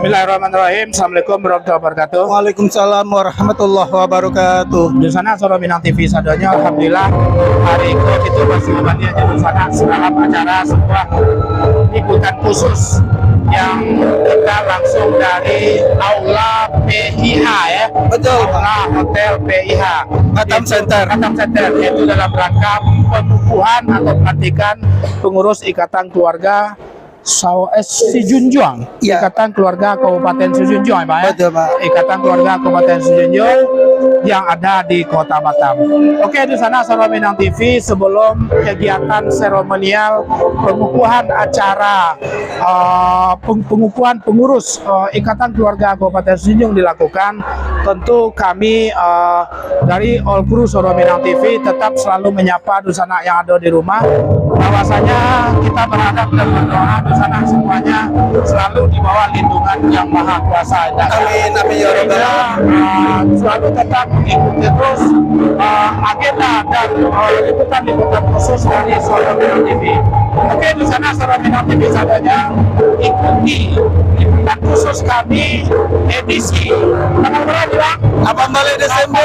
Bismillahirrahmanirrahim. Assalamualaikum warahmatullahi wabarakatuh. Waalaikumsalam warahmatullahi wabarakatuh. Di sana Soro Minang TV sadonya, alhamdulillah hari itu kita masih kembali di sana dalam acara sebuah liputan khusus yang kita langsung dari Aula PIH ya. Betul. Aula Hotel PIH. Batam Center. Batam Center, yaitu dalam rangka pengukuhan atau pelantikan pengurus Ikatan Keluarga Sijunjung, Ya. Ikatan Keluarga Kabupaten Sijunjung, Pak ya? Betul, Pak. Ikatan Keluarga Kabupaten Sijunjung yang ada di Kota Batam. Oke, di sana Soro Minang TV sebelum kegiatan seremonial pengukuhan acara pengukuhan pengurus Ikatan Keluarga Kabupaten Sijunjung dilakukan, tentu kami dari All Crew Soro Minang TV tetap selalu menyapa di sana yang ada di rumah, bahwasanya kita berharap dan berdoa di sana semuanya selalu di bawah lindungan Yang Maha Kuasa. Amin, amin ya rabbal alamin. Selalu tetap mengikuti terus agenda dan liputan-liputan khusus dari Soro Minang TV. Oke, di sana Soro Minang TV sadanya ikuti liputan khusus kami edisi tanggal berapa? 18 Desember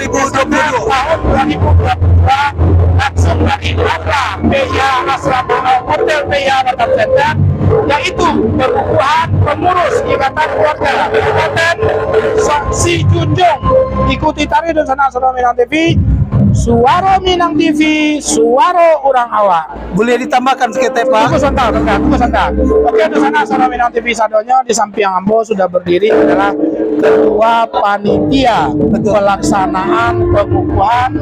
2022. Tahun 2022 langsung dari Aula PIH Asrama Hotel PIH Batam Center, yaitu pengukuhan pengurus Ikatan Keluarga Kabupaten Sijunjung. Ikuti tari di sana Soro Minang TV, Suara Minang TV, Suara Orang Awak. Boleh ditambahkan sedikit Pak? Tunggu sebentar, tunggu sebentar. Oke, di sana Soro Minang TV sadonya di samping Ambo sudah berdiri adalah Ketua Panitia pelaksanaan pengukuhan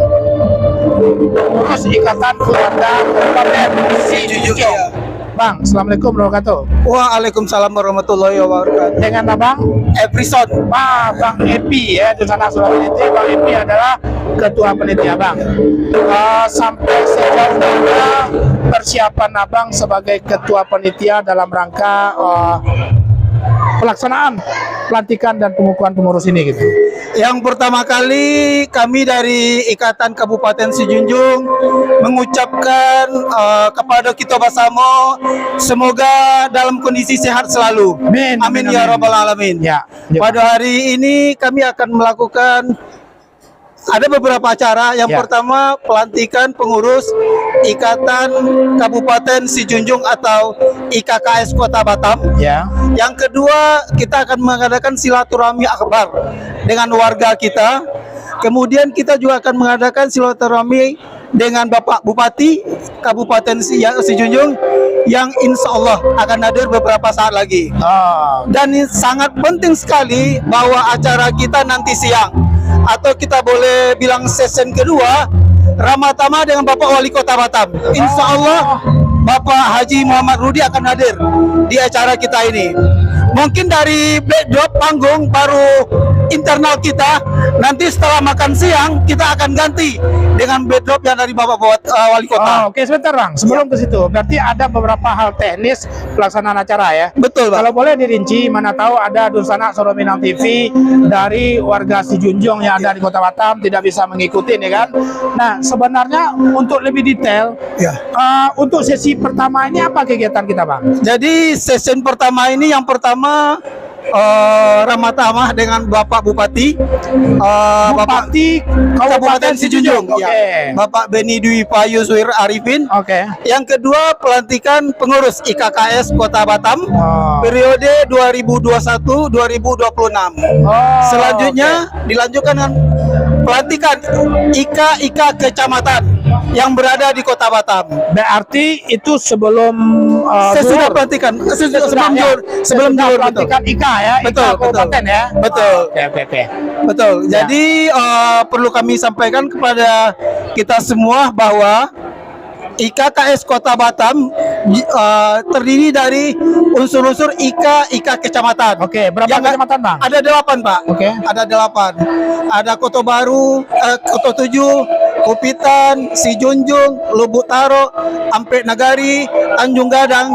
pengurus Ikatan Keluarga Kabupaten Sijunjung. Bang, Assalamualaikum warahmatullahi wabarakatuh. Waalaikumsalam warahmatullahi wabarakatuh. Dengan Abang Episode. Bang Epi ya, di sana Sulawesi. Bang Epi adalah Ketua Panitia, Bang. Sampai sejauh mana persiapan Abang sebagai Ketua Panitia dalam rangka pelaksanaan pelantikan dan pengukuhan pengurus ini gitu? Yang pertama kali kami dari Ikatan Kabupaten Sijunjung mengucapkan kepada kita bersama semoga dalam kondisi sehat selalu. Amin, amin ya rabbal alamin. Ya. Pada hari ini kami akan melakukan ada beberapa acara. Yang pertama pelantikan pengurus Ikatan Kabupaten Sijunjung atau IKKS Kota Batam. Ya. Yang kedua kita akan mengadakan silaturahmi akbar dengan warga kita. Kemudian kita juga akan mengadakan silaturahmi dengan Bapak Bupati Kabupaten Sijunjung yang insya Allah akan hadir beberapa saat lagi. Dan ini sangat penting sekali bahwa acara kita nanti siang, atau kita boleh bilang sesi kedua, ramah tamah dengan Bapak Wali Kota Batam. Insya Allah Bapak Haji Muhammad Rudi akan hadir di acara kita ini. Mungkin dari backdrop panggung baru internal kita, nanti setelah makan siang kita akan ganti dengan backdrop yang dari Bapak Wali Kota. Oke, sebentar Bang, sebelum ke situ berarti ada beberapa hal teknis pelaksanaan acara ya. Betul, Pak. Kalau boleh dirinci, mana tahu ada Dusana Soro Minang TV dari warga Sijunjung yang ada di Kota Batam tidak bisa mengikuti nih kan. Nah, sebenarnya untuk lebih detail untuk sesi pertama ini apa kegiatan kita, Bang? Jadi sesi pertama ini yang pertama ramah tamah dengan Bapak Bupati Kabupaten Sijunjung. Bapak Beni Dwi Payuswir Arifin. Yang kedua pelantikan pengurus IKKS Kota Batam periode 2021-2026. Selanjutnya dilanjutkan dengan pelantikan IK kecamatan yang berada di Kota Batam. Berarti itu sebelum sesudah pelantikan, sebelum jur pelantikan IKA ya, betul, IKA Kabupaten ya. Betul. Oke. Betul. Jadi perlu kami sampaikan kepada kita semua bahwa IKKS Kota Batam terdiri dari unsur-unsur IK kecamatan. Berapa kecamatan, Bang? Ada 8, Pak. Ada 8. Ada Kota Baru, Kota 7, Kupitan, Sijunjung, Lubuk Taro, Ampek Nagari, Tanjung Gadang,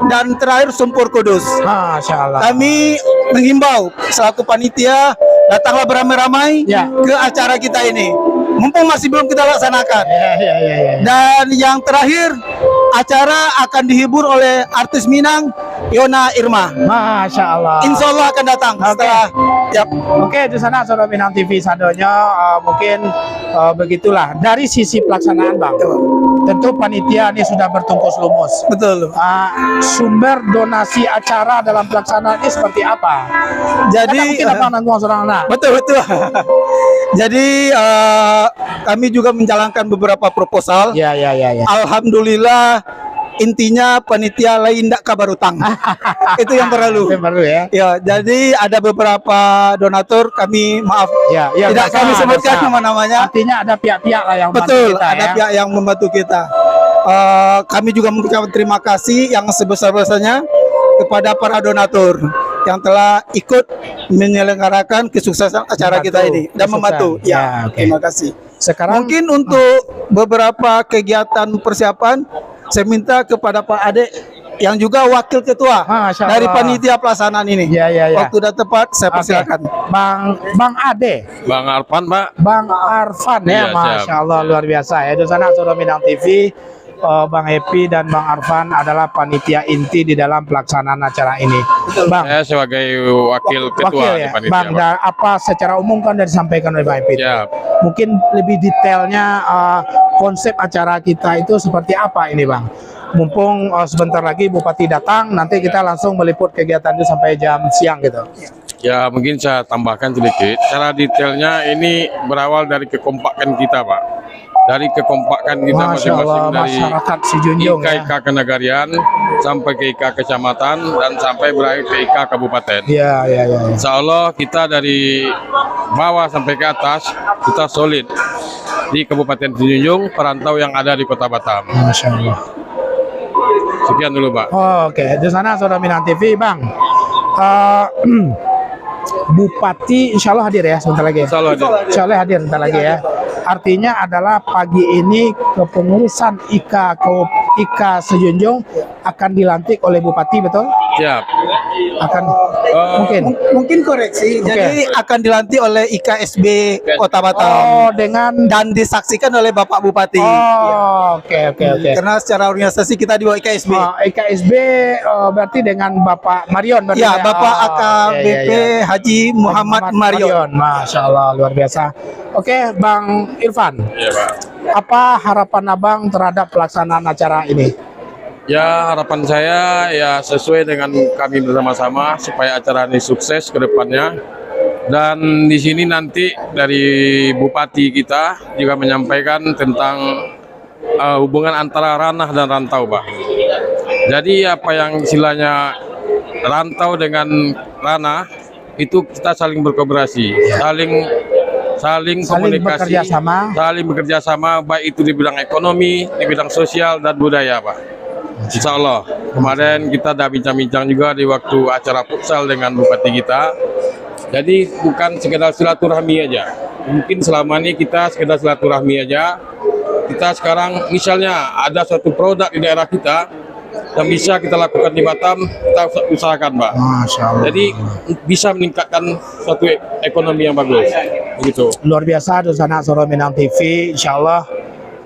dan terakhir Sumpur Kudus. Masya Allah. Kami menghimbau selaku panitia, datanglah beramai-ramai ke acara kita ini. Mumpung masih belum kita laksanakan. Dan yang terakhir acara akan dihibur oleh artis Minang, Yona Irma. Masya Allah. Insya Allah akan datang setelah. Yap. Oke, di sana Sono Minang TV Sadonyo, mungkin begitulah dari sisi pelaksanaan Bang. Tentu panitia ini sudah bertungkus lumus. Betul. Sumber donasi acara dalam pelaksanaan ini seperti apa? Jadi Karena mungkin abang nanggung seorang anak. betul. Jadi kami juga menjalankan beberapa proposal. Ya. Alhamdulillah, intinya panitia lain tidak kabar utang. Itu yang perlu. Yang perlu ya. Ya, jadi ada beberapa donatur, kami maaf Ya, tidak dosa, kami sebutkan dosa. nama-namanya. Artinya ada pihak-pihak lah yang bantu Betul, kita, ada ya. pihak yang membantu kita. Kami juga mengucapkan terima kasih yang sebesar-besarnya kepada para donatur yang telah ikut menyelenggarakan kesuksesan acara kita ini dan membantu. Kesuksesan. Ya, Ya, oke. terima kasih. Sekarang Mungkin untuk beberapa kegiatan persiapan, saya minta kepada Pak Ade yang juga wakil ketua Masya dari Allah. panitia pelaksanaan ini. Ya. Waktu sudah tepat, saya Oke. persilakan. Bang Ade, Bang Arfan, Pak. Bang Arfan ya, Iya, Masya siap. Allah luar biasa ya. Di sana Sono Minang TV, Bang Happy dan Bang Arfan adalah panitia inti di dalam pelaksanaan acara ini. Bang, Saya sebagai wakil ketua wakil di ya, panitia, Bang. Pak. Apa secara umum kan sudah disampaikan oleh Bang Happy. Siap. Mungkin lebih detailnya konsep acara kita itu seperti apa ini, Bang? Mumpung sebentar lagi Bupati datang, nanti kita langsung meliput kegiatan itu sampai jam siang gitu. Ya, mungkin saya tambahkan sedikit. Cara detailnya ini berawal dari kekompakan kita, Pak. Dari kekompakan kita Masya Allah, masing-masing dari masyarakat Sijunjung ya. IK Kenagarian sampai ke IK Kecamatan dan sampai berakhir ke IK Kabupaten. Iya. Insya Allah kita dari bawah sampai ke atas kita solid di Kabupaten Sijunjung, perantau yang ada di Kota Batam. Masya Allah. Sekian dulu, Pak. Oke, di sana Sono Minang TV, Bang. Bupati insya Allah hadir ya sebentar lagi. Insya Allah hadir. Insya Allah hadir sebentar lagi ya. Artinya adalah pagi ini kepengurusan IK Sejunjung akan dilantik oleh Bupati, betul? Siap. Akan mungkin. Mungkin koreksi. Oke. Jadi akan dilantik oleh IKSB Kota Batam Oh, dengan dan disaksikan oleh Bapak Bupati. oke. Karena secara organisasi kita di bawah IKSB. IKSB berarti dengan Bapak Marion berarti Ya, ya? Bapak Oh, AKBP iya. Haji Muhammad Marion. Masya Allah luar biasa. Oke, Bang Irfan, Iya, Pak. apa harapan Abang terhadap pelaksanaan acara ini? Ya, harapan saya ya sesuai dengan kami bersama-sama supaya acara ini sukses ke depannya. Dan di sini nanti dari Bupati kita juga menyampaikan tentang hubungan antara ranah dan rantau, Pak. Jadi apa yang istilahnya rantau dengan ranah itu kita saling berkolaborasi, saling komunikasi, saling bekerja sama, baik itu di bidang ekonomi, di bidang sosial dan budaya, Pak. Insya Allah. Kemarin kita sudah bincang-bincang juga di waktu acara futsal dengan Bupati kita. Jadi bukan sekedar silaturahmi aja. Mungkin selama ini kita sekedar silaturahmi aja. Kita sekarang misalnya ada suatu produk di daerah kita yang bisa kita lakukan di Batam, kita usahakan, Pak. Masya Allah. Jadi bisa meningkatkan suatu ekonomi yang bagus. Begitu. Luar biasa di sana Sono Minang TV, insya Allah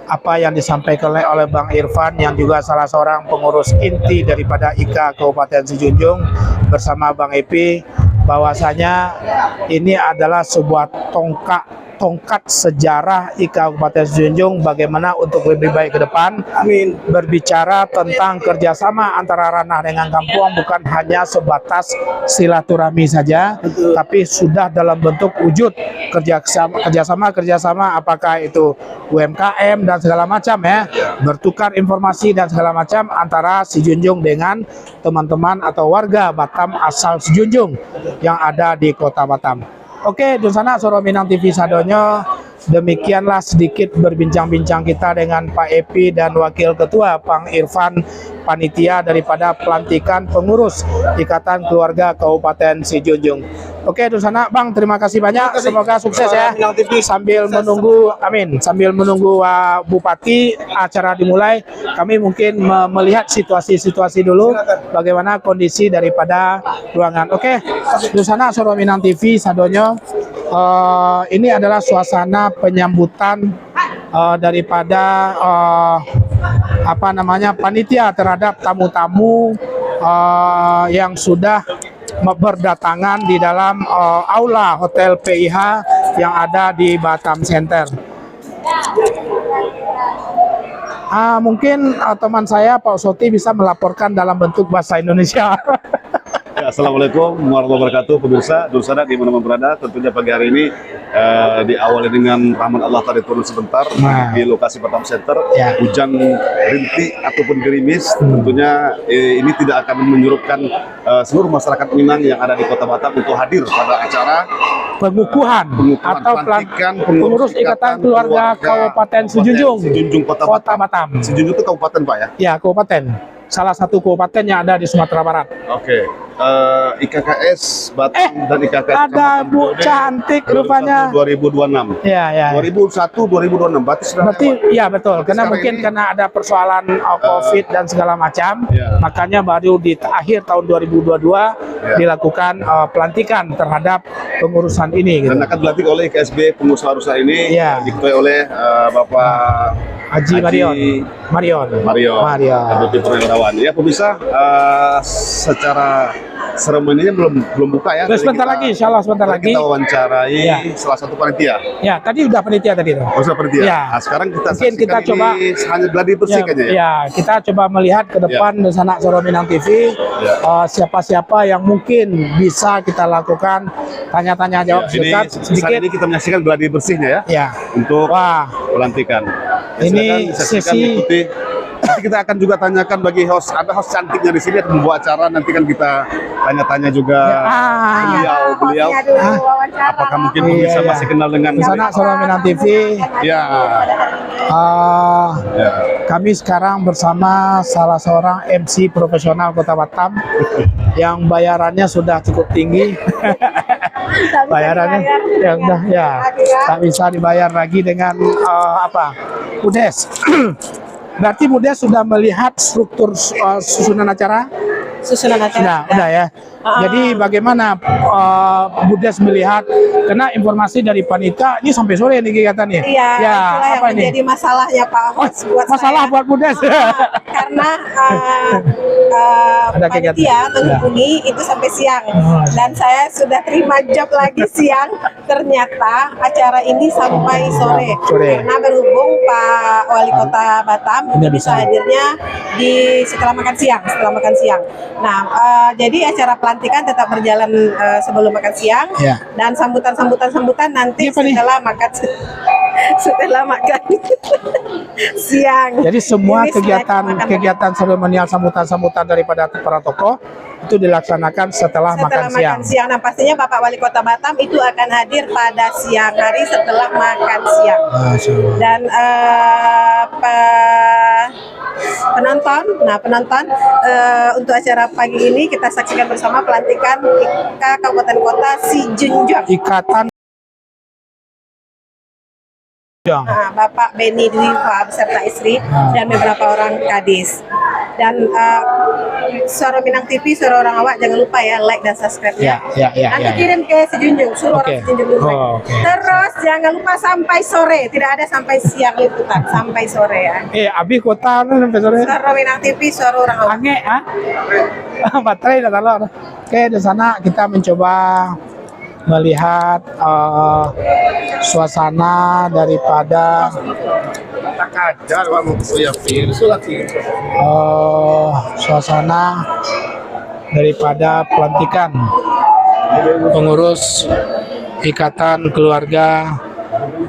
apa yang disampaikan oleh Bang Irfan yang juga salah seorang pengurus inti daripada IK Kabupaten Sijunjung bersama Bang Epi, bahwasanya ini adalah sebuah tongkat sejarah IK Kabupaten Sijunjung bagaimana untuk lebih baik ke depan. Amin. Berbicara tentang kerjasama antara ranah dengan kampung bukan hanya sebatas silaturahmi saja, tapi sudah dalam bentuk wujud kerjasama apakah itu UMKM dan segala macam ya, bertukar informasi dan segala macam antara Sijunjung dengan teman-teman atau warga Batam asal Sijunjung yang ada di Kota Batam. Oke, di sana Sono Minang TV Sadonyo, demikianlah sedikit berbincang-bincang kita dengan Pak Epi dan Wakil Ketua Bang Irfan, panitia daripada pelantikan pengurus Ikatan Keluarga Kabupaten Sijunjung. Oke, di sana Bang, terima kasih banyak. Semoga sukses ya. Sambil menunggu, amin. Sambil menunggu Bupati acara dimulai, kami mungkin melihat situasi dulu, bagaimana kondisi daripada ruangan. Oke, di sana Sono Minang TV Sadonyo. Ini adalah suasana penyambutan daripada panitia terhadap tamu-tamu yang sudah berdatangan di dalam aula Hotel PIH yang ada di Batam Center. Mungkin teman saya Pak Soti bisa melaporkan dalam bentuk bahasa Indonesia. Ya, Assalamualaikum warahmatullahi wabarakatuh, pemirsa Dursana di mana berada. Tentunya pagi hari ini diawali dengan rahmat Allah tadi turun sebentar di lokasi Batam Center. Ya. Hujan rintik ataupun gerimis, tentunya ini tidak akan menyurutkan seluruh masyarakat Minang yang ada di Kota Batam untuk hadir pada acara Pengukuhan atau pelantikan pengurus Ikatan Keluarga Kabupaten Sejunjung, Kota Batam. Sejunjung itu kabupaten, Pak, ya? Ya, kabupaten. Salah satu kabupaten yang ada di Sumatera Barat. Oke. IKKS Batam dan IKKS Ada Bu cantik rupanya. 2026. Ya. 2001 2026 berarti sudah Berarti lewat. ya betul, karena Sekarang mungkin ini- karena ada persoalan COVID dan segala macam, Ya. makanya baru di akhir tahun 2022 dilakukan pelantikan terhadap pengurusan ini. Gitu. Dan akan dilantik oleh KSB pengusaha Rusa ini Ya. diketuai oleh Bapak Haji Marion. Mario Deputi Purnawirawan. Ya pemirsa, secara seremoninya belum buka ya. Terus Tadi sebentar lagi, insya Allah sebentar tadi lagi. kita wawancarai Ya. salah satu panitia. Ya, tadi udah panitia tadi tuh. Sudah panitia. Ya. Nah, sekarang kita Mungkin kita saksikan coba- ini hanya gladi bersih Ya, aja ya. ya, kita coba melihat ke depan di sana Sorominang TV, Ya. siapa-siapa yang mungkin bisa kita lakukan tanya-tanya jawab Ini sedikit. saat ini kita menyaksikan gladi bersihnya ya Ya, untuk wah, pelantikan. Ya, Ini silakan disaksikan, sesi- ikuti. Nanti kita akan juga tanyakan bagi host, ada host cantiknya di sini yang membawa acara. Nanti kan kita tanya-tanya juga beliau. Apakah mungkin Iya, pemirsa iya. masih kenal dengan di sana Sorominang TV. Ya, ya. Kami sekarang bersama salah seorang MC profesional Kota Batam yang bayarannya sudah cukup tinggi. Bayarannya ya udah ya tak bisa dibayar lagi dengan Mudes. Berarti Mudes sudah melihat struktur susunan acara? Susunan acara Udah ya. Jadi bagaimana Budes melihat, karena informasi dari panitia ini sampai sore nih kegiatannya. Iya, Ya, itulah yang apa ini? menjadi masalahnya Pak Host buat Masalah saya. buat Budes. Karena Ada kegiatan. panitia menghubungi itu sampai siang dan saya sudah terima job lagi siang, ternyata acara ini sampai sore. Karena berhubung Pak Wali Kota Batam Tidak itu bisa bisa. hadirnya setelah makan siang. Nah, jadi acara pelantikan tetap berjalan sebelum makan siang Ya. dan sambutan nanti Apa nih? setelah makan siang. Jadi semua Ini selain makan- kegiatan seremonial sambutan daripada para tokoh itu dilaksanakan setelah makan siang. Nah, pastinya Bapak Wali Kota Batam itu akan hadir pada siang hari setelah makan siang. Masya Allah. Dan penonton untuk acara pagi ini kita saksikan bersama pelantikan IK Kabupaten Kota Sijunjung. Ikatan Bapak Beni Dwipa beserta istri dan beberapa orang kadis. Dan Sorominang TV, suara orang awak, jangan lupa ya like dan subscribe-nya. Ya. Nanti kirim ke Sejunjung, suruh Oke. orang Sejunjung dulu. Oh, oke. Terus jangan lupa sampai sore, tidak ada sampai siang liputan, sampai sore ya. Abi kota sampai sore. Sorominang TV, suara orang awak. Ange, baterai dah talor. Oke, di sana kita mencoba melihat suasana daripada suasana daripada pelantikan pengurus Ikatan Keluarga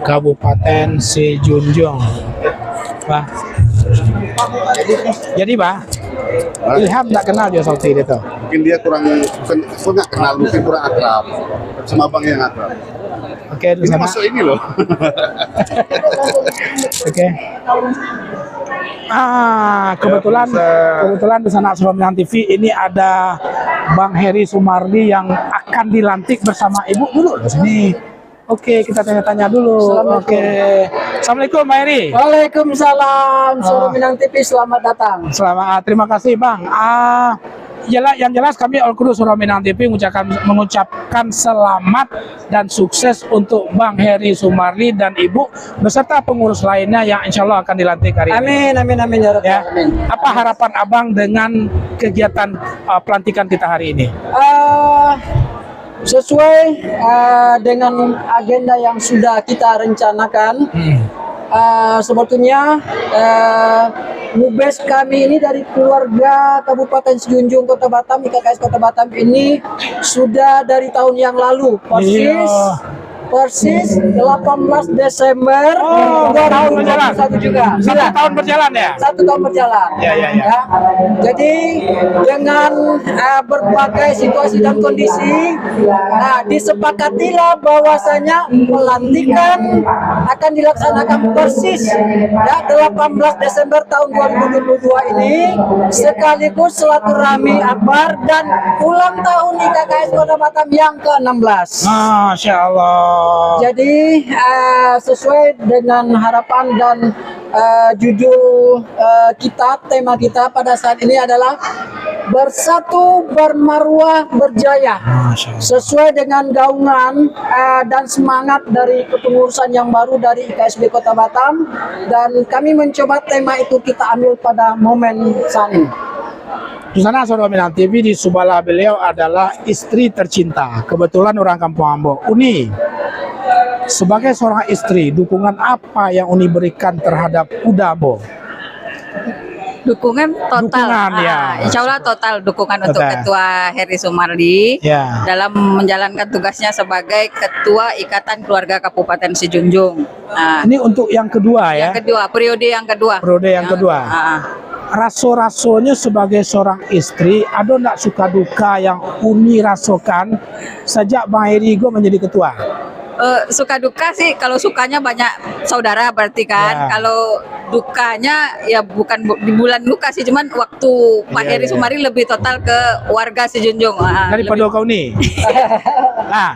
Kabupaten Sejunjung. Pak. Jadi Pak, Ilham tak kenal dia Salti dia tuh. Mungkin dia kurang nggak kenal, mungkin kurang akrab sama abang yang akrab. Oke, di Ini sana. masuk ini loh. Oke. Kebetulan di sana Sorominang TV ini ada Bang Heri Sumardi yang akan dilantik bersama Ibu dulu di sini. Oke, kita tanya-tanya dulu. Oke. Assalamualaikum Mbak Heri. Waalaikumsalam, Sorominang TV, selamat datang. Selamat, terima kasih Bang. yang jelas kami All Crew Suara Minang TV mengucapkan selamat dan sukses untuk Bang Heri Sumarli dan Ibu beserta pengurus lainnya yang insya Allah akan dilantik hari ini. Amin ya Rabbi. Ya. Apa harapan Abang dengan kegiatan pelantikan kita hari ini? Sesuai dengan agenda yang sudah kita rencanakan, sebetulnya Mubes kami ini dari keluarga Kabupaten Sejunjung Kota Batam, IKKS Kota Batam ini sudah dari tahun yang lalu, persis 18 Desember 2021 juga. 1 tahun berjalan ya? 1 tahun berjalan. Ya. Jadi dengan berbagai situasi dan kondisi, disepakatilah bahwasanya pelantikan akan dilaksanakan persis ya 18 Desember tahun 2022 ini, sekaligus silaturahmi akbar dan ulang tahun IKKS Kota Batam yang ke-16. Masya Allah. Jadi sesuai dengan harapan dan judul kita, tema kita pada saat ini adalah bersatu bermarwah berjaya. Sesuai dengan gaungan dan semangat dari kepengurusan yang baru dari IKSB Kota Batam, dan kami mencoba tema itu kita ambil pada momen saat ini. Di sana Suara Minang TV, di sebelah beliau adalah istri tercinta. Kebetulan orang Kampung Ambo. Uni, sebagai seorang istri, dukungan apa yang Uni berikan terhadap Udabo? Dukungan total. Dukungan, ya. Insya Allah total dukungan untuk Total. Ketua Heri Sumarli Ya. dalam menjalankan tugasnya sebagai Ketua Ikatan Keluarga Kabupaten Sejunjung. Ini untuk yang kedua ya? Yang kedua, periode yang kedua. Periode yang kedua. Raso-rasonya sebagai seorang istri, ada enggak suka duka yang Uni rasakan sejak Bang Heri menjadi ketua? Suka duka sih, kalau sukanya banyak saudara berarti kan. Ya. Kalau dukanya ya bukan di bulan duka sih, cuman waktu Pak Iya, Heri iya. Sumarli lebih total ke warga Sejunjung. Daripada kau nih. Nah,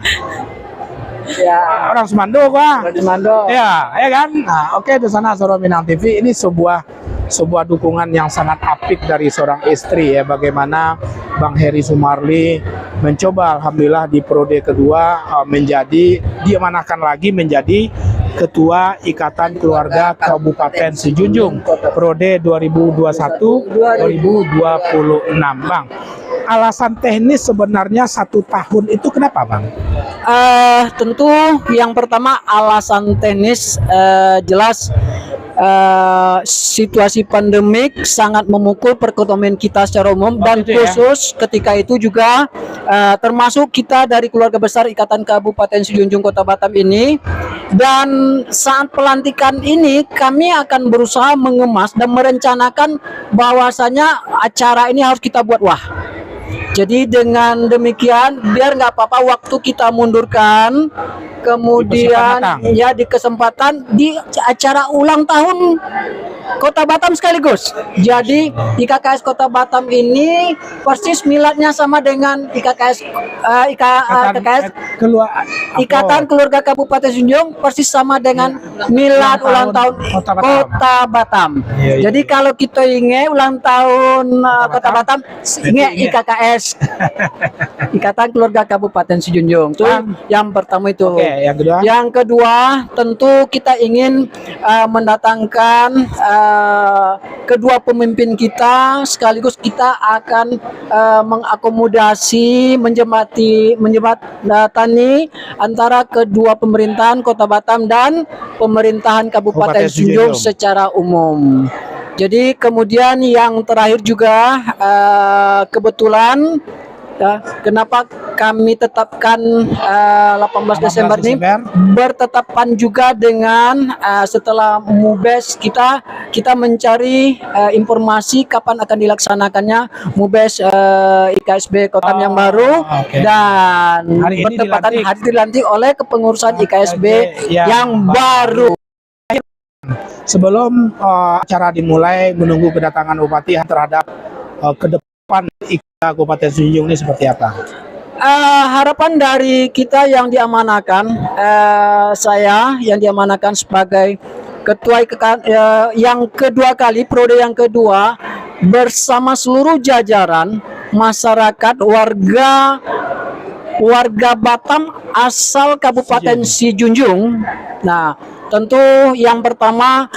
Ya, orang Semando gua. Mando. Ya kan? Nah, oke, di sana Suara Minang TV ini sebuah dukungan yang sangat apik dari seorang istri ya, bagaimana Bang Heri Sumarli mencoba alhamdulillah di periode kedua diamanahkan lagi menjadi Ketua Ikatan Keluarga Kabupaten Sejunjung periode 2021-2026. Bang, alasan teknis sebenarnya 1 tahun itu kenapa Bang? Tentu yang pertama alasan teknis, jelas situasi pandemik sangat memukul perekonomian kita secara umum, dan itu ya. khusus ketika itu juga termasuk kita dari keluarga besar Ikatan Kabupaten Sejunjung Kota Batam ini. Dan saat pelantikan ini kami akan berusaha mengemas dan merencanakan bahwasanya acara ini harus kita buat wah. Jadi dengan demikian biar nggak apa-apa waktu kita mundurkan, kemudian di kesempatan di acara ulang tahun Kota Batam sekaligus. Jadi IKKS Kota Batam ini persis miladnya sama dengan IKKS Ikatan Keluarga Kabupaten Sejunjung, persis sama dengan milad ulang tahun Kota Batam. Iya. Jadi kalau kita ingin ulang tahun Kota Batam, ingat IKKS Ikatan Keluarga Kabupaten Sejunjung. Itu yang pertama itu. Oke, yang kedua? Yang kedua, tentu kita ingin mendatangkan kedua pemimpin kita, sekaligus kita akan mengakomodasi, menjembatani antara kedua pemerintahan Kota Batam dan pemerintahan Kabupaten Sejunjung secara umum. Jadi kemudian yang terakhir juga kebetulan kenapa kami tetapkan 18 Desember ini bertetapan juga dengan setelah Mubes kita mencari informasi kapan akan dilaksanakannya Mubes IKSB Kota yang baru, dan bertepatan hari dilantik oleh kepengurusan IKSB yang baru. Sebelum acara dimulai, menunggu kedatangan Bupati terhadap ke depan Kabupaten Sejunjung ini seperti apa? Harapan dari kita yang diamanahkan, saya yang diamanahkan sebagai ketua yang kedua kali, periode yang kedua, bersama seluruh jajaran masyarakat warga Batam asal Kabupaten Sijunjung. Nah, tentu yang pertama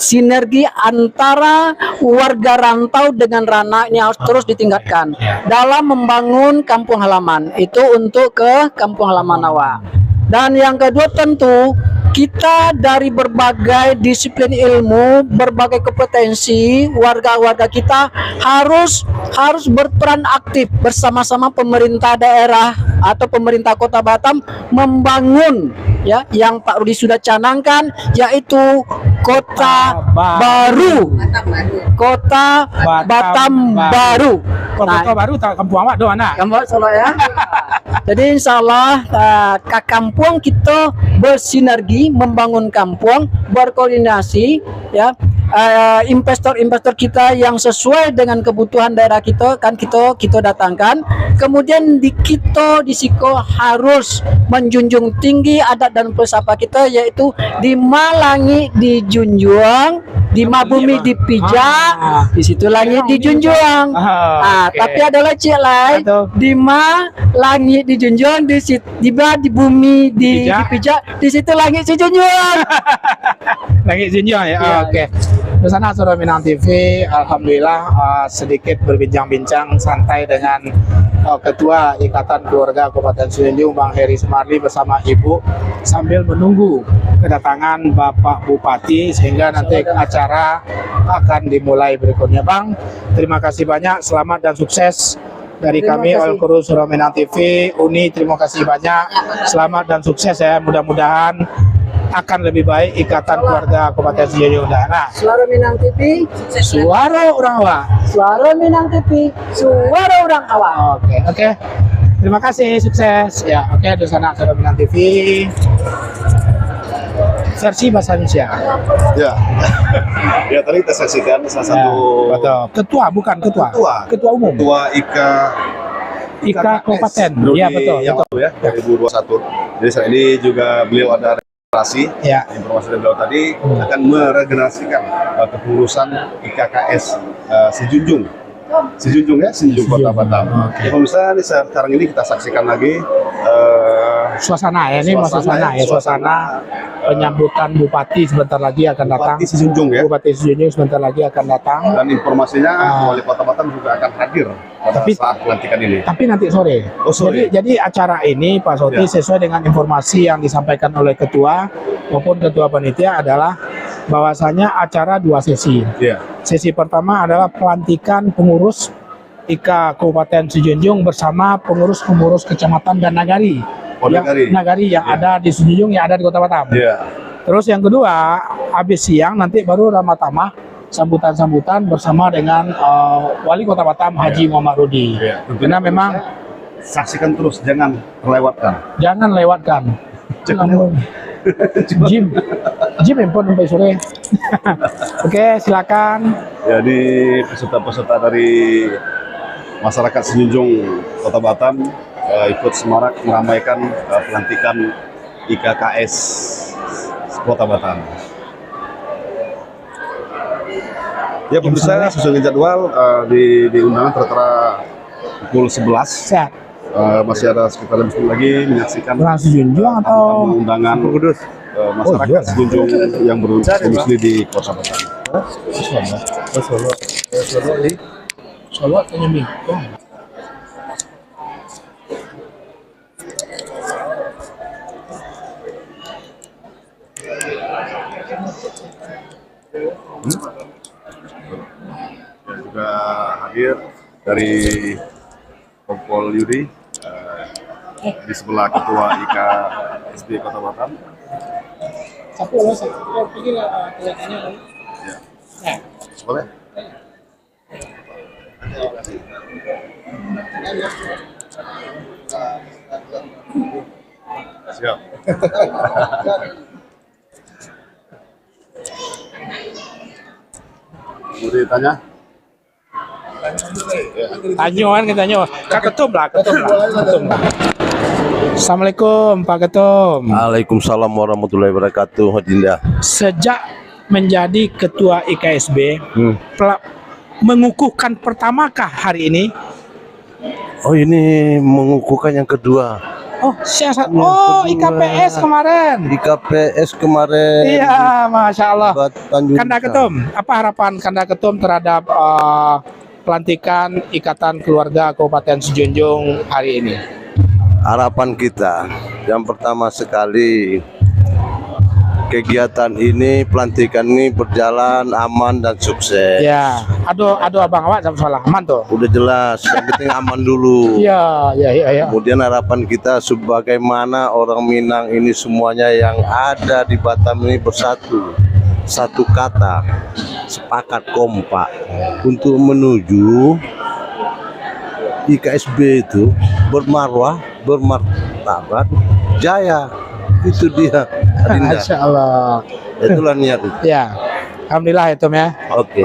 sinergi antara warga rantau dengan Rana ini harus terus ditingkatkan dalam membangun kampung halaman itu untuk ke kampung halaman awak. Dan yang kedua tentu kita dari berbagai disiplin ilmu, berbagai kompetensi, warga-warga kita harus berperan aktif bersama-sama pemerintah daerah atau pemerintah Kota Batam membangun ya yang Pak Rudi sudah canangkan, yaitu kota baru, kota Batam baru. Kota baru tak kampung awak doang nak. Kampung Solo ya. Jadi insya Allah ke kampung kita bersinergi membangun kampung, berkoordinasi ya. Investor-investor kita yang sesuai dengan kebutuhan daerah kita kan kita datangkan. Kemudian di Siko harus menjunjung tinggi adat dan pesapa kita, yaitu di Malangi dijunjung, di Mabumi dipijak, di situ langit dijunjung. Tapi ada lagi lain, di Malangi dijunjung, di bumi dipijak, di situ langit dijunjung. Langit junjung ya. Oke. Di sana Suara Minang TV, alhamdulillah sedikit berbincang-bincang santai dengan Ketua Ikatan Keluarga Kabupaten Sijunjung Bang Heri Sumardi bersama Ibu sambil menunggu kedatangan Bapak Bupati sehingga nanti acara akan dimulai berikutnya. Bang, terima kasih banyak, selamat dan sukses dari kami All Crew Suara Minang TV. Uni, terima kasih banyak, selamat dan sukses ya, mudah-mudahan akan lebih baik Ikatan Keluarga Kabupaten Sijunjung. Nah, Suara Minang TV, suara orang awak. Suara Minang TV, suara orang awak. Oke. Terima kasih, sukses. Ya, oke, di sana Suara Minang TV versi bahasa Indonesia. Ya. Ya, tadi kita saksikan salah satu Ketua, bukan ketua. Ketua umum. Ketua IKA Kabupaten. Iya, betul. Yang lalu ya, 2021. Jadi saat ini juga beliau ada informasi dari beliau tadi akan meregenerasikan kepengurusan IKKS Sijunjung Kota Batam. Ya pemirsa, sekarang ini kita saksikan lagi suasana penyambutan Bupati sebentar lagi akan datang. Bupati Sijunjung ya. Bupati Sijunjung sebentar lagi akan datang. Dan informasinya Wali Kota Batam juga akan hadir pada saat pelantikan ini. Tapi nanti sore. Jadi acara ini Pak Soti sesuai dengan informasi yang disampaikan oleh Ketua maupun Ketua Panitia adalah bahwasanya acara 2 sesi. Sesi pertama adalah pelantikan pengurus IKA Kabupaten Sijunjung bersama pengurus-pengurus kecamatan dan nagari. Nagari yang ada di Sijunjung, yang ada di Kota Batam. Terus yang kedua, habis siang nanti baru ramah tamah sambutan-sambutan bersama dengan Wali Kota Batam Haji Muhammad Rudi. Karena memang saksikan terus, jangan terlewatkan. Jangan lewatkan. Jim handphone sampai sore. Oke, silakan. Jadi peserta-peserta dari masyarakat Sijunjung Kota Batam ikut semarak meramaikan pelantikan IKKS Kota Batam. Ya pemirsa, sesuai jadwal di undangan tertera pukul 11. Masih ada sekitar 5 menit lagi menyaksikan Sijunjung atau undangan masyarakat Sijunjung yang berdomisili di Kota Batam. Solo atau Nyeming? Juga hadir dari Kompol Yudi di sebelah Ketua IKSB Kota Batam. Boleh? Siap. Mau ditanya? Tanyoan kita nyo. Kak Ketum lah. Assalamualaikum Pak Ketum. Waalaikumsalam warahmatullahi wabarakatuh. Dinda. Sejak menjadi Ketua IKSB, mengukuhkan pertamakah hari ini? Oh, ini mengukuhkan yang kedua. Oh, oh, IKPS kemarin. Di KPS kemarin. Iya, Masya Allah. Tanjung Kanda Ketum, apa harapan Kanda Ketum terhadap pelantikan Ikatan Keluarga Kabupaten Sejunjung hari ini? Harapan kita, yang pertama sekali, kegiatan ini, pelantikan ini berjalan aman dan sukses. Ya, aduh abang awak sama salah aman tuh. Udah jelas, yang penting aman dulu. Iya. Kemudian harapan kita sebagaimana orang Minang ini semuanya yang ada di Batam ini bersatu, satu kata, sepakat kompak untuk menuju IKSB itu bermarwah, bermartabat, jaya. Itu dia. Adinda. Masya Allah. Itulah niat. Ya, alhamdulillah ya Tom ya. Oke.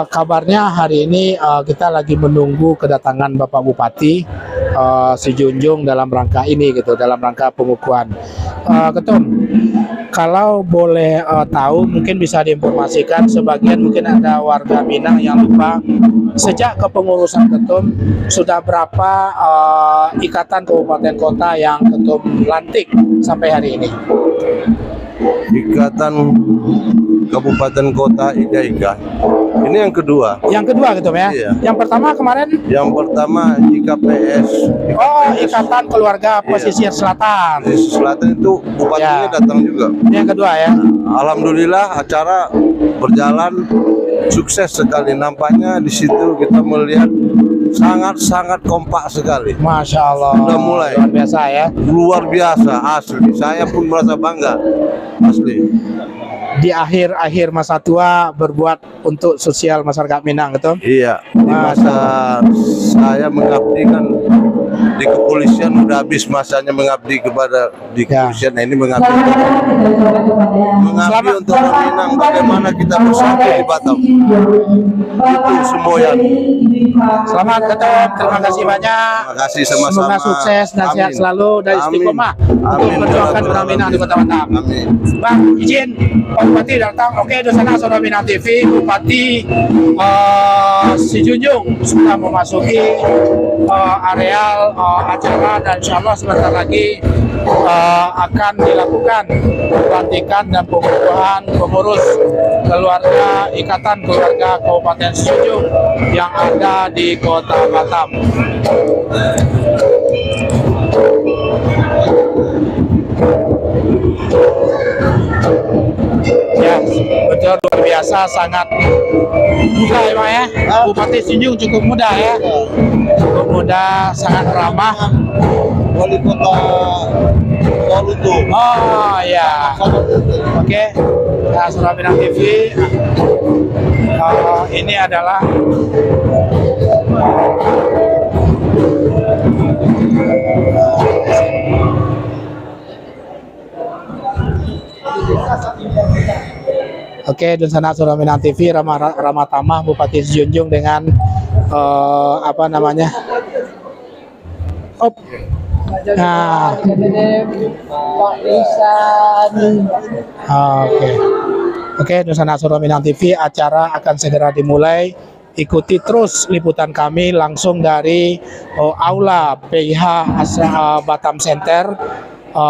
Kabarnya hari ini kita lagi menunggu kedatangan Bapak Bupati Sejunjung dalam rangka ini gitu, dalam rangka pengukuhan. Ketum, kalau boleh tahu mungkin bisa diinformasikan, sebagian mungkin ada warga Minang yang lupa, sejak kepengurusan Ketum sudah berapa ikatan kabupaten kota yang Ketum lantik sampai hari ini? Ikatan Kabupaten Kota Ika. Ini yang kedua. Yang kedua gitu ya. Iya. Yang pertama kemarin? Yang pertama IKPS. Oh, Ikatan Keluarga Pesisir Selatan. Pesisir Selatan itu bupatinya Ya. datang juga. Yang kedua ya. Alhamdulillah acara berjalan sukses sekali. Nampaknya di situ kita melihat sangat kompak sekali. Masya Allah. Sudah mulai. Luar biasa ya. Luar biasa asli. Saya pun merasa bangga asli. Di akhir masa tua berbuat untuk sosial masyarakat Minang gitu. Iya, di masa saya mengabdikan di kepolisian udah habis masanya mengabdi kepada di kepolisian. Nah, ini mengabdi untuk orang Minang, bagaimana kita bersatu di Batam. Itu semboyan. Selamat Ketum, terima kasih banyak. Terima kasih sama-sama. Semoga sukses dan sehat Amin. selalu dan istiqomah untuk Amin. memperjuangkan orang Minang di Kota Batam. Amin. Bang, izin Pak Bupati datang. Oke, di sana Saudara Minang TV, Bupati Sejunjung sudah memasuki areal acara dan insya Allah sebentar lagi akan dilakukan pelantikan dan pengukuhan pengurus keluarga Ikatan Keluarga Kabupaten Sejunjung yang ada di Kota Batam. Ya, betul luar biasa, sangat muda ya Pak ya. Bupati Sejunjung cukup muda ya. Cukup muda, sangat ramah. Wali kota Waluto. Oh ya. Oke. Nah, Saudara Minang TV. Ini adalah Oke, dan sana Saudara Minang TV, Rama Tamah Bupati Sejunjung dengan apa namanya? Nah. Oke, dan sana Saudara Minang TV, acara akan segera dimulai. Ikuti terus liputan kami langsung dari Aula PIH Batam Center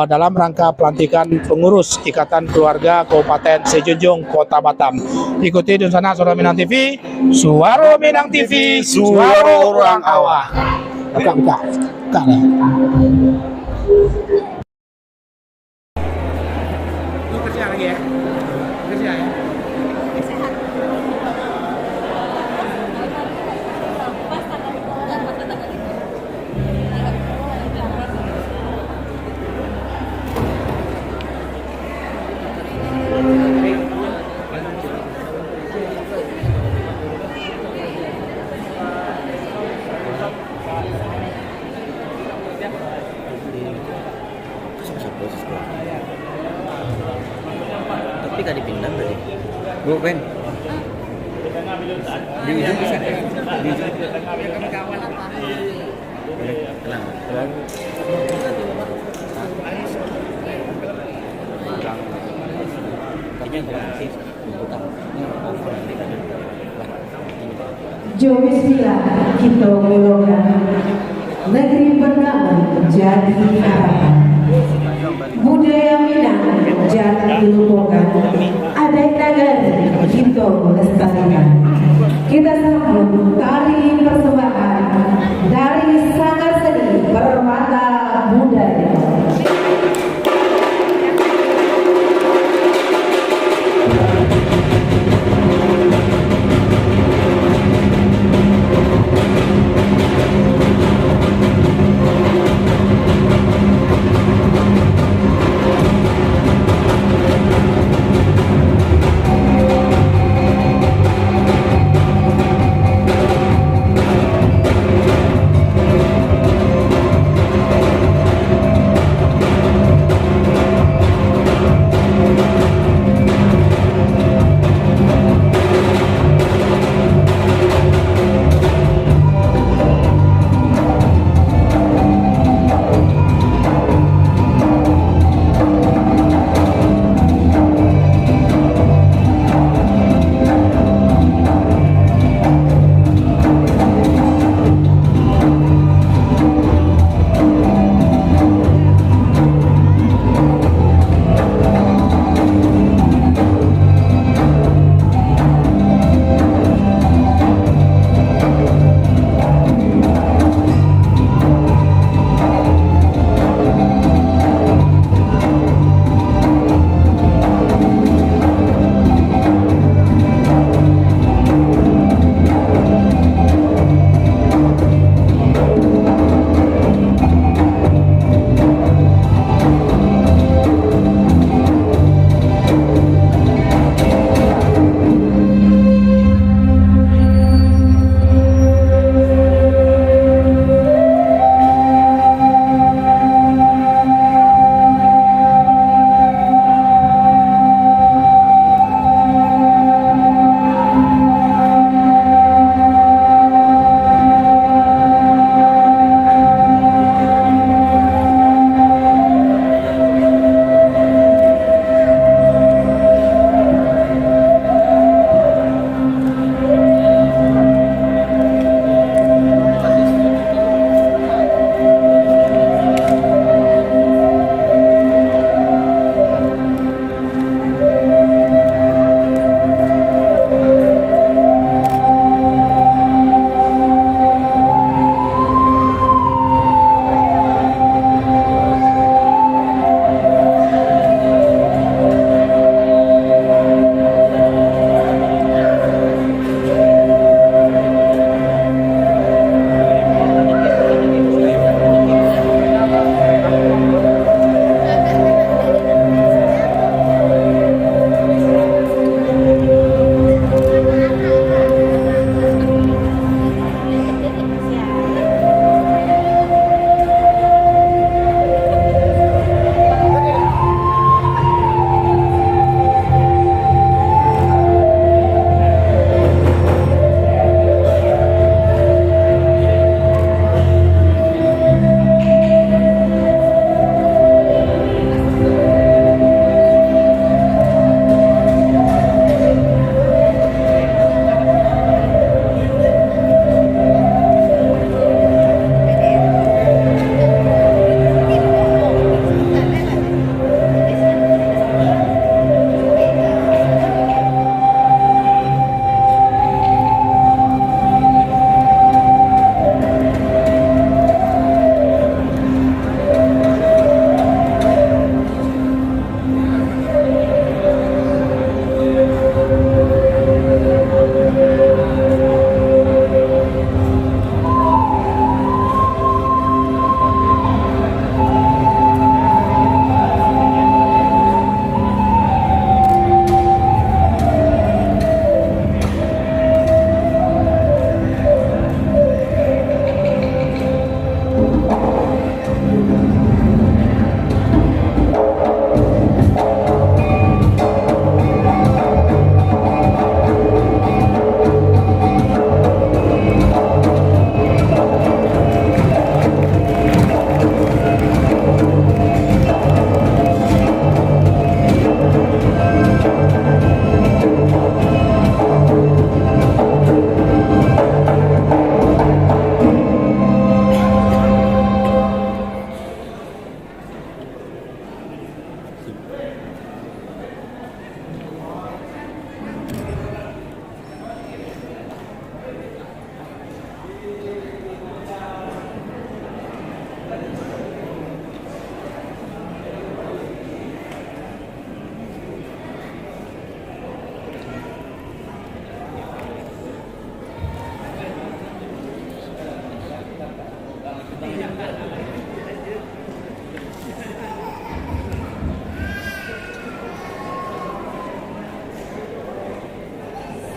dalam rangka pelantikan pengurus Ikatan Keluarga Kabupaten Sejunjung Kota Batam. Ikuti di sana Saudara Minang TV, Suara Minang TV, suara orang awak. Buka lah. Lu kerja lagi ya? Kerja ya? Tapi gak dipindah tadi. Bu, Ben. Di ujung bisa. Di ujung. Tenang. Kayaknya kalau nanti Jo bismillah kita melonggar negeri bernama jadi harapan. Budaya Minang jadi dilumpuhkan, adat nagari kita lestarikan. Kita sambut tari persembahan dari Sanggar Seni Permata Budaya.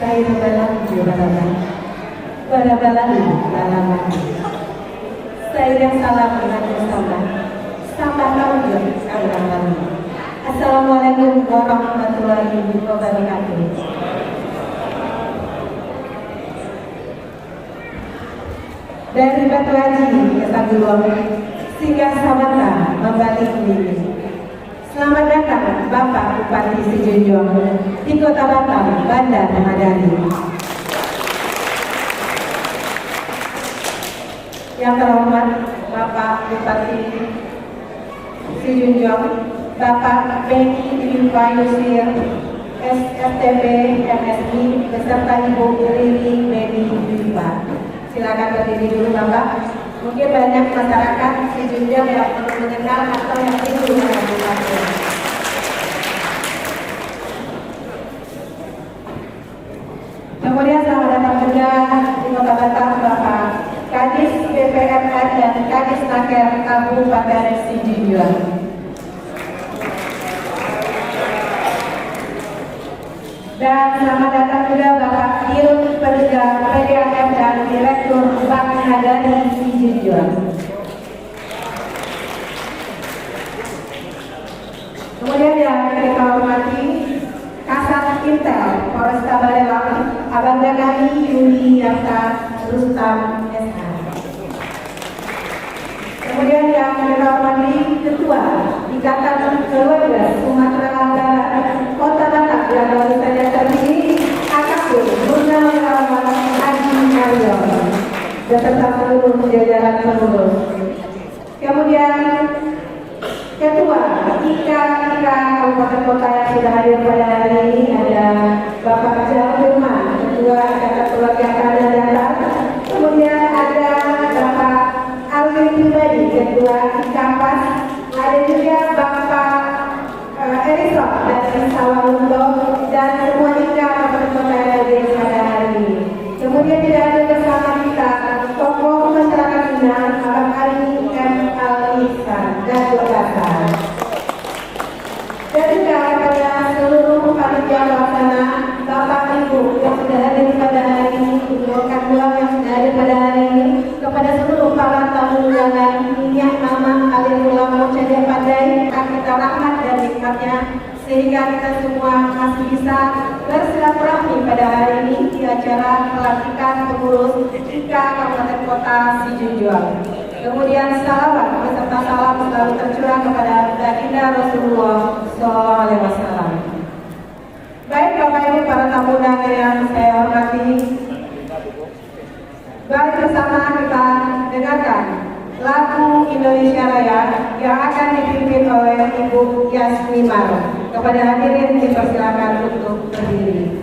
Saya berbalik jualan, berbalik lalaman. Saya salam bersama, sama tahun kalian. Assalamualaikum warahmatullahi wabarakatuh. Dari Batu Haji ke Tagulong, singgah Samanta membalik diri. Selamat datang Bapak Bupati Sijunjung di Kota Batam, Bandar Madani. Yang terhormat Bapak Bupati Sijunjung, Bapak Beni Dwi Yusir, SFTB MSI beserta Ibu Riri Beni Dwi. Silakan berdiri dulu Bapak. Mungkin banyak masyarakat Sijunjung yang belum mengenal atau yang rindu dengan Bupati. Kemudian selamat datang juga di Kota Batam Bapak Kadis BPMN dan Kadis Naker Kabupaten Sijunjung. Dan selamat datang juga Bapak Dirut Perda PDAM dan Direktur Bank Nadani Sijunjung. Kemudian yang kita hormati Kasat Intel Polresta Barelang, Abangga kami Yuli Yasa Rustam SH. Kemudian yang kita hormati Ketua Ikatan Keluarga Sumatera Barat Kota Batam yang baru saja terpilih AKP Murnawirawan Haji Mario beserta seluruh jajaran pengurus. Kemudian Ketua IKA Kabupaten Kota yang sudah hadir pada hari ini ada Bapak Jalur Firman, Ketua Ikatan Keluarga Keadaan Datar. Kemudian ada Bapak Alvin Pribadi, Ketua IKAPAS. Ada juga Bapak Erisok dari Sawalunto dan semua IKA Kabupaten Kota yang hadir pada hari ini. Kemudian tidak ada bersama kita tokoh masyarakat Minang, Abang Ali M. Al-Ihsan dan Dokter. Dan juga kepada seluruh panitia pelaksana, Bapak Ibu yang sudah hadir pada hari ini, rekan ulang yang sudah hadir pada hari ini, kepada seluruh para tamu undangan, minyak nama alim ulama Cedia Pandai, kita rahmat dan nikmatnya, sehingga kita semua masih bisa bersilaturahmi pada hari ini di acara pelantikan pengurus IKA Kabupaten Kota Sijunjung. Kemudian salawat beserta salam selalu tercurah kepada baginda Rasulullah SAW. Baik Bapak Ibu para tamu undangan yang saya hormati, mari bersama kita dengarkan lagu Indonesia Raya yang akan dipimpin oleh Ibu Yasmi Maro. Kepada hadirin dipersilakan untuk berdiri.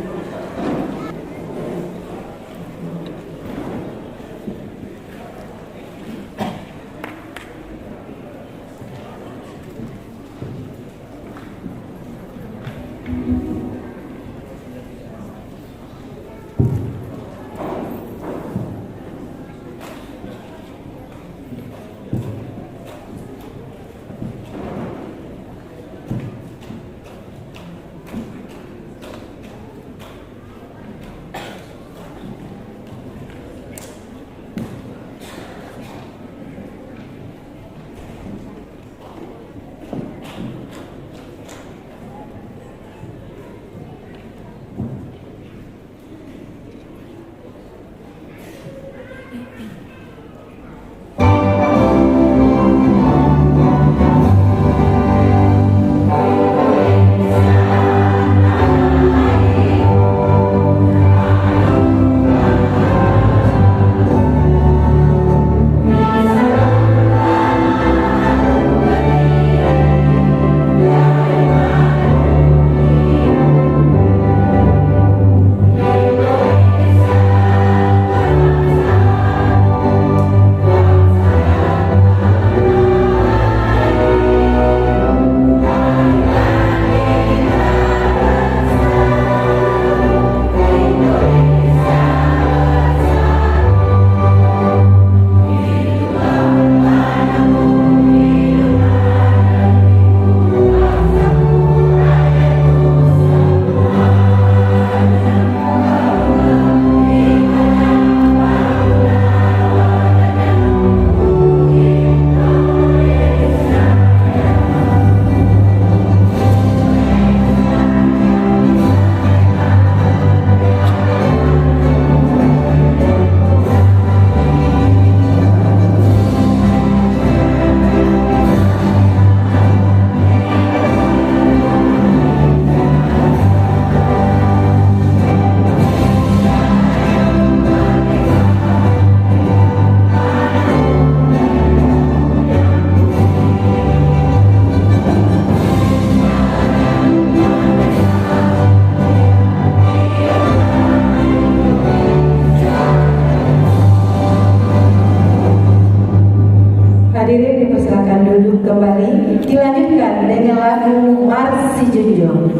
hadirin dipersilakan duduk kembali. Dilanjutkan dengan lagu Mars Si Junjung.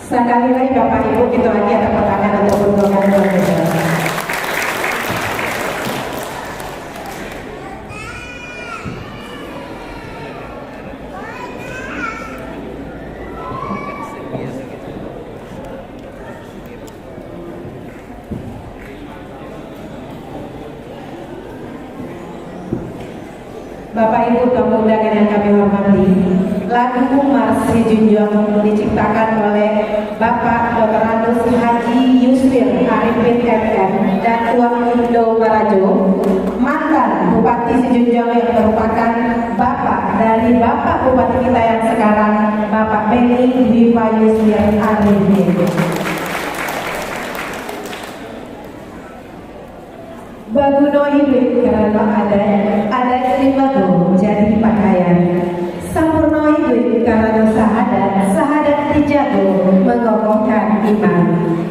Sekali lagi Bapak Ibu, itu lagi ada pertanyaan untuk undangan keluarga. Bapak Ibu tamu undangan yang kami hormati, lagu Umar Sejunjung diciptakan oleh Bapak Dr. Anus Haji Yusril Arifin MM dan Tuan Indo Barajo, mantan Bupati Sejunjung yang merupakan bapak dari Bapak Bupati kita yang sekarang, Bapak Beni Diva Yusril Arifin. Baguno hidup karena ada bagu jadi pakaian. Sampurno hidup karena sahadat dijago mengokohkan iman.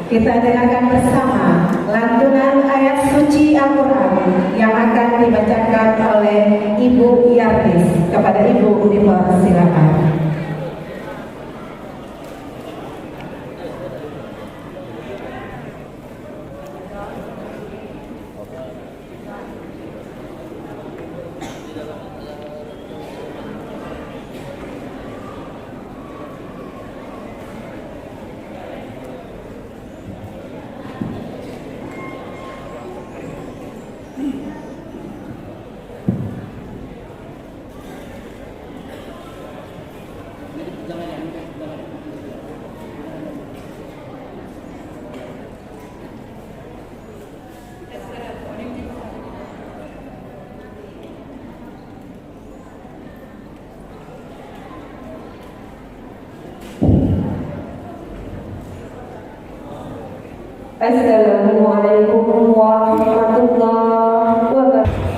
Kita dengarkan bersama lantunan ayat suci Al-Quran yang akan dibacakan oleh Ibu Yarnis. Kepada Ibu dipersilakan. Assalamualaikum warahmatullahi wabarakatuh.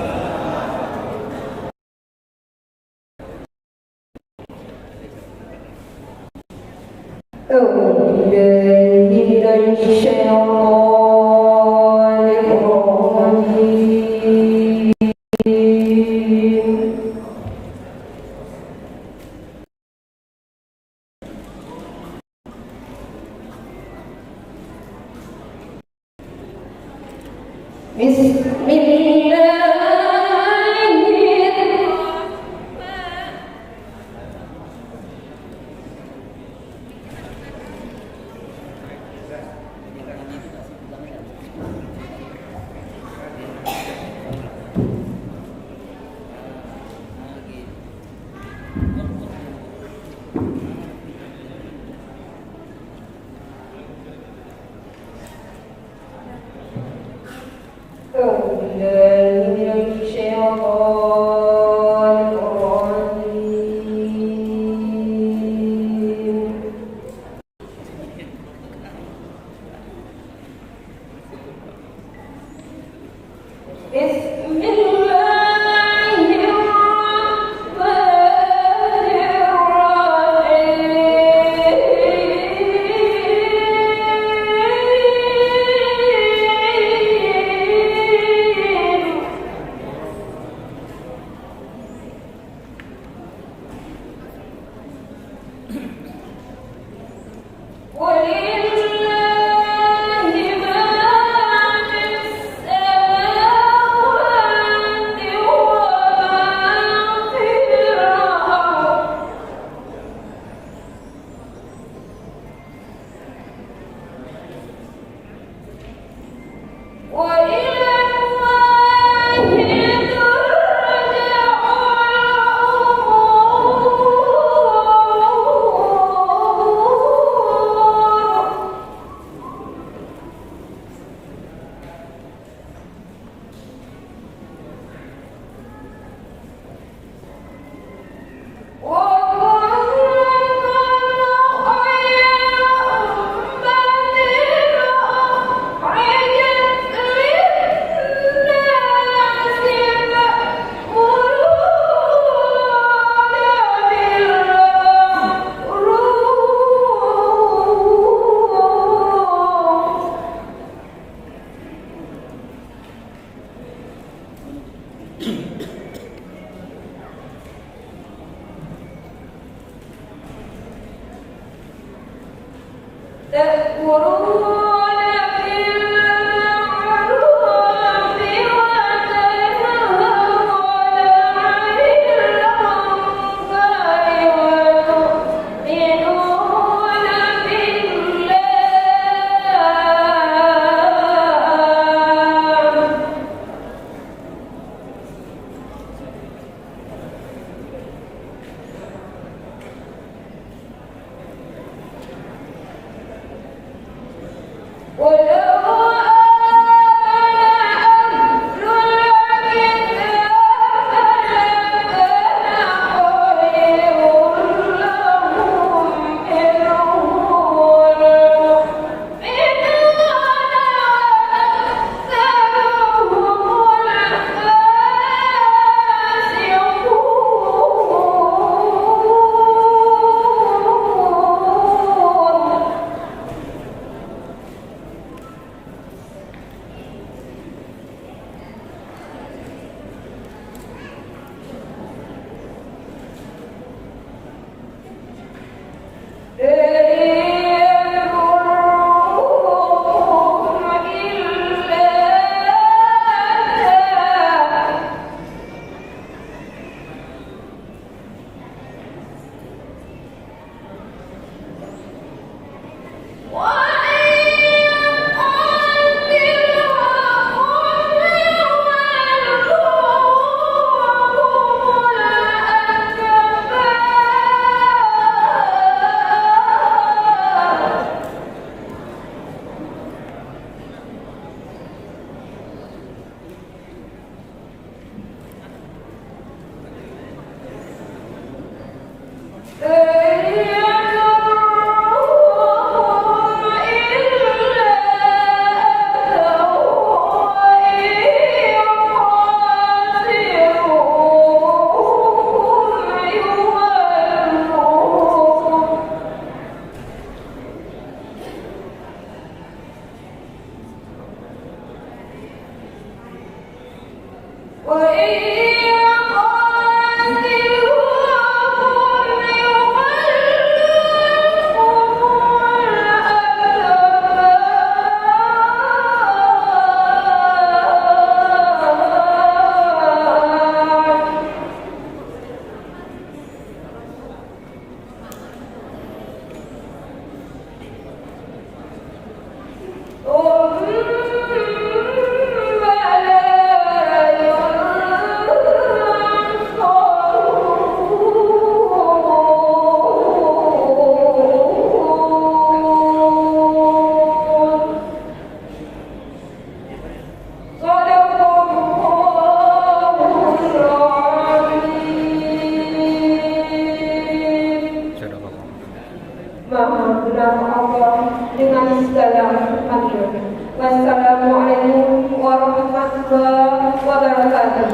Wassalamualaikum warahmatullahi wabarakatuh.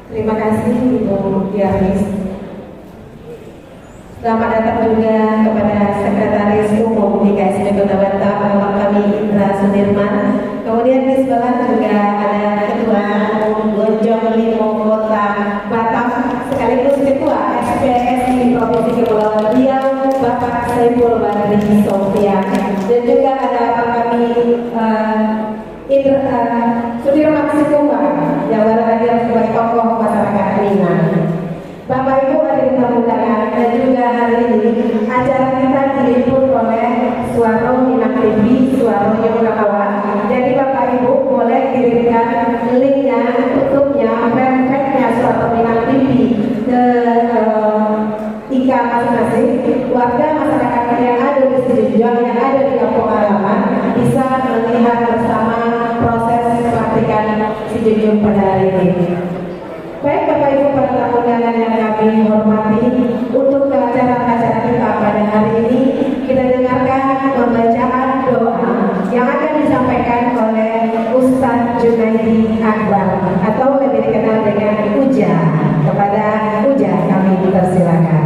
Terima kasih Ibu Dianis. Selamat datang juga kepada Sekretaris Umum DKSP Kota Batam, Bapak kami Indra Sudirman. Kemudian di sebelah juga ada Ketua Umum Gonjong Limo Kota Batam, sekaligus Ketua SPSI Provinsi Kepulauan Riau, Bapak Saiful Badri Sofyan. Dan juga ada Bapak kami Indra Sudirman Sikumbang yang berhadir sebagai tokoh masyarakat Minang. Bapak Ibu hadirin tamu undangan, dan juga hari ini acara kita diliput oleh Suara Minang TV, Suara Yogyakarta. Jadi Bapak Ibu boleh kirimkan linknya, tutupnya, fanpage-nya Suara Minang TV ke IK masing-masing. Warga masyarakat yang ada di Sejujurnya, yang ada di kampung halaman bisa melihat bersama proses praktikan Sejujur pada hari ini. Baik Bapak Ibu para tamu undangan yang kami hormati, untuk acara-acara kita pada hari ini kita dengarkan pembacaan doa yang akan disampaikan oleh Ustadz Junaidi Akbar atau lebih dikenal dengan Uja. Kepada Uja kami dipersilakan.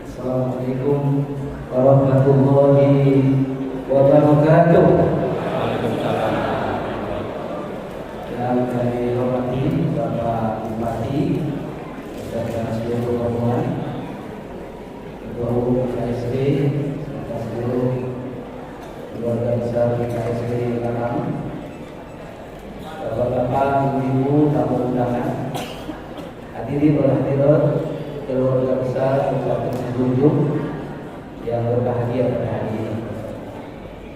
Assalamualaikum warahmatullahi wabarakatuh. Yang kami hormati Bapak Bupati dan seluruh rombongan, Ketua Umum KSP, serta seluruh keluarga besar KSP Lanang, Bapak-bapak, ibu-ibu, tamu undangan, hadirin dan hadirat keluarga besar Kabupaten Sejujung yang berbahagia pada hari ini.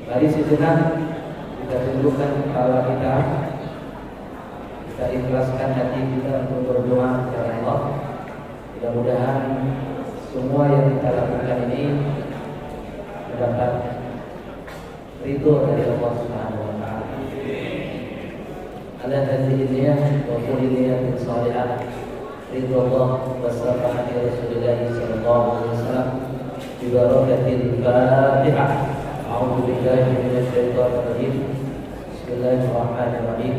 Mari sejenak kita tundukkan kepala kita ikhlaskan hati kita untuk berdoa kepada Allah. Mudah-mudahan semua yang kita lakukan ini mendapat ridho dari Allah Subhanahu wa taala. Ala hadhihi niyyah wa kulli niyyatin shalihah ridho Allah wa safahati Rasulullah sallallahu alaihi wasallam bi barakatil Fatihah. A'udzu billahi minasy syaithanir rajim. Bismillahirrahmanirrahim.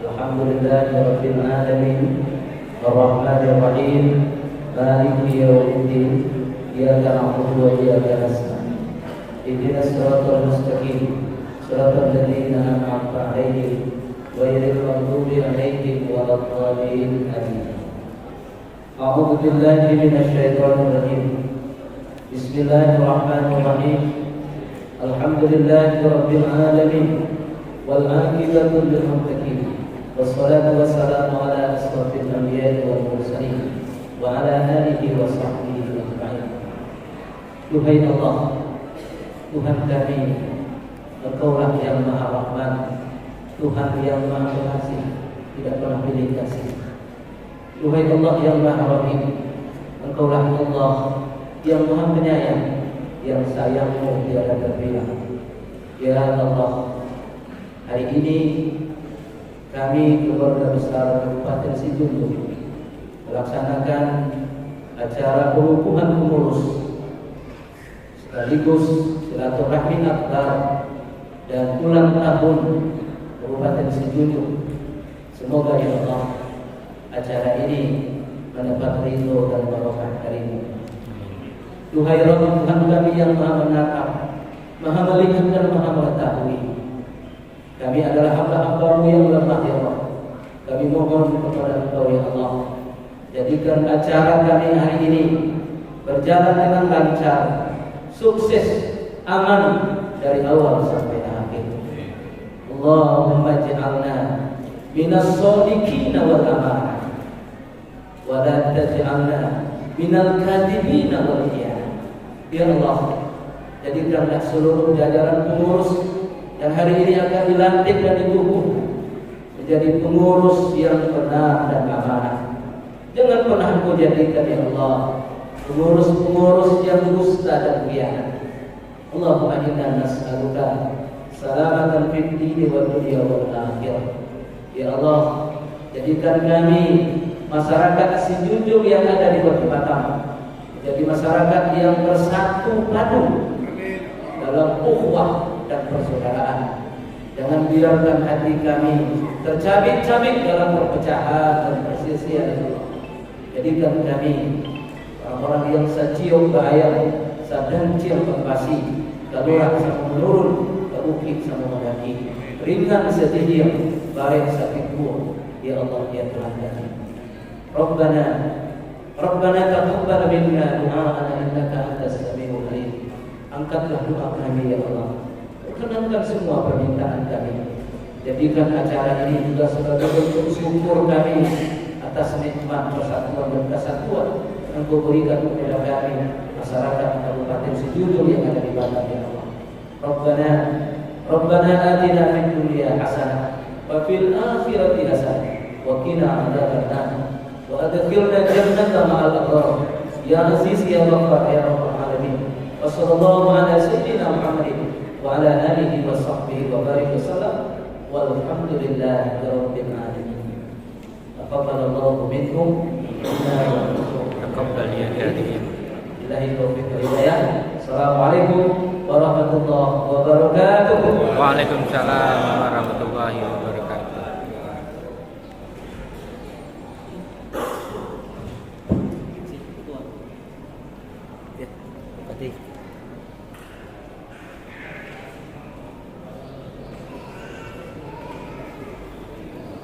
Alhamdulillahi rabbil alamin. Arrahmanir rahim. Maliki yaumiddin. Iyyaka na'budu wa iyyaka nasta'in. Ihdinas siratal mustaqim. Siratal ladzina an'amta 'alaihim غير المغضوب عليهم ولا الضالين آمين. أعوذ بالله من الشيطان الرجيم. بسم الله الرحمن الرحيم. الحمد لله رب العالمين والعاقبة للمتقين والصلاة والسلام على أشرف الأنبياء والمرسلين وعلى آله وصحبه أجمعين. Duhai Allah, Tuhan kami, Engkaulah yang Maha Rahman, Tuhan yang Maha Pengasih, tidak pernah pilih kasih. Duhai Allah yang Maha Rahim, Engkaulah Allah yang Maha Penyayang, yang sayangmu tiada terbilang. Ya Allah, hari ini kami keluarga besar Kabupaten Sijunjung melaksanakan acara pengukuhan pengurus sekaligus silaturahmi akbar dan ulang tahun Kabupaten Sijunjung. Semoga ya Allah acara ini mendapat ridho dan barokah darimu. Duhai Rabb, Tuhan kami yang Maha menatap, Maha melihat dan Maha mengetahui. Kami adalah hamba-hamba-Mu yang lemah ya Allah. Kami mohon kepada Engkau ya Allah, jadikan acara kami hari ini berjalan dengan lancar, sukses, aman dari awal sampai akhir. Allahumma ij'alna minas shodiqina wal amanah wa la taj'alna minal kadhibina wal khiyanah. Ya Allah, jadikanlah seluruh jajaran pengurus yang hari ini akan dilantik dan dikukuh menjadi pengurus yang benar dan amanah. Jangan pernah Engkau jadikan ya Allah pengurus-pengurus yang dusta dan khianat. Allahumma inna nas'aluka salamatan fid dini wad dunya wal akhirah. Ya Allah, jadikan kami masyarakat Sijunjung yang ada di Kota Batam menjadi masyarakat yang bersatu padu dalam ukhuwah dan persaudaraan. Jangan biarkan hati kami tercabik-cabik dalam perpecahan dan perselisihan. Jadikan kami orang-orang yang sacium bahaya, sadancil pengpasi, kalurah sama menurun, keukit sama mendaki, ringan sedih, bareng sakit buah. Ya Allah, ya Tuhan kami. Rabbana taqabbal minna du'a'ana innaka antas samiul alim. Angkatlah doa kami ya Allah. Perkenankan semua permintaan kami. Jadikan acara ini juga sebagai bentuk syukur kami atas nikmat persatuan dan kesatuan yang Engkau berikan kepada kami masyarakat Kabupaten Sijunjung yang ada di Batam ya Allah. Rabbana atina fid dunya hasanah wa fil akhirati hasanah wa qina adzabannar wa adkhilna jannata ma'al abrar ya aziz ya ghaffar ya rabbal alamin. Wa sallallahu ala sayyidina Muhammadin wa ala alihi wa sahbihi wa barik wasallam walhamdulillahi rabbil alamin. Taqabbalallahu minkum taqabbal ya karim. Billahi taufiq wal hidayah. Assalamualaikum warahmatullahi wabarakatuh. Waalaikumsalam warahmatullahi wabarakatuh.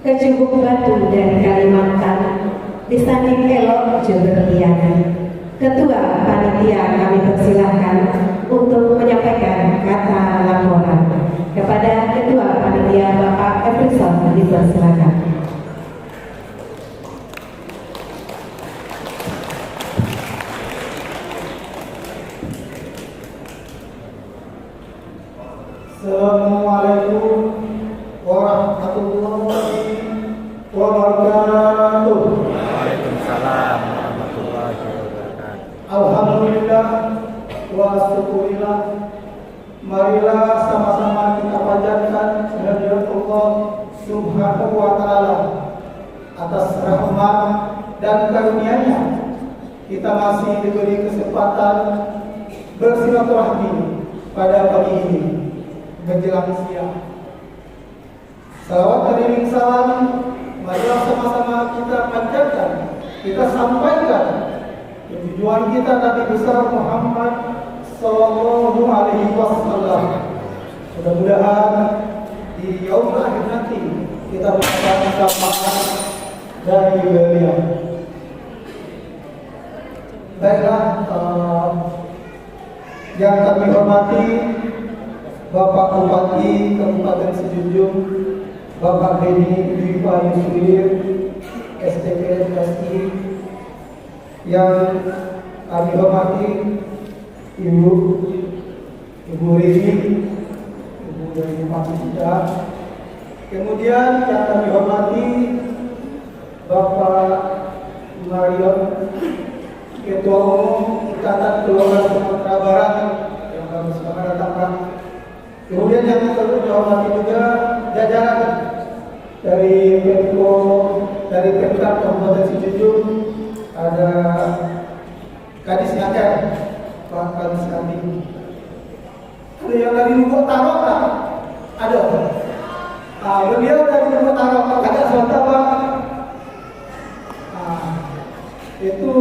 Kecubung Batu dan Kalimantan disanding elok Jeberliana. Ketua panitia kami persilahkan untuk menyampaikan kata laporan. Kepada Ketua Panitia Bapak Efrison dipersilakan. Assalamualaikum warahmatullahi wabarakatuh. Waalaikumsalam warahmatullahi wabarakatuh. Alhamdulillah wa syukurillah. Marilah sama-sama kita panjatkan kehadirat Allah Subhanahu wa taala atas rahmat dan karunia-Nya. Kita masih diberi kesempatan bersilaturahmi pada pagi ini menjelang siang. Salawat dan salam marilah sama-sama kita panjatkan, kita sampaikan tujuan kita Nabi besar Muhammad Sallallahu Alaihi Wasallam. Mudah-mudahan di yaum akhir nanti kita mendapatkan manfaat dari beliau. Baiklah, yang kami hormati Bapak Bupati Kabupaten Sejunjung, Bapak Beni Dwipa Yusrir, STPN SI, yang kami hormati Ibu Rini, Ibu dari Bupati kita. Kemudian yang kami hormati Bapak Marion, Ketua Umum Ikatan Keluarga Sumatera Barat yang kami selamat datangkan. Kemudian yang perlu dihormati juga jajaran dari Pemko, dari Pemkab Kabupaten Sejunjung, ada Kadis Ngakar, Pak Kadis Kami. Ada yang dari Lubuk Tarok, ada. Beliau dari Lubuk Tarok, ada sebentar Pak. Itu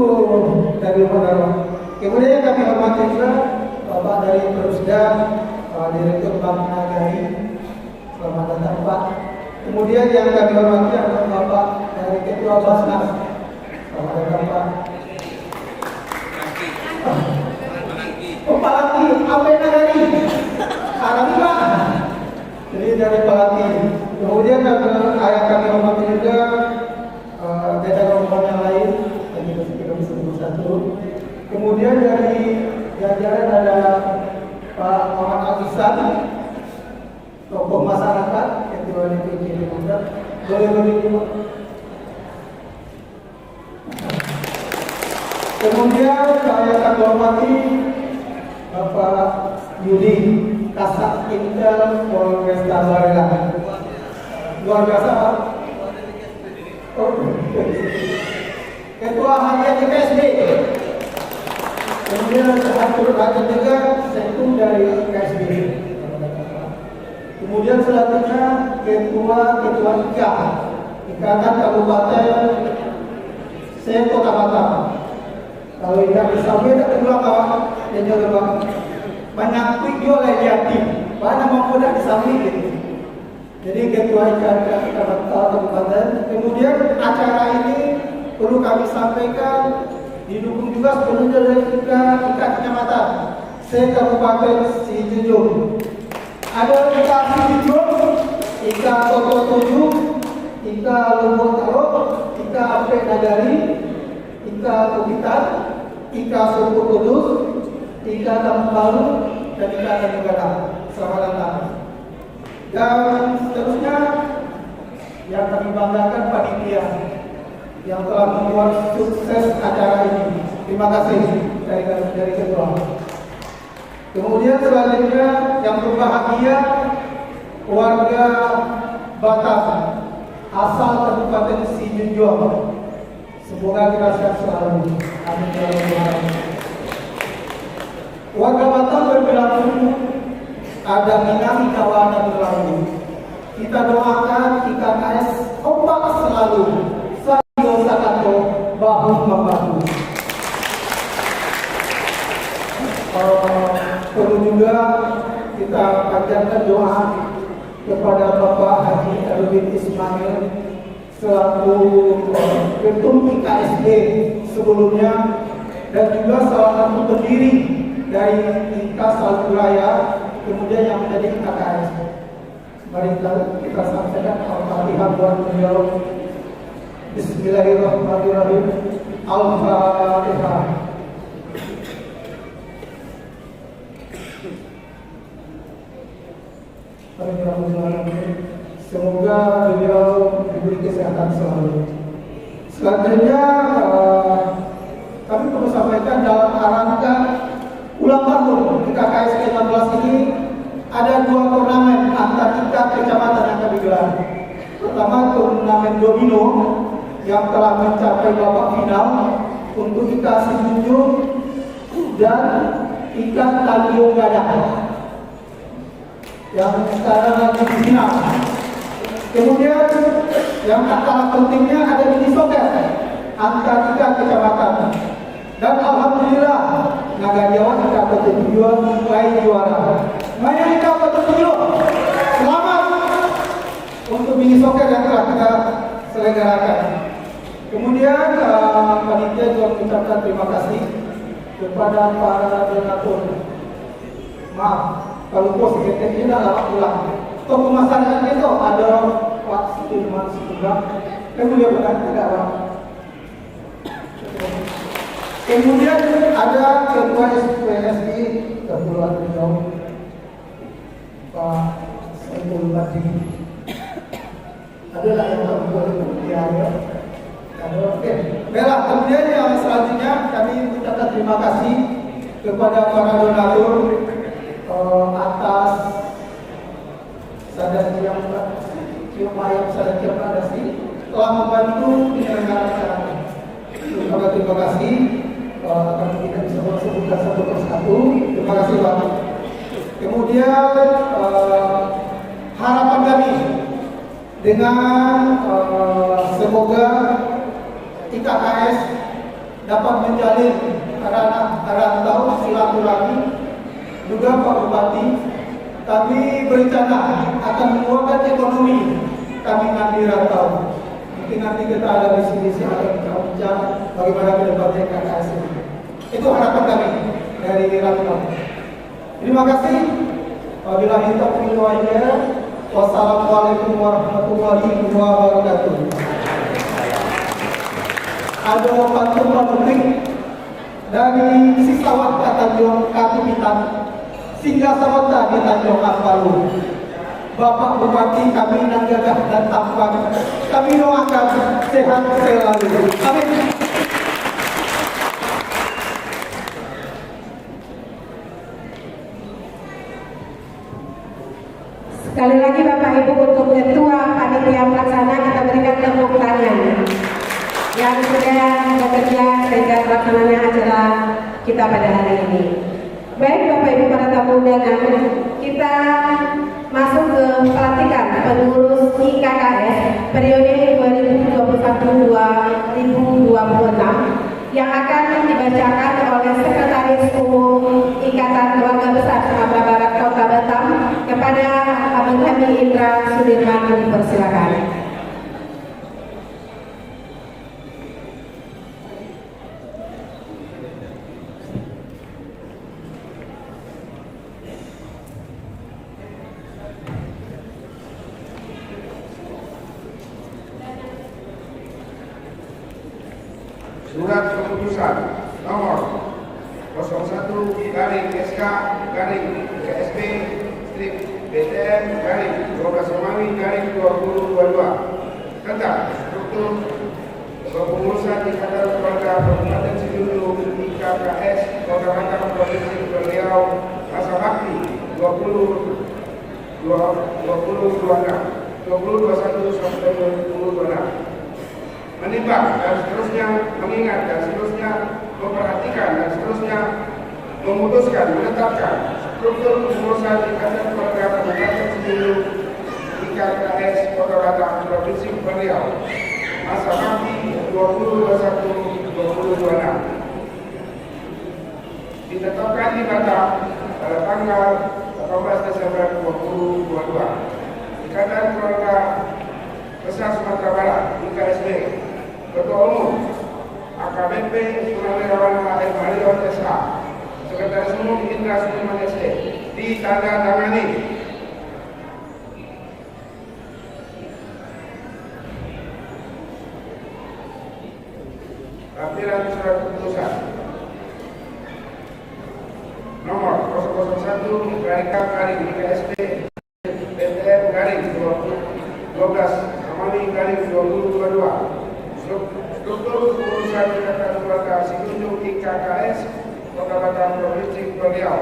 dari Lubuk Tarok. Kemudian yang kami hormati juga Bapak dari Perusda, Direktur Bank Nagari, selamat datang Pak. Kemudian yang kami hormati adalah Bapak dari Ketua Basnas, selamat datang Pak. Pak Laki, apa yang Nagari? Arab Pak. Jadi dari Pak Laki. Kemudian yang kami hormati juga jajaran rombongan yang lain, yang kita bisa sebut satu. Kemudian dari jajaran ada Pak Muhammad Al-Ihsan, tokoh masyarakat, Ketua DPD Demokrat. Boleh berdiri. Kemudian saya akan hormati Bapak Yudi Kasat Intel Polresta Barelang. Luar biasa Pak. Ketua Harian KSB. Kemudian Atur Raja juga Sekum dari KSB. Kemudian selanjutnya Ketua IKA, Ikatan Kabupaten Kota Batam. Kalau tidak bisa beda kedua kawan dan juga bang banyak video oleh yatim, banyak mampu tidak disambil gitu. Jadi Ketua IKA Kabupaten. Kemudian acara ini perlu kami sampaikan didukung juga sepenuhnya dari IKA Kecamatan se-Kabupaten Sijunjung. Ada IKA Sijunjung, IKA Toto 7, IKA Lubuk Tarok, IKA Ape Nagari, IKA Kubitan, IKA Suku Kudus, IKA Kampung Baru, dan IKA Negara. Selamat datang. Dan seterusnya yang kami banggakan panitia yang telah membuat sukses acara ini. Terima kasih dari ketua. Kemudian selanjutnya yang berbahagia warga Batam asal Kabupaten Sijunjung. Semoga kita sehat selalu. Amin. Warga Batam berbilang ada minang kawan berlalu. Kita doakan IKKS kompak selalu. Sakato bahu membahu. Perlu juga kita panjatkan doa kepada Bapak Haji Erwin Ismail selaku ketum IKSD sebelumnya dan juga salah satu pendiri dari IKA Salturaya kemudian yang menjadi IKKS. Mari kita sampaikan Al-Fatihah buat beliau. Bismillahirrahmanirrahim. Al-Fatihah. Semoga beliau diberi kesehatan selalu. Selanjutnya kami perlu sampaikan dalam rangka ulang tahun IKKS ke-16 ini ada 2 turnamen antar tingkat kecamatan yang kami gelar. Pertama turnamen domino yang telah mencapai babak final untuk IKA Sijunjung dan IKA Tanjung Gadang yang sekarang lagi di final. Kemudian yang tak kalah pentingnya ada mini soccer antar 3 kecamatan. Dan alhamdulillah Nagariawan IKA Petunjuk mulai juara. Mari IKA Petunjuk, selamat untuk mini soccer yang selenggarakan. Kemudian panitia juga mengucapkan terima kasih kepada para donatur. Maaf, kalau pos sekretariat ini adalah pulang. Untuk pemasaran itu ada Pak Sudirman Sugeng, kemudian agak lama. Kemudian ada Ketua SPSI Kepulauan Riau, Pak Saiful Badi. Adalah yang boleh ya. Oke. Baiklah, kemudian yang selanjutnya kami mengucapkan terima kasih kepada para donatur atas sadar yang telah membantu penyelenggaraan acara ini. Terima kasih. Akan kita bisa sebutkan satu persatu. Terima kasih Pak. Kemudian harapan kami dengan semoga IKKS dapat menjalin rantau silaturahmi juga Pak Bupati. Kami berencana akan menguatkan ekonomi kami nanti rantau. Mungkin nanti kita ada misi-misi akan kita bincang bagaimana ke depannya IKKS ini. Itu harapan kami dari rantau. Terima kasih. Wabillahi taufiq wal hidayah. Wassalamualaikum warahmatullahi wabarakatuh. Ada pantun publik dari Sisawat Tanjung Kapitan singgah samota di Tanjung Ampalu. Bapak Bupati kami nan gagah dan tampan, kami doakan sehat selalu. Amin. Sekali lagi Bapak Ibu untuk Ketua Panitia Pelaksana kita berikan tepuk tangan yang sudah bekerja sehingga terlaksananya acara kita pada hari ini. Baik Bapak Ibu para tamu undangan, kita masuk ke pelantikan pengurus IKKS periode 2021-2026 yang akan dibacakan oleh Sekretaris Umum Ikatan Keluarga Besar Sumatera Barat Kota Batam kepada Abang kami Indra Sudirman. Dipersilakan. Surat keputusan nomor 01-SK-BTM-12/2022 tentang struktur kepengurusan Ikatan Keluarga Kabupaten Sijunjung IKKS Kota Batam Provinsi Riau masa bakti 2021-2026 menimbang dan seterusnya mengingat dan seterusnya memperhatikan dan seterusnya memutuskan menetapkan struktur kepengurusan Ikatan Keluarga Kabupaten Sijunjung IKKS Kota Batam Provinsi Riau masa bakti 2021-2026 ditetapkan di Batam pada tanggal 18 Desember 2022. Ikatan Keluarga Besar Sumatera Barat IKSB Ketua Umum AKBP Purnawirawan HM Harion SH, Sekretaris Umum Indra Sudirman SE, ditandatangani. Lampiran surat keputusan nomor 001/IKSB BTM-12/2022 struktur kepengurusan Ikatan Keluarga Sijunjung IKKS Kota Batam Provinsi Riau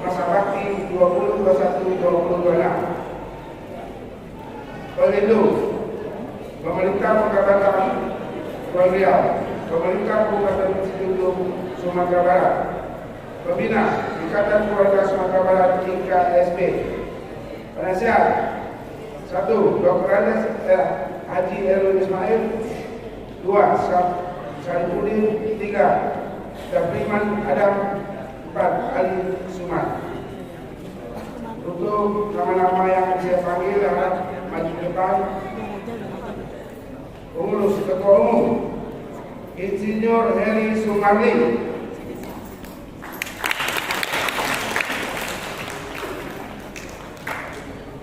masa bakti 2021-2026. Pelindung Pemerintah Kota Batam Riau, Pemerintah Kabupaten Sijunjung Sumatera Barat, Pembina Ikatan Keluarga Sumatera Barat IKSB. Penasihat 1. Dr. Haji Erwin Ismail. 2. Saifuddin. 3. Dapriman Adam. 4. Ali Sumat. Untuk nama-nama yang saya panggil harap maju depan. Ketua Umum Insinyur Heri Sumarli,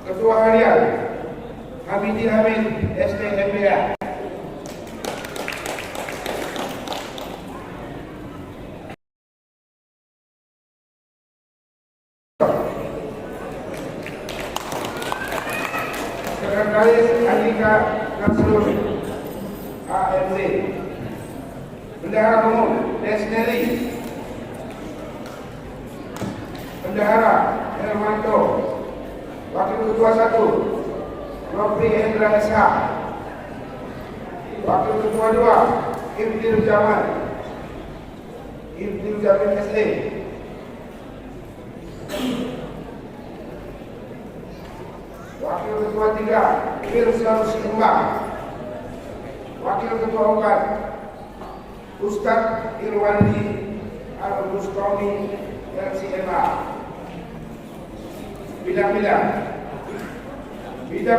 Ketua Harian Hamidi Hamid STMBA, Sekretaris Andika Nasrul AMD, Bendahara Umum Desneri, Bendahara Hermanto, Wakil Ketua 1 Nopri Hendra SH, Wakil Ketua 2 Ibdil Jamal SD, Wakil Ketua 3 Firsaus Kembang, Wakil Ketua 4 Ustadz Irwandi Al-Bustami LCMA. Bidang-bidang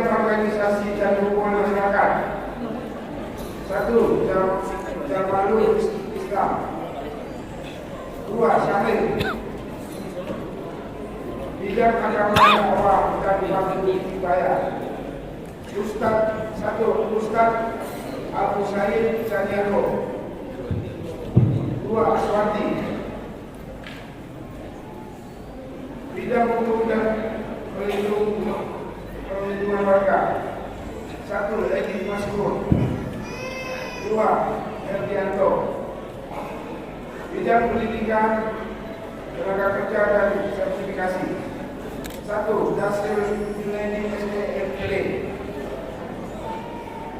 organisasi dan hubungan masyarakat. 1. Jamalul Islam. 2. Syahrir. Bidang agama dakwah dan bakti hidayah. Ustadz Abu Said Saniago. 2. Aswati. Bidang hukum dan perlindungan warga. 1. Edi Maskur. 2. Herdianto. Bidang pendidikan, tenaga kerja dan sertifikasi. 1. Dasril Junaidi STMPD.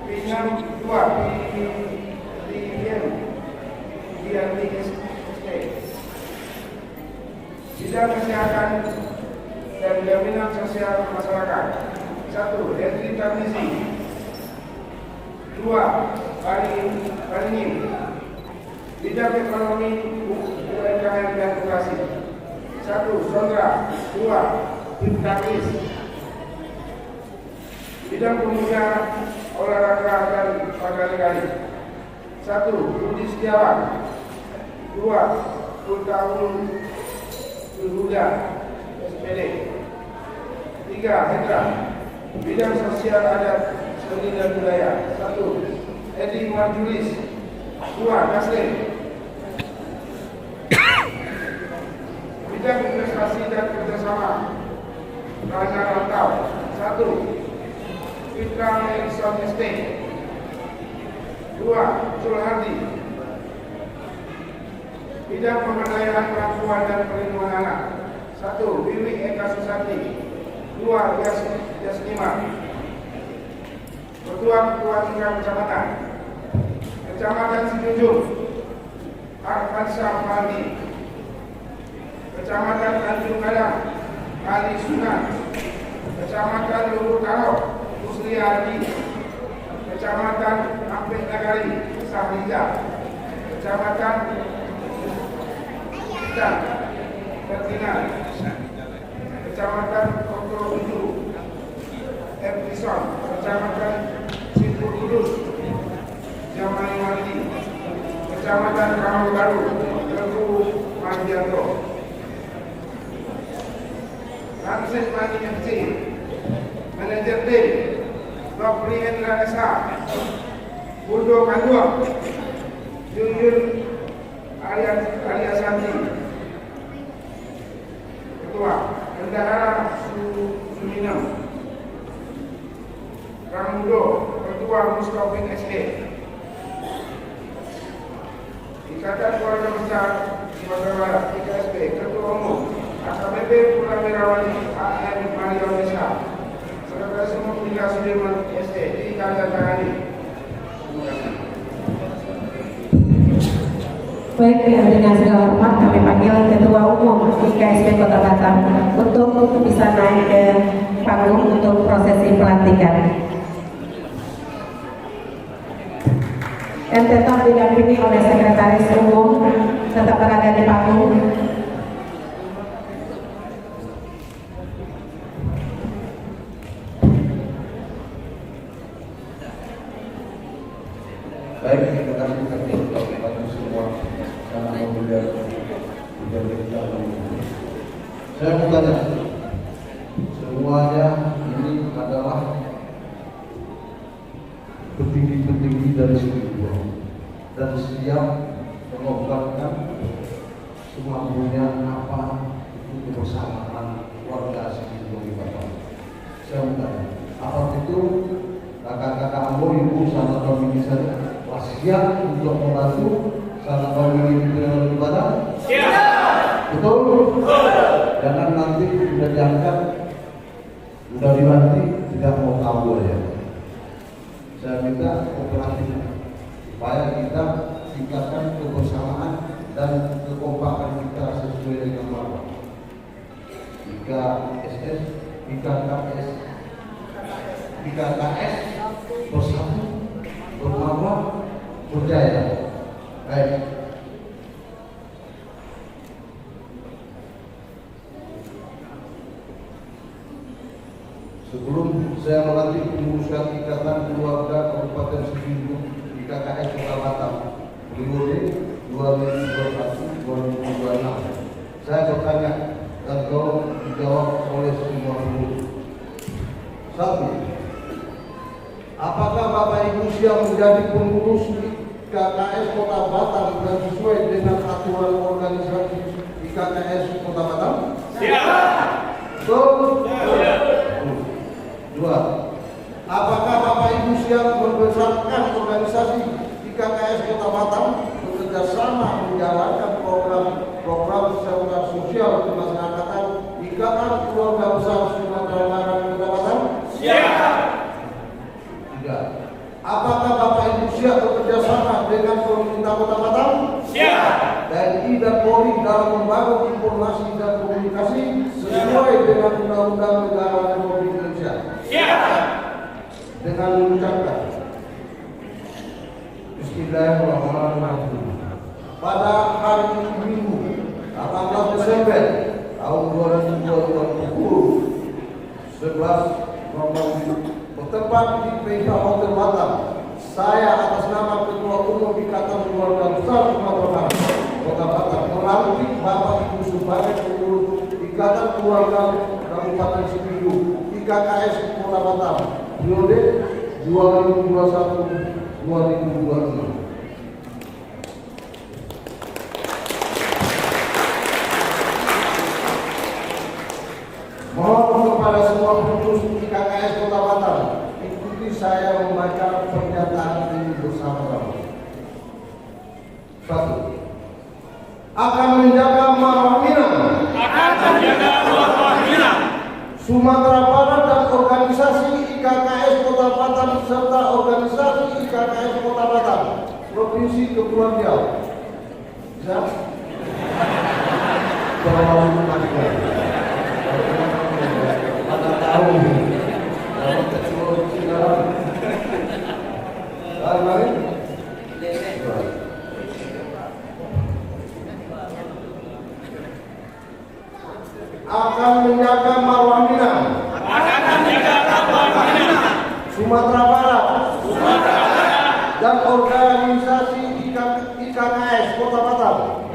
Bidang 2. Dianti ST. Bidang kesehatan dan jaminan sosial masyarakat. 1. Hendri Tarmizi. 2. Baringin. Bidang ekonomi, UMKM dan edukasi. 1. Sondra. 2. Ibtaklis. Bidang pemuda, olahraga dan pagari. 1. Budi Setiawan. 2. Kultaul Huda SPD. 3. Hendra. Bidang sosial adat, seni dan budaya. 1. Edi Marjulis. 2. Naslim. Bidang investasi dan kerjasama, Raja Rantau. 1. Fitra Nelson Estate. 2. Zulhardi. Bidang pemberdayaan perempuan dan perlindungan anak. 1. Wiwi Eka Susanti. 2. Yasnima. Ketua tingkat kecamatan. Kecamatan Sijunjung, Arfansyah Fahmi. Kecamatan Tanjung Gadang, Ali Sunan. Kecamatan Luhur Karo, Musli Ardi. Kecamatan Ampek Nagari, Sahriza. Kecamatan Kita Ferdinand. Kecamatan Kotoro Uju, Epison. Kecamatan Simpur Kudus, Jamai Wati. Kecamatan Ramau Baru, Teguh Manjanto. Langsir Mani MC, Manajer D, Nopri Hendra SH, Budo Kandua, Junjun Arya Santi. Ketua Bendahara Suminam. Ramudo, Ketua Mustafin SD. Ikatan Keluarga Besar Sumatera Barat IKSB. Ketua Umum AKBP Purnawirawan AM Marion Desa. Sekretaris Umum Liga Sudirman SD ditandatangani. Baik, dengan segala hormat kami panggil Ketua Umum IKSB Kota Batam untuk bisa naik ke panggung untuk prosesi pelantikan. Dan tetap didampingi oleh Sekretaris Umum tetap berada di panggung. Baik, terima kasih kepada semua karena memberikan saya mau tanya, semuanya ini adalah petinggi-petinggi dari Situbondo dan siap mengorbankan semua punya apa itu kebersamaan warga Situbondo di Batam. Saya mau tanya, apa itu kakak-kakak Ambo, ibu, sama kami misalnya siap untuk membantu sama kami di Batam? Siap. Betul? Jangan nanti sudah diangkat, sudah dilantik, tidak mau kabur ya. Saya minta kooperatif supaya kita tingkatkan kebersamaan dan kekompakan kita sesuai dengan norma. IKKS bersatu, bermarwah, berjaya. Baik. Sebelum saya melantik penguruskan Ikatan Keluarga Kabupaten Situbondo IKKS Kota Batam periode 2021-2026, saya bertanya dan tolong dijawab oleh semua pengurus. 1. Apakah Bapak Ibu siap menjadi pengurus IKKS Kota Batam dan sesuai dengan aturan organisasi IKKS Kota Batam? Siap. Betul? Siap. 2. Apakah Bapak Ibu siap membesarkan organisasi IKKS Kota Batam bekerja sama menjalankan program serta sosial kemasyarakatan Ikatan Keluarga Besar Sumatera Barat Kota Batam? Siap. 3. Apakah Bapak Ibu siap bekerja sama dengan pemerintah Kota Batam? Siap. TNI dan Polri dalam membangun informasi dan komunikasi sesuai dengan Undang-Undang Negara Republik Indonesia? Siap. Dengan mengucapkan Bismillahirrahmanirrahim. Pada hari Minggu 18 Desember tahun 2020 11.00 bertempat di PH Hotel Batam, saya atas nama Ketua Umum Ikatan Keluarga Besar Sumatera Barat Kota Batam melantik Bapak Ibu sebagai pengurus Ikatan Keluarga Kabupaten Situbondo IKKS Kota Batam periode 2021-2026. Mohon kepada semua pengurus IKKS Kota Batam, ikuti saya membaca pernyataan ini bersama-sama. 1. Akan menjaga marwah Minang, Sumatera Barat dan organisasi IKKS Kota Batam serta organisasi IKKS Kota Batam Provinsi Kepulauan Riau. Bisa? Akan menjaga marwah Minang, Sumatera Barat, dan organisasi IKKS Kota Batam,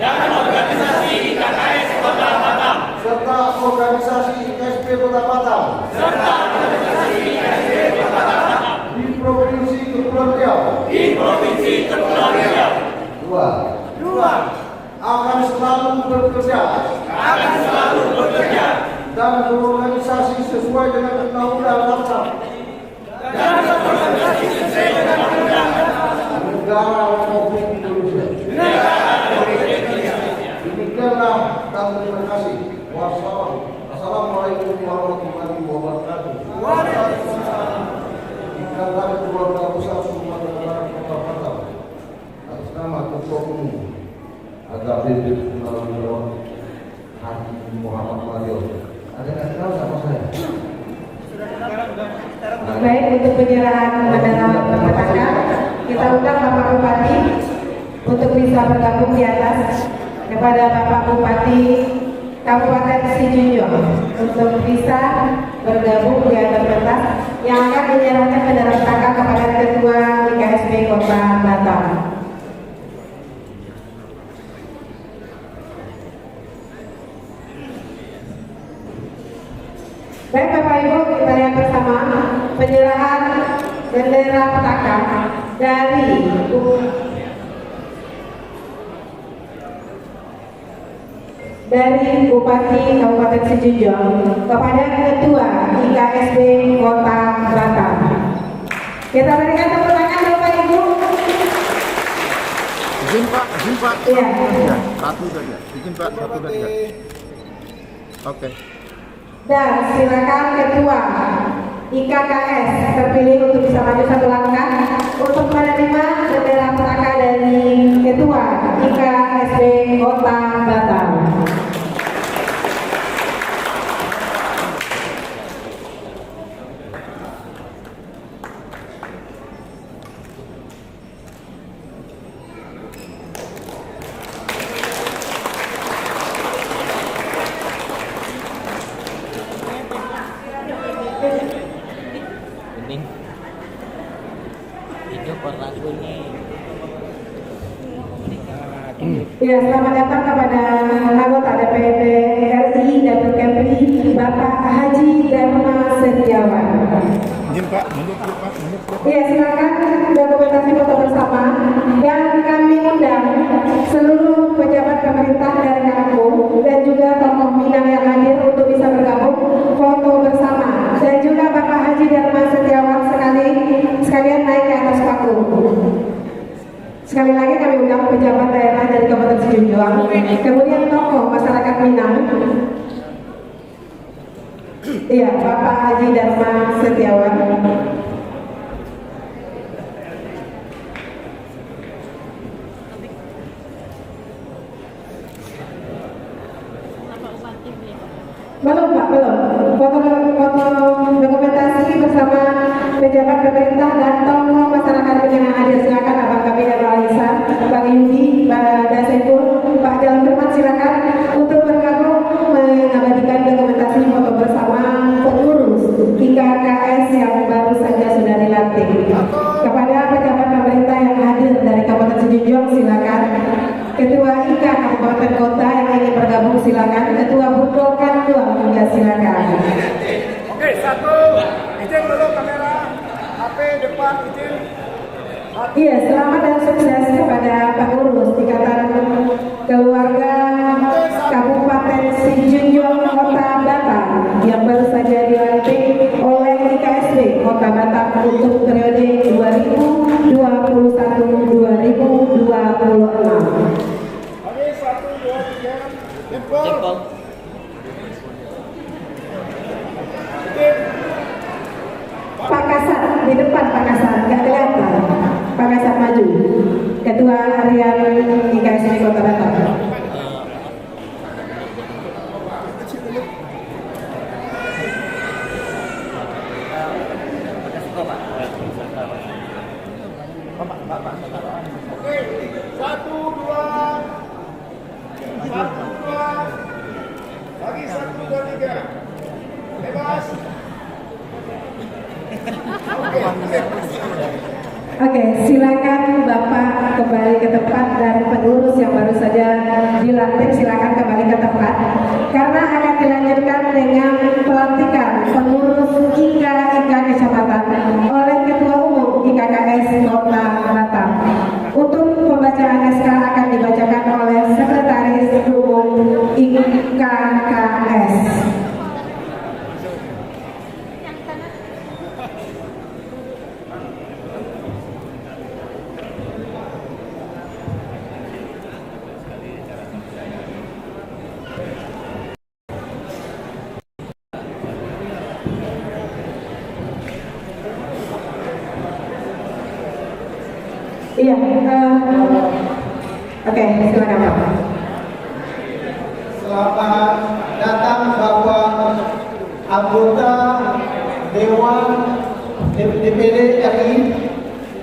serta organisasi IKSP Kota Batam, di Provinsi Kepulauan Riau. 2. Akan selalu bekerja dan berorganisasi sesuai dengan undang-undang dasar negara Republik Indonesia. Demikianlah dan terima kasih. Wassalamualaikum warahmatullahi wabarakatuh. Ikatan Keluarga Besar Sumatera Barat Kota Batam atas nama Ketua Umum Agak Bibit Haji Muhammad Mario. Ada yang kenal sama saya? Baik, untuk penyerahan bendera pematakan, kita undang Bapak Bupati untuk bisa bergabung di atas, kepada Bapak Bupati Kabupaten Situbondo untuk bisa bergabung di atas pentas yang akan menyerahkan bendera pusaka kepada Ketua IKSP Kota Batam. bendera petakan dari Bupati Kabupaten Sejujung kepada Ketua IKSB Kota Batam. Kita berikan tepuk tangan Bapak Ibu. Izin Pak. Iya. Satu saja. Izin Pak, satu saja. Oke. Dan silakan Ketua IKKS terpilih untuk bisa maju satu langkah untuk menerima bendera pusaka dari Ketua IKSB Kota Batam. Ya, selamat datang kepada anggota DPRD RI Dapil Kepri Bapak Haji Dharma Setiawan. Izin Pak, mundur Pak. Ya, silakan dokumentasi foto bersama dan kami undang seluruh pejabat pemerintah dari Kampung dan juga tokoh Minang yang hadir untuk bisa bergabung foto bersama dan juga Bapak Haji Dharma Setiawan sekalian naik ke atas panggung. Sekali lagi kami undang pejabat daerah dari Kabupaten Sejujung, kemudian tokoh masyarakat Minang. Iya, Bapak Haji Dharma Setiawan. Belum Pak, belum. Foto dokumentasi bersama pejabat pemerintah dan tokoh masyarakat yang hadir. Silakan Abang Kabir Alisa, Bang Yudi, Pak Dasepur, Pak Jalan Firman, silakan untuk bergabung mengabadikan dokumentasi foto bersama pengurus IKKS yang baru saja sudah dilantik. Kepada pejabat pemerintah yang hadir dari Kabupaten Sejujung, silakan. Ketua IK Kabupaten Kota yang ingin bergabung silakan. Ketua Budolkan juga silakan. Oke, satu. Izin dulu kamera. HP depan izin. Iya, selamat dan sukses kepada pengurus Ikatan Keluarga Kabupaten Sejujung Kota Batam yang baru saja dilantik oleh IKSB Kota Batam untuk periode 2021-2026. Jempol. Pak Kasat di depan, Pak Kasat nggak kelihatan. Pak Kasat maju. Ketua Harian IKSB Kota Batam. Oke, satu, dua. Lagi 1, 2, 3. Bebas. Oke, silakan Bapak kembali ke tempat dan pengurus yang baru saja dilantik silakan kembali ke tempat karena akan dilanjutkan dengan pelantikan pengurus IK Kecamatan oleh Ketua Umum IKKS Kota Batam. Untuk pembacaan SK akan dibacakan oleh Sekretaris Umum IKKS. Iya, oke, silakan Bapak. Selamat datang Bapak anggota Dewan DPD RI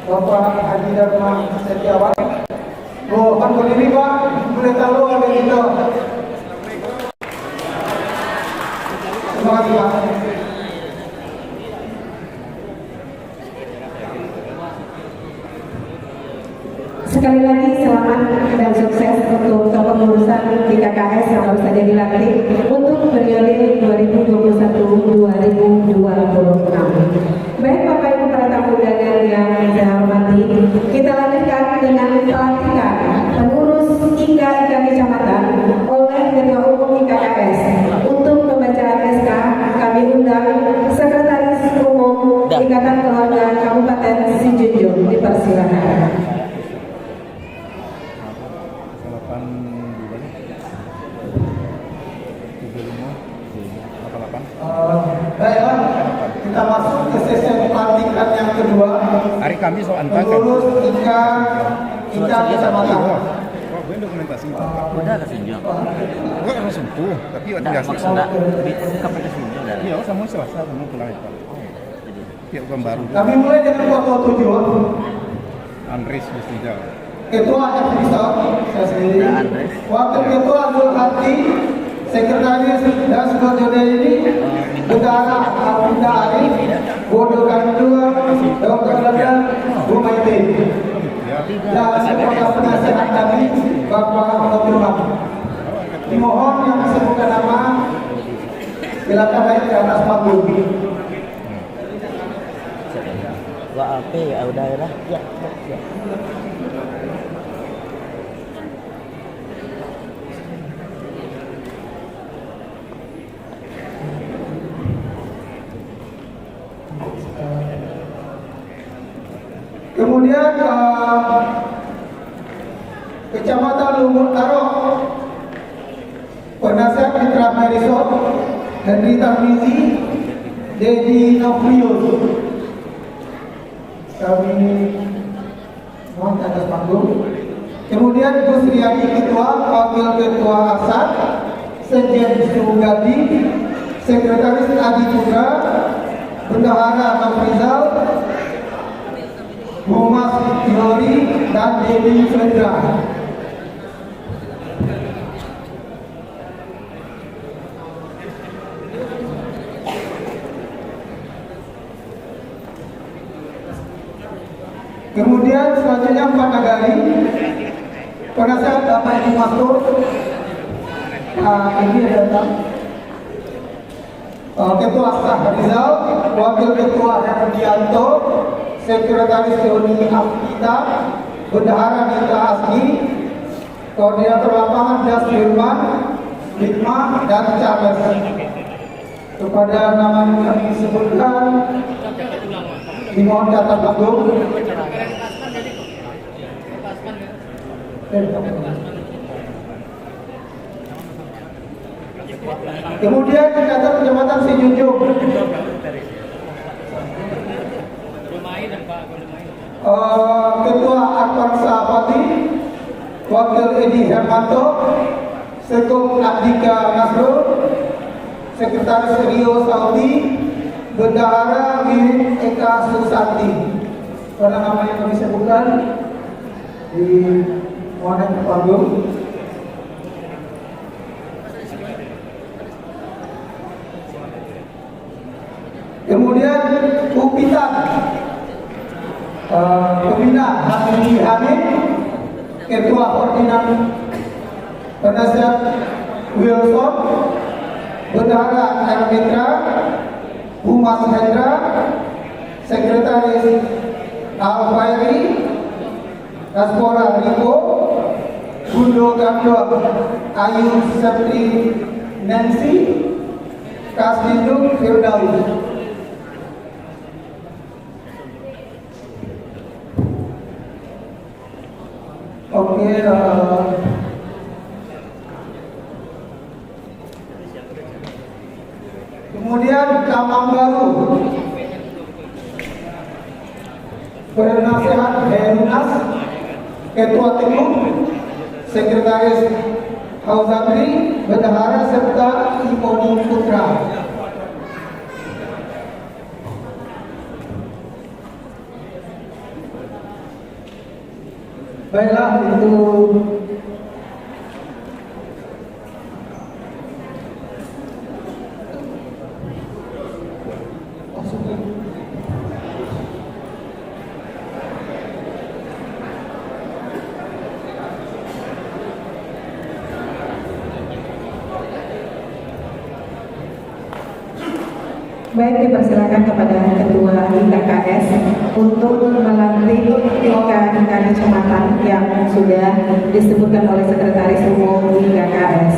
Bapak Haji Dharma Setiawan. Mohon berdiri Pak, boleh tahu ada itu. Terima kasih Pak. Sekali lagi selamat dan sukses untuk kepengurusan IKKS yang baru saja dilantik untuk periode 2021-2026. Baik Bapak Ibu para tamu undangan Ikatan Keluarga Kabupaten Sijunjung, dipersilakan. Baiklah, kita masuk ke sesi pelantikan yang kedua. Hari Kamis Pengurus Ika Kecamatan. gue dokumentasi. Udah ke Sinjung. Gue orang sempuh, tapi waktu nggak Maksudnya kapan ke Sinjung? Iya, sama Selasa, sama pulang itu. Iya, bukan baru. Kami mulai dengan ketua tujuan. Andres Bestijal. Ketua Episor, saya sendiri. Wakil Ketua Abdul Hati, Sekretaris Dasgo Jodeni, Negara Abdullah Arif, Bodo Kandua, Dr. Lada, Bu Maite. Dan sebagai penasihat kami, Bapak Abdul. Dimohon yang disebutkan nama, silakan naik ke atas panggung. Wah, apa ya? Udah ya. Ya. Kemudian Kecamatan Lumur Tarok, Penasihat Mitra Merisot, Henry Tarmizi, Dedi Novrius. Kami mohon ke atas panggung. Kemudian Gus Riyadi Ketua, Wakil Ketua Asad, Sekjen Sugadi, Sekretaris Adi Putra, Bendahara Nafrizal, Muhammad Yori, dan Dedi Fendra. Kemudian selanjutnya Pak Nagari, penasehat Bapak Edi Mastur, ini datang. Ketua Sah Rizal, Wakil Ketua Herdianto, Sekretaris Yoni Afita, Bendahara Nita Asli, Koordinator Lapangan Das Firman, Hikmah, dan Charles. Kepada nama yang kami sebutkan, dimohon ke atas panggung. Kemudian Ikatan Kecamatan Sijunjung, Ketua Akbar Sahabati, Wakil Edi Hermanto, Sekum Andika Nasrul, Sekretaris Rio Saudi, Bendahara Wirid Eka Susanti. Pada nama yang kami sebutkan di mohon ke panggung. Kemudian Upitan, Pembina Hasri Hamid, Ketua Koordinat Penasihat Wilson, Bendahara Ermitra, Humas Hendra, Sekretaris Al-Fairi, Kaspora Riko, Gundo Gando Ayu Septi Nancy, Kasdinduk Firdaus. Oke, kemudian Kamang Baru, Penasehat Herunas, Ketua Timur, Sekretaris Hauzadri, Bendahara, serta Imoni Putra. Baiklah, itu Baik, dipersilakan kepada Ketua IKKS untuk melantik IKK Kecamatan yang sudah disebutkan oleh Sekretaris Umum IKKS.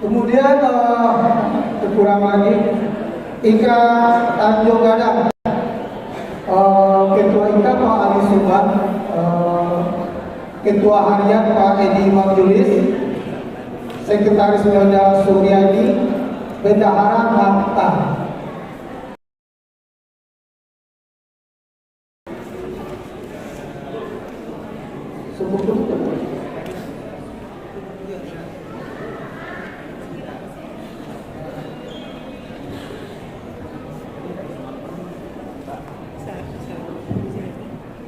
Kemudian kurang lagi Ika Tanjung Gadang, Ketua Ika Pak Ali Suban, Ketua Harian Pak Edi Marjulis, Sekretaris Yoda Suryadi, Bendahara Makta.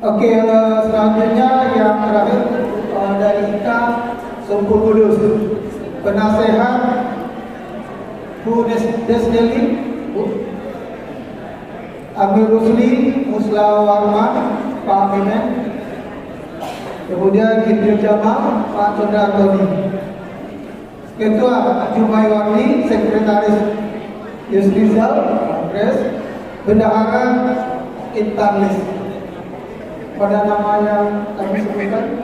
Oke, selanjutnya yang terakhir dari Ika Sempul Kudus, penasehat Bu Desdeli, Amir Rusli, Musla Warman, Pak Mimen, kemudian Idril Jamal, Pak Chandra Tony, Ketua Jumai Warni, Sekretaris Yusrizal, Pres, Bendahara Intanlis. Pada nama yang kami sebutkan,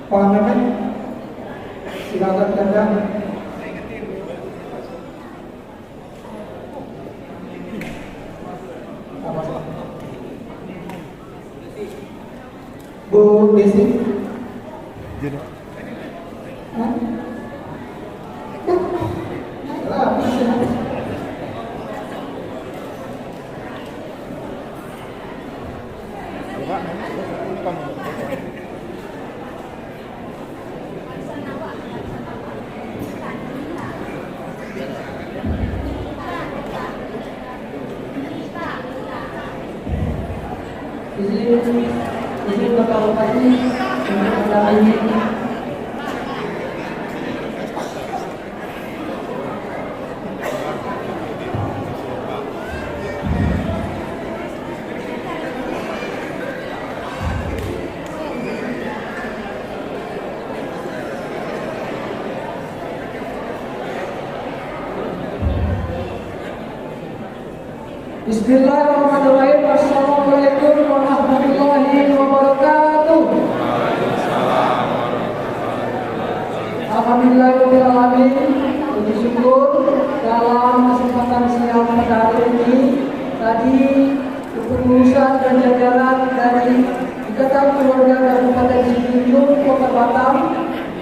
Pak Mimen, silakan Anda. Bu Desi. Izin Bapak Bupati untuk mendampingi Bismillahirrahmanirrahim. Assalamualaikum warahmatullahi wabarakatuh. Alhamdulillahirrahmanirrahim. Puji syukur dalam kesempatan siang pada hari ini tadi kepengurusan dan jajaran dari Ikatan Keluarga Kabupaten Sijunjung Kota Batam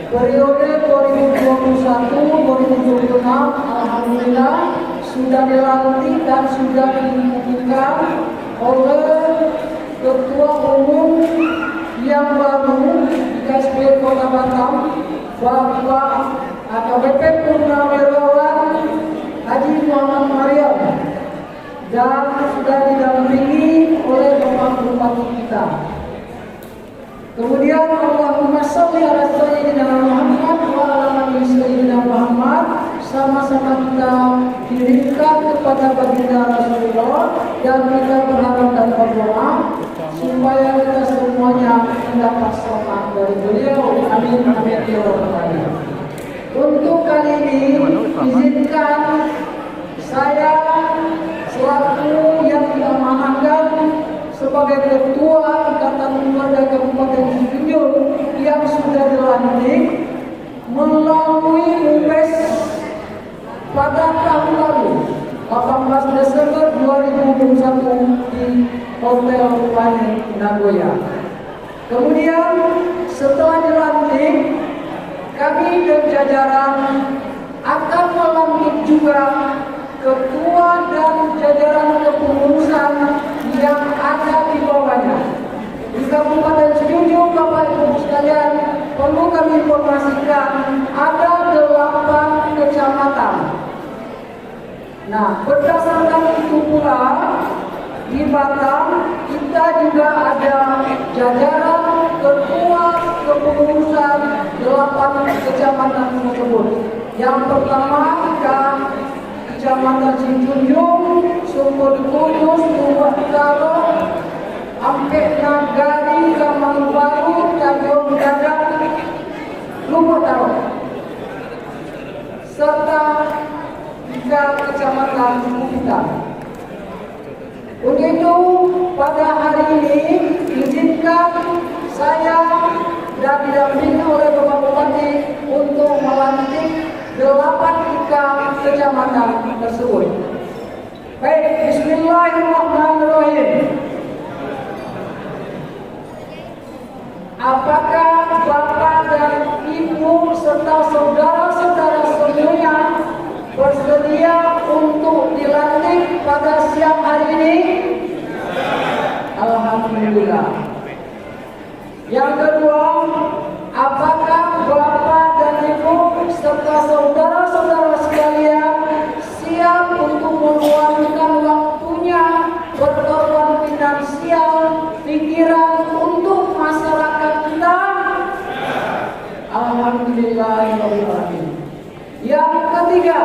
periode 2021-2026 alhamdulillah sudah dilantik dan sudah diumumkan oleh Ketua Umum yang baru di KSP Kota Batam, Bapak AKBP Purnawirawan Haji Muhammad Maryam, dan sudah didampingi oleh Bapak Bupati kita. Kemudian Allahumma sholli ala sayyidina Muhammad wa ala ali sayyidina Muhammad, sama-sama kita kirimkan kepada baginda Rasulullah dan kita berharap dan berdoa supaya kita semuanya mendapat selamat dari beliau. Amin amin ya rabbal alamin. Untuk kali ini izinkan saya selaku yang diamanahkan sebagai Ketua Ikatan Keluarga Kabupaten Sijunjung yang sudah dilantik melalui UPES pada tahun lalu 18 Desember 2021 di Hotel Planet Nagoya. Kemudian setelah dilantik, kami dan jajaran akan melantik juga ketua dan jajaran kepengurusan yang ada di bawahnya. Di Kabupaten Sijunjung, Bapak Ibu sekalian, perlu kami informasikan ada 8 kecamatan. Nah, berdasarkan itu pula di Batam kita juga ada jajaran ketua kepengurusan 8 kecamatan tersebut. Yang pertama Kecamatan Sijunjung, Sumber Kudus, Tubuh Utara, Ampek Nagari, Kamal Baru, Tanjung Dadang, Lumut Taro, serta 3 kecamatan Kuta. Untuk itu pada hari ini izinkan saya dan didampingi oleh Bapak Bupati untuk melantik 8 Alhamdulillah. Yang kedua, apakah Bapak dan Ibu serta saudara-saudara sekalian siap untuk meluangkan waktunya, berkorban finansial, pikiran untuk masyarakat kita? Alhamdulillahirrahmanirrahim. Yang ketiga,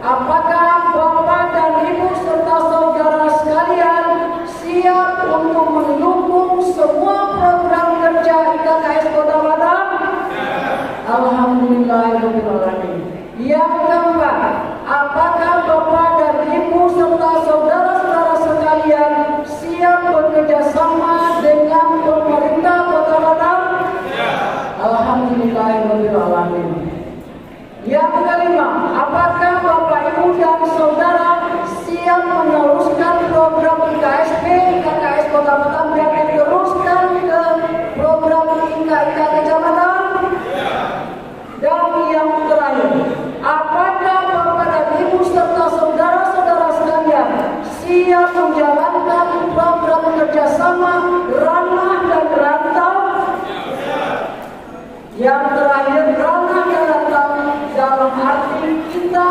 apakah Bapak dan Ibu serta saudara sekalian siap untuk mendukung semua program kerja IKKS Kota Batam? Alhamdulillahirrahmanirrahim. Yang keempat, apakah Bapak dan Ibu serta saudara-saudara sekalian siap bekerja sama dengan pemerintah Kota Batam? Alhamdulillahirrahmanirrahim. Yang kelima, apakah Bapak Ibu dan saudara siap meneruskan program IKSP, KKS Kota Batam dan diteruskan ke program IKIK Kecamatan? Dan yang terakhir, apakah Bapak dan Ibu serta saudara-saudara sekalian siap menjalankan program kerjasama ranah dan rantau? Yang terakhir, ranah dan rantau dalam arti kita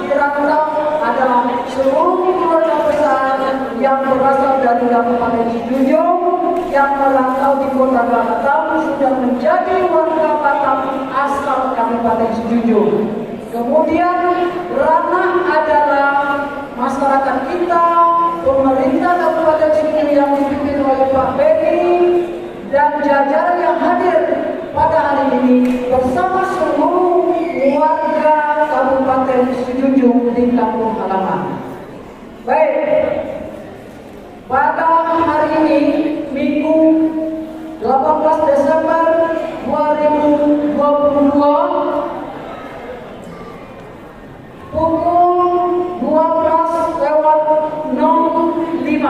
di rantau adalah seluruh keluarga besar yang berasal dari Kabupaten Sijunjung yang merantau di Kota Batam sudah menjadi warga Batam asal Kabupaten Sijunjung. Kemudian ranah adalah masyarakat kita, pemerintah Kabupaten Sijunjung yang dipimpin oleh Pak Beni dan jajaran yang hadir pada hari ini bersama seluruh warga Kabupaten Sijunjung di kampung halaman. Baik, pada hari ini Minggu 18 Desember 2022 pukul 12:05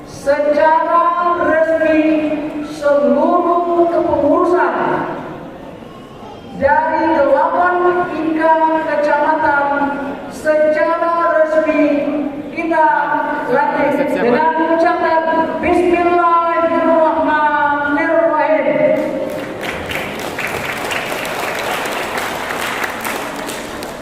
secara resmi seluruh kepengurusan dari 8 IK kecamatan secara resmi kita lantik dengan mengucapkan Bismillahirrahmanirrahim.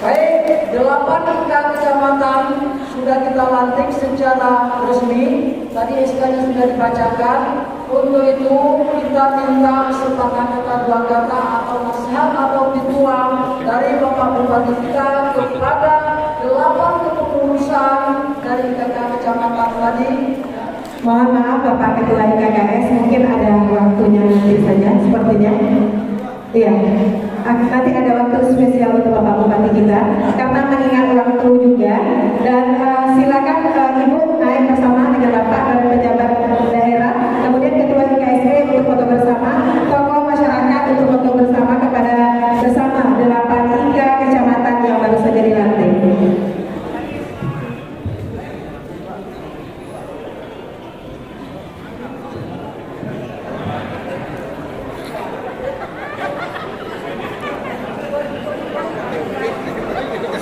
Baik, 8 IK kecamatan sudah kita lantik secara resmi. Tadi SK-nya sudah dibacakan. Untuk itu kita minta sepatah dua kata atau nasihat atau pituah dari Bapak Bupati kita kepada 8 kepengurusan dari IKK kecamatan tadi. Mohon maaf Bapak Ketua IKKS, mungkin ada waktunya nanti saja sepertinya. Iya, nanti ada waktu spesial untuk Bapak Bupati kita karena mengingat waktu juga. Dan silakan Ibu naik bersama dengan Bapak dan pejabat daerah. Kemudian Ketua IKSP untuk foto bersama, tokoh masyarakat untuk foto bersama kepada bersama 8 IK kecamatan yang baru saja dilantik.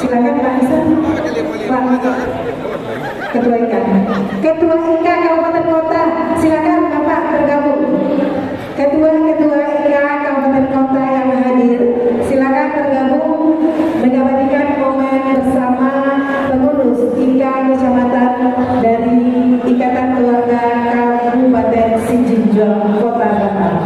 Silakan Pak Hasan, Pak Ketua IK. Ketua IK Kabupaten Kota, silakan Bapak bergabung. Ketua-ketua IK Kabupaten Kota yang hadir, silakan bergabung mengabadikan momen bersama pengurus IK kecamatan dari Ikatan Keluarga Kabupaten Sijunjung Kota Batam.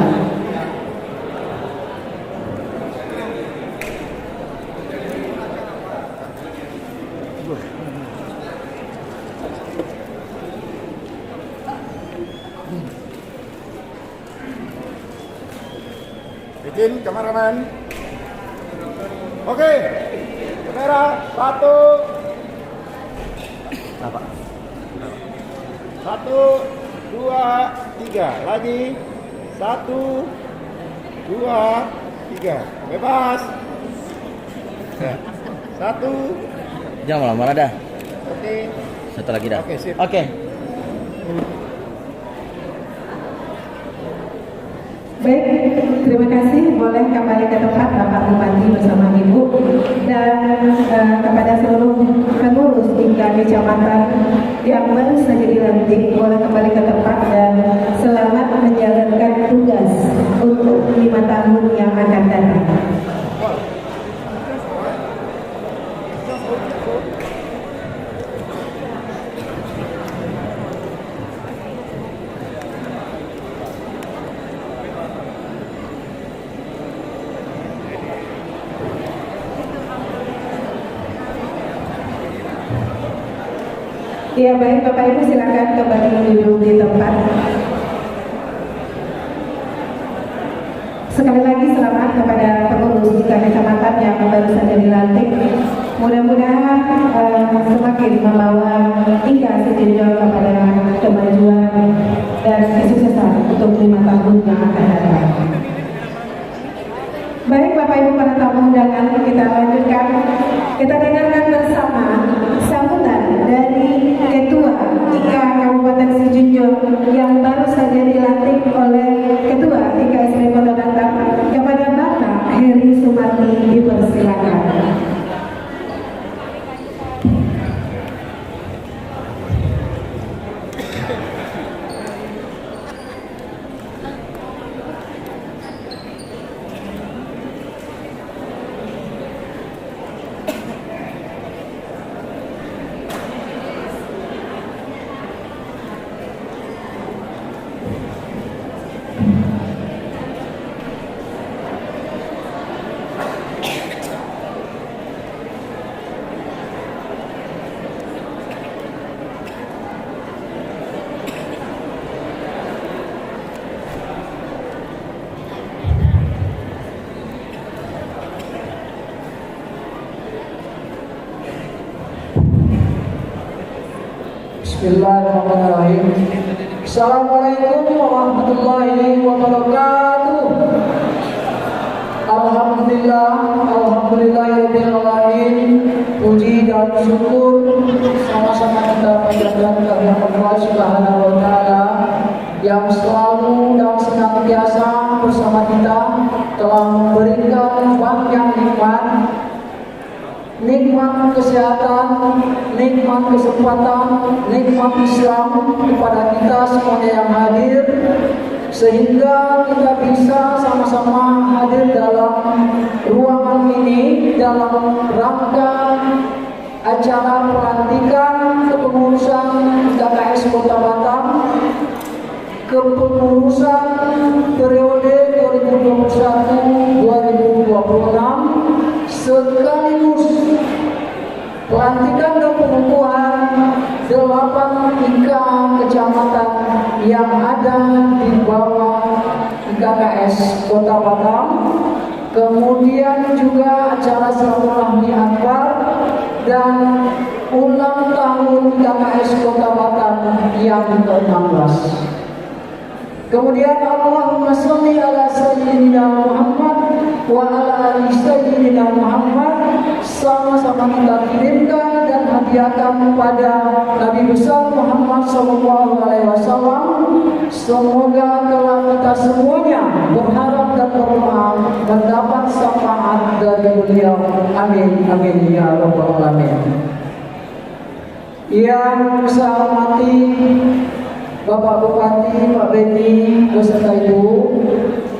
Izin kameramen. Oke. Kamera 1 2 3 lagi 1 2 3 bebas. 1 Jangan lama dah. Oke. Satu lagi dah. Oke, sip. Oke. Baik, terima kasih. Boleh kembali ke tempat Bapak Bupati bersama Ibu dan kepada seluruh pengurus IK kecamatan yang baru saja dilantik boleh kembali ke tempat dan yang akan datang. Ya baik Bapak Ibu, silakan kembali duduk di tempat. Sekali lagi selamat kepada pengurus kecamatan yang baru saja dilantik. Mudah-mudahan semakin membawa hingga sejauh kepada kemajuan dan kesuksesan untuk 5 tahun yang akan datang. Baik Bapak Ibu para tamu undangan, kita lanjutkan. Kita dengarkan bersama sambutan dari Ketua IKA Kabupaten Sijunjung yang baru saja dilantik oleh Ketua IKSP Kota Batam kepada Bapak Heri Sumardi, dipersilakan. Bismillahirrahmanirrahim. Assalamualaikum warahmatullahi wabarakatuh. Alhamdulillahirrahmanirrahim. Puji dan syukur sama-sama kita panjatkan kepada Allah Subhanahu wa Ta'ala yang selalu dan senantiasa bersama kita, telah memberikan banyak nikmat kesehatan, nikmat kesempatan, nikmat Islam kepada kita semuanya yang hadir, sehingga kita bisa sama-sama hadir dalam ruangan ini dalam rangka acara pelantikan kepengurusan KKS Kota Batam, kepengurusan periode 2021-2026, sekaligus pelantikan dan pengukuhan 8 IKA kecamatan yang ada di bawah IKKS Kota Batam. Kemudian juga acara silaturahmi akbar dan ulang tahun IKKS Kota Batam yang ke-16. Kemudian Allahumma sholli ala sayyidina Muhammad wa ala ali sayyidina Muhammad, sama-sama kita kirimkan dan hadiahkan kepada Nabi besar Muhammad SAW. Semoga kelak kita semuanya berharap dan berdoa mendapat syafaat dari beliau. Amin amin ya rabbal alamin. Yang saya hormati Bapak Bupati, Pak Beni, beserta Ibu,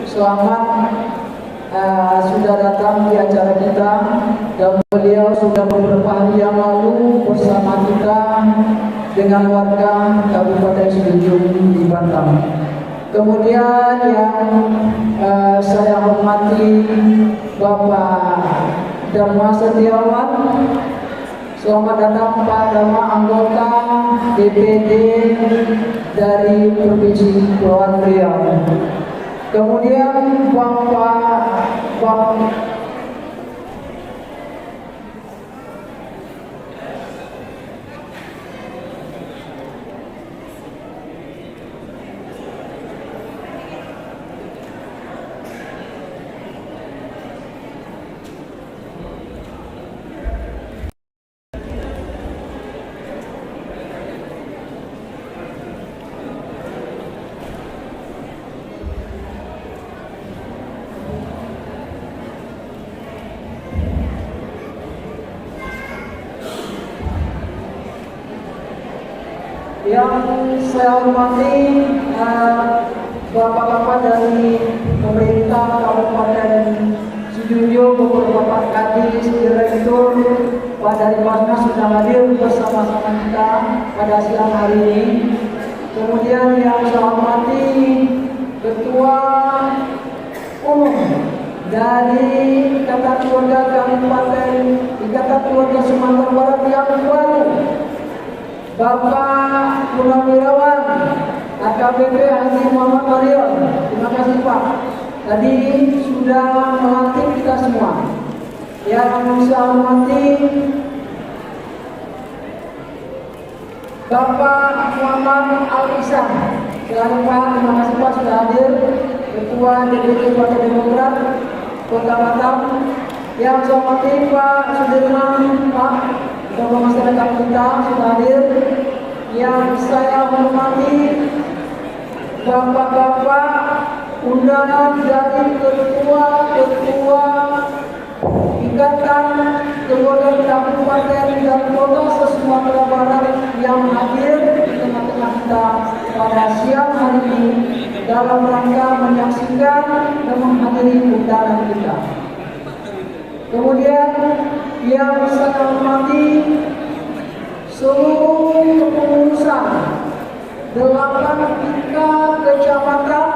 selamat sudah datang di acara kita, dan beliau sudah beberapa hari yang lalu bersama kita dengan warga Kabupaten Sijunjung di Batam. Kemudian yang saya hormati Bapak Dharma Setiawan, selamat datang Pak Dharma, anggota DPD dari Provinsi Kepulauan Riau. Kemudian Bapak yang saya hormati bapak-bapak dari pemerintah Kabupaten Kadis, Direktur, Pak dari Basnas sudah hadir bersama-sama kita pada siang hari ini. Kemudian yang saya hormati Ketua Umum dari Ikatan Keluarga Kabupaten Ikatan Keluarga Sumatera Barat yang baru, Bapak Purnawirawan AKBP Haji Muhammad Marion. Terima kasih Pak. Tadi sudah melantik kita semua. Yang saya hormati Bapak Muhammad Al-Ihsan. Selamat Pak, terima kasih Pak sudah hadir. Ketua DPD Partai Demokrat Kota Batam. Yang saya hormati Pak Sudirman, Pak Ketua Masyarakat kita sudah hadir. Yang saya hormati Bapak-bapak undangan dari ketua-ketua Ikatan Keluarga Kabupaten dan Kota se-Sumatera Barat yang hadir di tengah-tengah kita pada siang hari ini dalam rangka menyaksikan dan menghadiri undangan kita. Kemudian yang saya hormati seluruh kepengurusan 8 tingkat kecamatan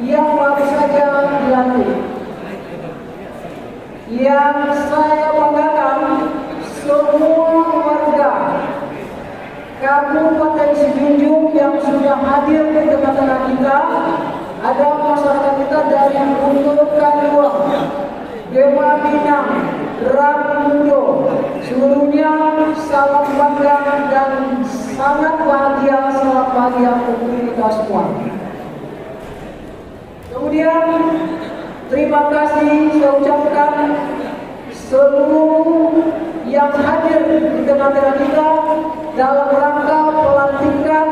yang baru saja dilantik. Yang saya banggakan semua warga Kabupaten Sijunjung yang sudah hadir di tengah-tengah kita. Ada masyarakat kita dari Guntur Kaluang, Dewa Minang, Ramudo, seluruhnya salam bangga dan sangat bahagia untuk kita semua. Kemudian terima kasih saya ucapkan seluruh yang hadir di tengah-tengah kita dalam rangka pelantikan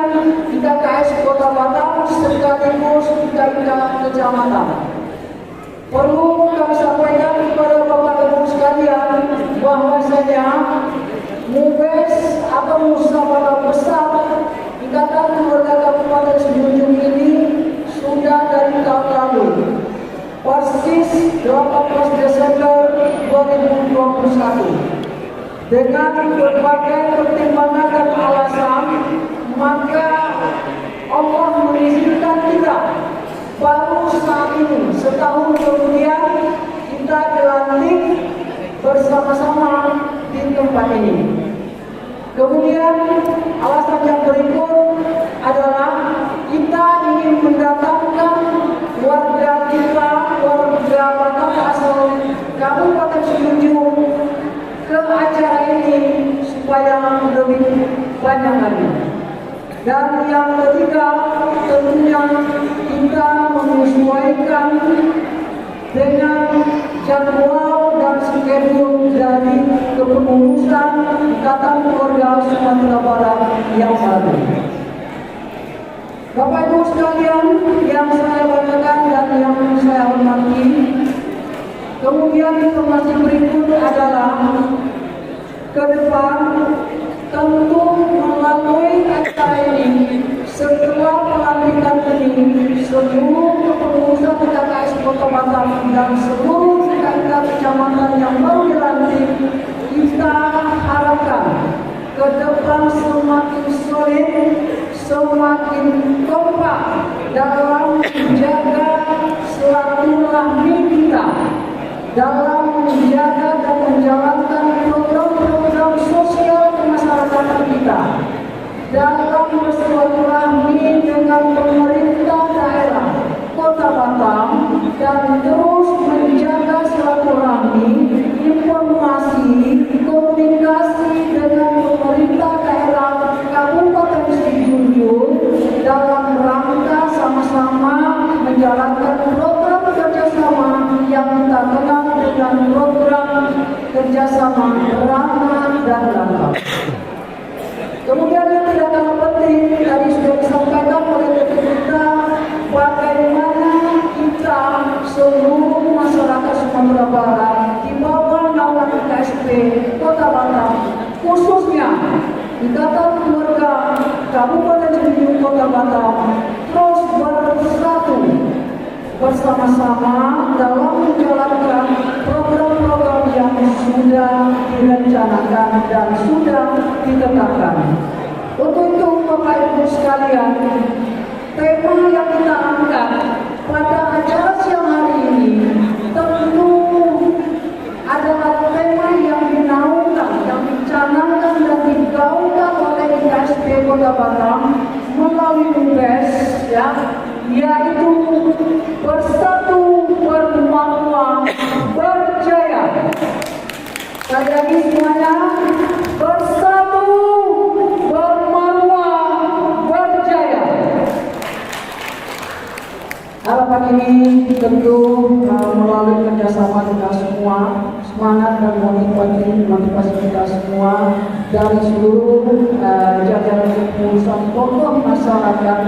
IKKS Kota Batam sekaligus IKK Kecamatan. Perlu kami sampaikan kepada Bapak Ibu sekalian bahwasanya MUBES atau musyawarah besar Ikatan Keluarga Kabupaten Sijunjung ini sudah dari tahun lalu, persis 18 Desember 2021. Dengan berbagai pertimbangan dan alasan, maka Allah mengizinkan kita baru saat ini, setahun kemudian kita dilantik bersama-sama di tempat ini. Kemudian alasan yang berikut adalah kita ingin mendatangkan warga kita, warga Batam asal Kabupaten Sijunjung ke acara ini supaya lebih banyak lagi. Dan yang ketiga, tentunya kita menyesuaikan dengan jadwal dan schedule dari kepengurusan Ikatan Keluarga Sumatera Barat yang baru. Bapak Ibu sekalian yang saya banggakan dan yang saya hormati, kemudian informasi berikut adalah ke depan tentu melalui acara ini setelah pelantikan ini seluruh kepengurusan IKKS Kota Batam dan seluruh IKK kecamatan yang baru dilantik kita harapkan ke depan semakin solid, semakin kompak dalam menjaga silaturahmi kita, dalam menjaga dan menjalankan program-program sosial kemasyarakatan kita, dalam bersilaturahmi dengan pemerintah daerah Kota Batam dan terus menjaga silaturahmi, informasi, komunikasi dengan pemerintah daerah Kabupaten Sijunjung dalam rangka sama-sama menjalankan program kerjasama yang kita kenal dengan program kerjasama Rana dan Langkah. Kemudian yang tidak kalah penting tadi sudah disampaikan oleh kita bagaimana kita seluruh masyarakat Sumatera Barat di bawah naungan KSP Kota Batam, khususnya Ikatan Keluarga Kabupaten Sijunjung Kota Batam terus bersatu bersama-sama dalam menjalankan program-program yang direncanakan dan sudah ditetapkan. Untuk itu Bapak Ibu sekalian, tema yang kita angkat pada acara siang hari ini tentu adalah tema yang dinaungkan, yang dicanangkan dan digaungkan oleh IKSP Kota Batam melalui BUMDes, ya, yaitu bersatu bermakna berjaya. Sekali lagi semuanya, bersatu bermakna berjaya. Harapan ini tentu melalui kerjasama kita semua, semangat dan motivasi kita semua dari seluruh jajaran kepengurusan tokoh masyarakat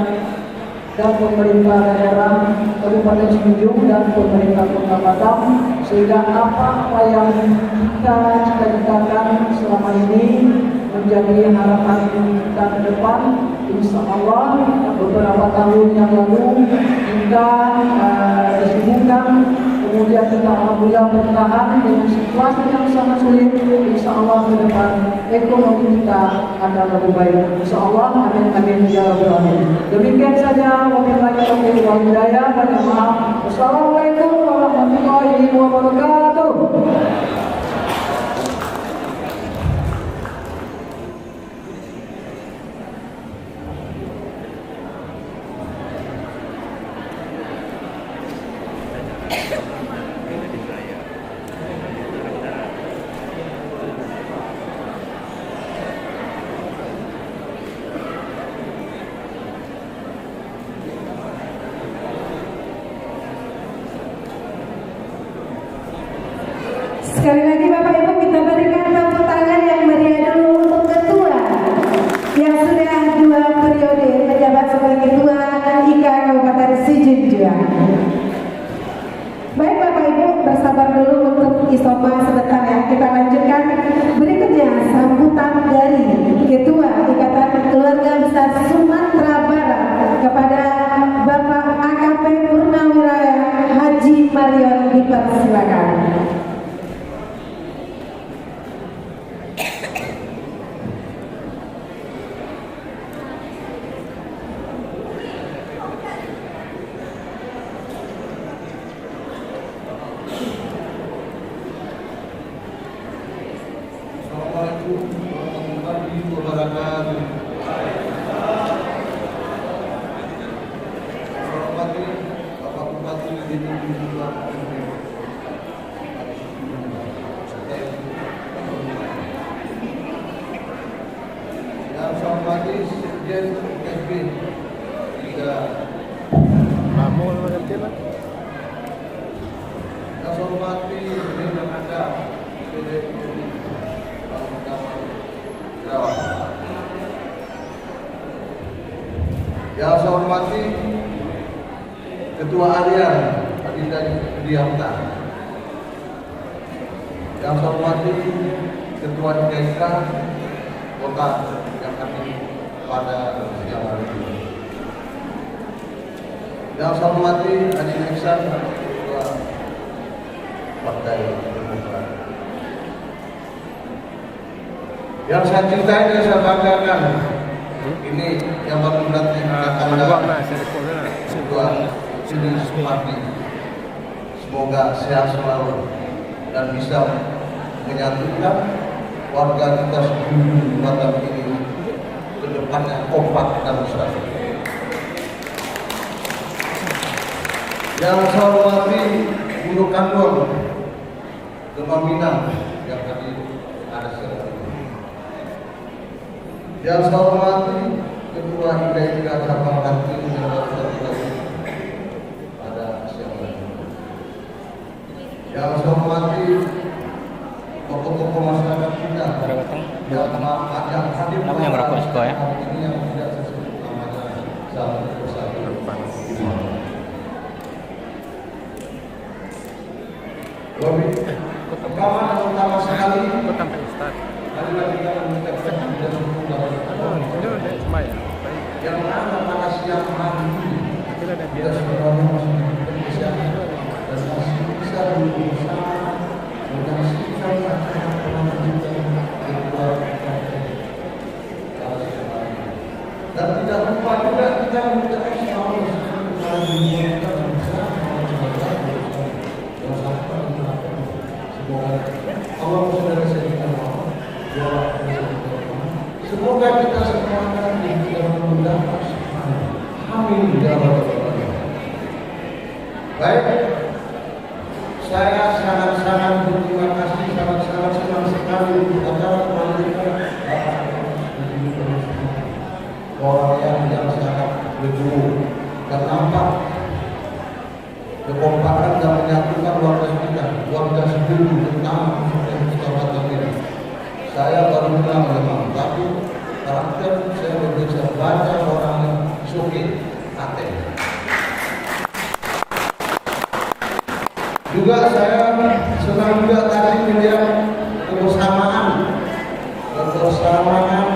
dan pemerintah daerah Kabupaten Sijunjung dan pemerintah Kota Batam, sehingga apa yang kita cita-citakan selama ini menjadi harapan kita ke depan. Insya Allah beberapa tahun yang lalu kita disibukkan, kemudian kita alhamdulillah bertahan dengan situasi yang sangat sulit. Insya Allah ke depan ekonomi kita akan lebih baik. Insya Allah, amin amin ya rabbal alamin. Demikian saja, wabillahi taufiq wal hidayah. Banyak maaf. Wassalamualaikum warahmatullahi wabarakatuh. Sekali lagi Bapak Ibu, kita berikan tepuk tangan yang meriah dulu untuk ketua yang sudah 2 periode menjabat sebagai ketua IKA Kabupaten Sijunjung. Baik Bapak Ibu, bersabar dulu untuk isopa sebentar ya. Kita lanjutkan berikutnya sambutan dari Ketua Ikatan Keluarga Besar Sumatera Barat kepada Bapak AKP Purnawirawan Haji Marion, dipersilakan. Yang saya hormati Ketua Harian Adinda Diamta, yang saya hormati Ketua DKK Kota yang hadir pada siang hari ini, yang saya hormati Adin Iksan Ketua Partai Demokrat, yang saya cintai dan saya banggakan. Ini yang baru nanti Ketua Sini Sumardi, semoga sehat selalu dan bisa menyatukan warga kita Sijunjung Batam ini ke depannya kompak dan bersatu. Yang saya hormati Guru Kandor Demam Minang yang tadi ada serta. Yang saya hormati Ketua IKA Cabang Hati yang pada siang hari. Yang saya hormati tokoh-tokoh masyarakat kita yang hadir pada hari ini yang tidak sesuai namanya salah bersatu. Lebih pertama dan utama sekali adalah kita mengucapkan yang mana pada siang hari ini kita sebenarnya masih berkesiapan dan masih bisa berusaha menyaksikan acara penampilan Semoga kita semua mendapat amin ya rabbal alamin. Baik, saya sangat-sangat berterima kasih, sangat-sangat senang sekali acara pelantikan orang yang sangat berjuru dan nampak kekompakan dan menyatukan warga kita, warga Setuju terutama kita Batam ini. Saya baru kenal memang, tapi karakter saya bisa baca orang yang suki hati. Juga saya senang juga tadi melihat kebersamaan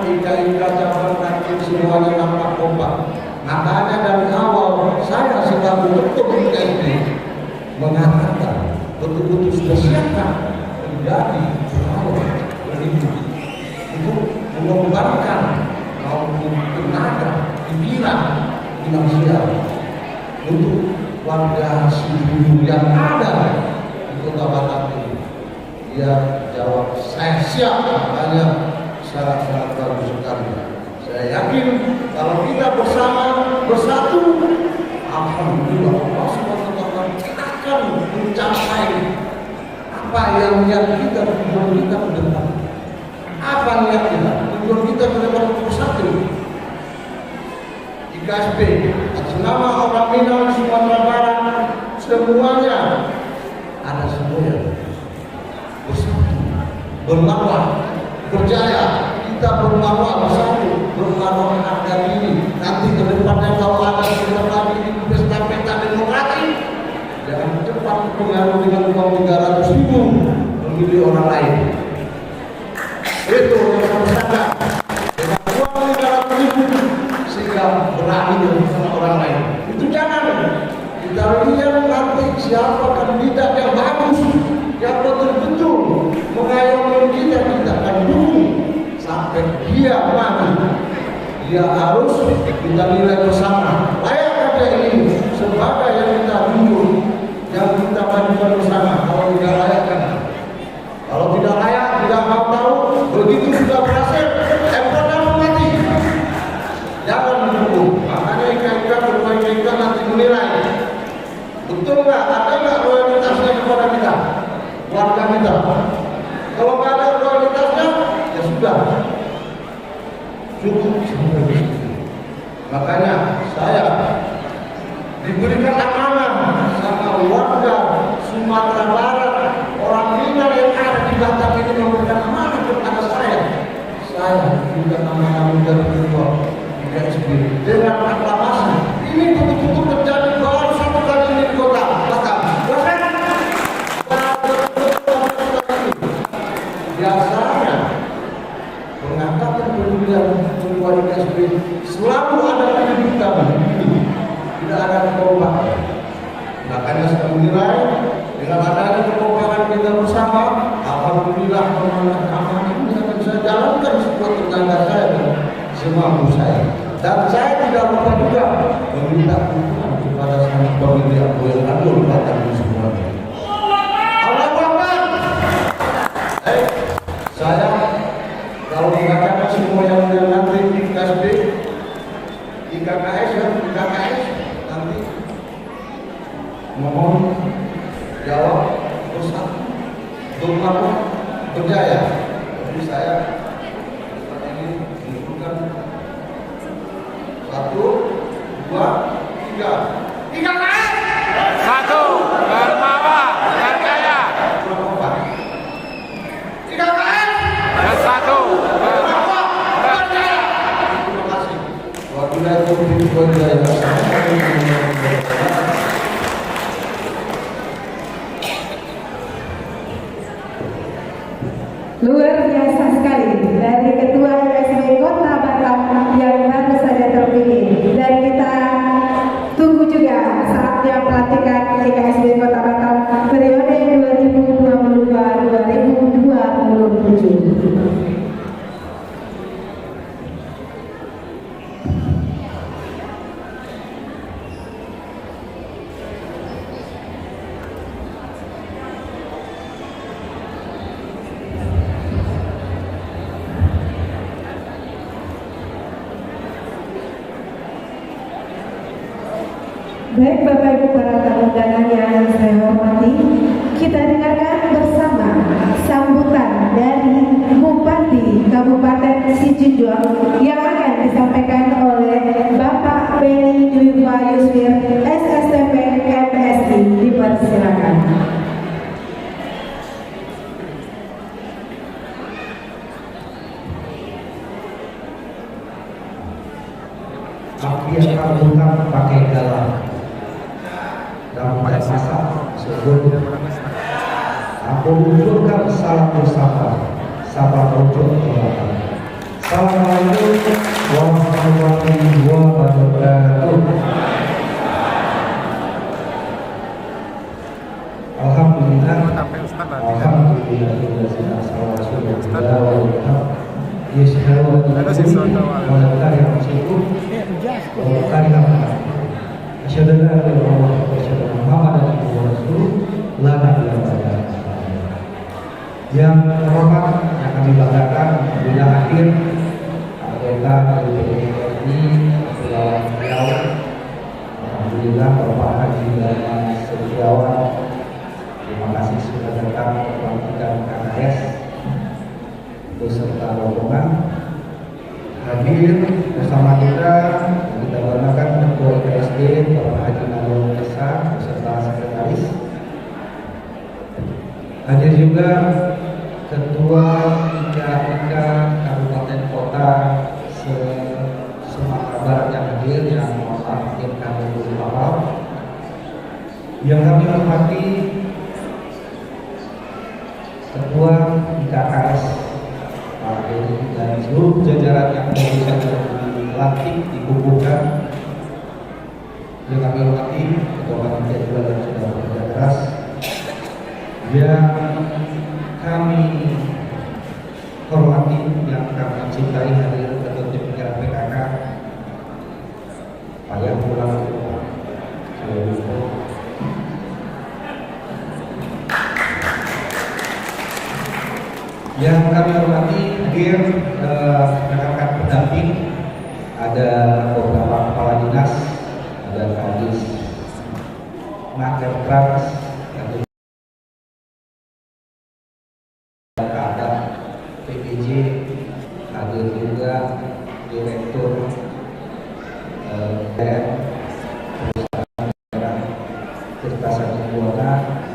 ika-ika cabang nanti semuanya nampak kompak. Makanya dari awal saya selalu betul ini mengatakan betul-betul sudah siapkan menjadi pengawal untuk mengembangkan maupun tenaga pikiran finansial untuk warga Setuju yang ada di Kota Batam ini. Dia jawab, saya siap, makanya sangat-sangat bagus sekali. Saya yakin kalau kita bersama, bersatu, alhamdulillah Allah SWT akan mencapai apa yang kita tujuan kita ke depan. Apa yang tujuan kita ke depan bersatu. IKSB atas nama orang Minang Sumatera Barat semuanya ada semuanya bersatu, bermarwah, berjaya. Kita bermarwah bersatu, bermarwah harga diri. Nanti ke depannya kalau ada sebentar lagi di pesta-pesta demokrasi, jangan cepat pengaruh dengan uang 300.000 memilih orang lain. Itu yang harus sadar. Dengan uang 300.000 sehingga berani dengan orang lain. Itu jangan. Kita lihat nanti siapa kandidat yang bagus, yang betul-betul mengayomi kita akan dukung sampai dia mati. Dia harus kita nilai bersama. Layak dia ini sebagai yang kita tunjuk, yang kita majukan bersama. Kalau tidak layak kan? Kalau tidak layak, tidak mau tahu, begitu sudah berhasil, pertama mati. Jangan mendukung. Makanya ika-ika bermain ika nanti menilai. Betul nggak? Ada nggak loyalitasnya kepada kita, warga kita? Kalau nggak ada loyalitasnya, ya sudah. Cukup sampai di situ. Makanya saya diberikan amanah sama warga Sumatera Barat, orang Minang yang ada di Batam ini memberikan amanah kepada saya. Saya juga amanah menjadi ketua IKSB dengan aklamasi. Ini betul-betul terjadi baru satu kali ini di Kota Batam. Biasanya pengangkatan pemilihan ketua IKSB selalu ada kejutan, tidak ada kekompakan. Makanya saya menilai dengan adanya kekompakan kita bersama, alhamdulillah amanah ini akan saya jalankan sebuah tetangga saya dan semampu saya. Dan saya tidak lupa juga meminta dukungan kepada sama pemilih aku yang ada di Batam ini semuanya. Allahu Akbar. Saya kalau mengatakan semua yang nanti IKSB, IKKS nanti mohon jawab bersatu, bermarwah, berjaya. Jadi saya ini menunjukkan 1, 2, 3. IKKS 1, bermarwah, berjaya. IKKS 1, bermarwah, berjaya. Terima kasih. Wabillahi taufiq wal hidayah. Luar biasa sekali dari Ketua IKSB Kota Batam yang baru saja terpilih, dan kita tunggu juga saatnya pelantikan IKSB Kota Batam periode 2022-2027. Baik Bapak Ibu para tamu undangan yang saya hormati, kita dengarkan bersama sambutan dari Bupati Kabupaten Sijunjung yang akan disampaikan oleh Bapak Beni Dwi Yuswir, SSTP MSI. Dipersilakan. Api akan bukan pakai galang dan bukan masak sebelum aku munculkan salam bersama sahabat ojo kelapa. Assalamualaikum warahmatullahi wabarakatuh. Alhamdulillah, yang terhormat yang kami banggakan bila akhir anggota DPRI Kepulauan Riau, alhamdulillah Bapak Haji Dharma Setiawan, terima kasih sudah datang ke pelantikan KKS beserta rombongan hadir bersama kita banggakan Ketua IPSD Bapak Haji Nalul Esa beserta sekretaris. Hadir juga Ketua IKA Kabupaten Kota Sumatera Barat yang hadir, yang mewakili kami dari awal. Yang kami hormati Ketua IKKS Pak Beni dan seluruh jajaran yang bisa dilantik, dikukuhkan. Yang kami hormati Ketua Panitia juga yang sudah bekerja keras. Yang kami hormati, yang kami cintai, hadir Ketua Pimpinan PKK Pak Yang Pulang, yang kami hormati hadir rekan-rekan pendamping, ada beberapa kepala dinas, ada Kadis Nakertrans, ada PPJ, hadir juga Direktur Tirta Sari Buana,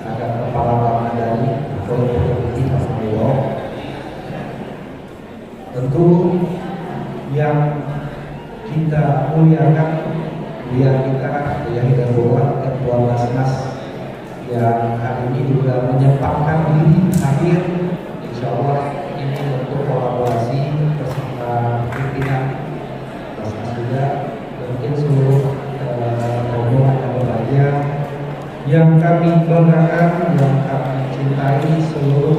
ada Kepala Bank dari Provinsi Papua. Tentu yang kita muliakan Buya kita, Buya Hidayatullah, Ketua Basnas yang hari ini juga menyempatkan diri hadir. Insya Allah ini untuk kolaborasi bersama pimpinan Basnas juga, mungkin seluruh rombongan yang berbahagia yang kami banggakan, yang kami cintai, seluruh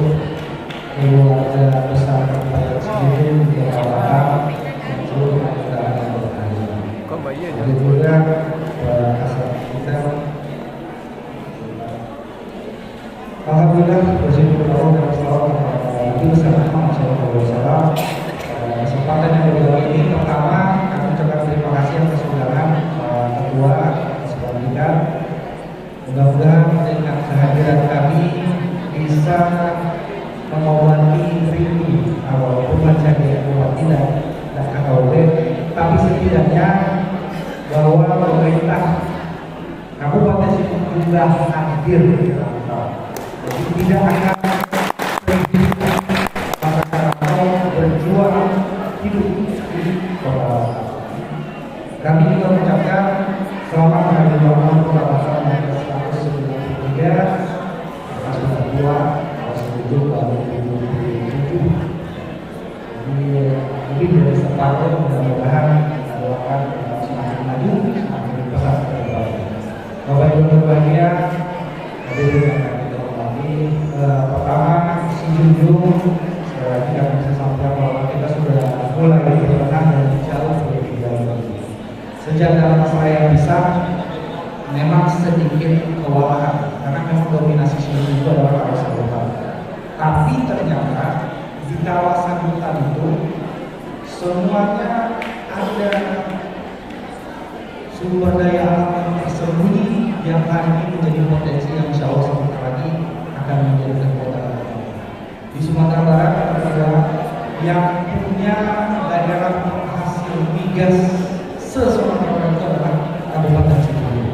keluarga besar Kabupaten Sijunjung, Jawa dan seluruh anggota yang berbahagia. Jadi juga kasar kita. Alhamdulillah, bersyukur kepada Allah dan salawat kepada Nabi besar Muhammad SAW. Kesempatan yang kedua ini, pertama kami ucapkan terima kasih atas undangan Ketua atas pelantikan. Mudah-mudahan dengan kehadiran kami bisa mengobati rindu walaupun menjadi tidak KKUP, tapi setidaknya bahwa pemerintah Kabupaten Sijunjung sudah hadir. Jadi tidak akan masyarakat berjuang hidup di kota. Kami juga mengucapkan selamat hari bangun Kota Batam yang ke-193 Mas Ketua Sijunjung tahun 2007. Jadi lebih dari separuh, mudah-mudahan doakan semakin maju, semakin besar ke depan. Bapak Ibu berbahagia, hadirin yang kami hormati, pertama Sijunjung tidak bisa sampaikan bahwa kita sudah mulai berbenah dan jauh lebih jauh lagi. Sejak dalam saya bisa, memang sedikit kewalahan karena memang dominasi Sijunjung itu adalah kawasan hutan. Tapi ternyata di kawasan hutan itu semuanya ada sumber daya alam yang tersembunyi yang hari ini menjadi potensi yang insya Allah sebentar lagi akan menjadi kota. Di Sumatera Barat adalah yang punya daerah penghasil migas se-Sumatera Barat itu adalah Kabupaten Cirebon.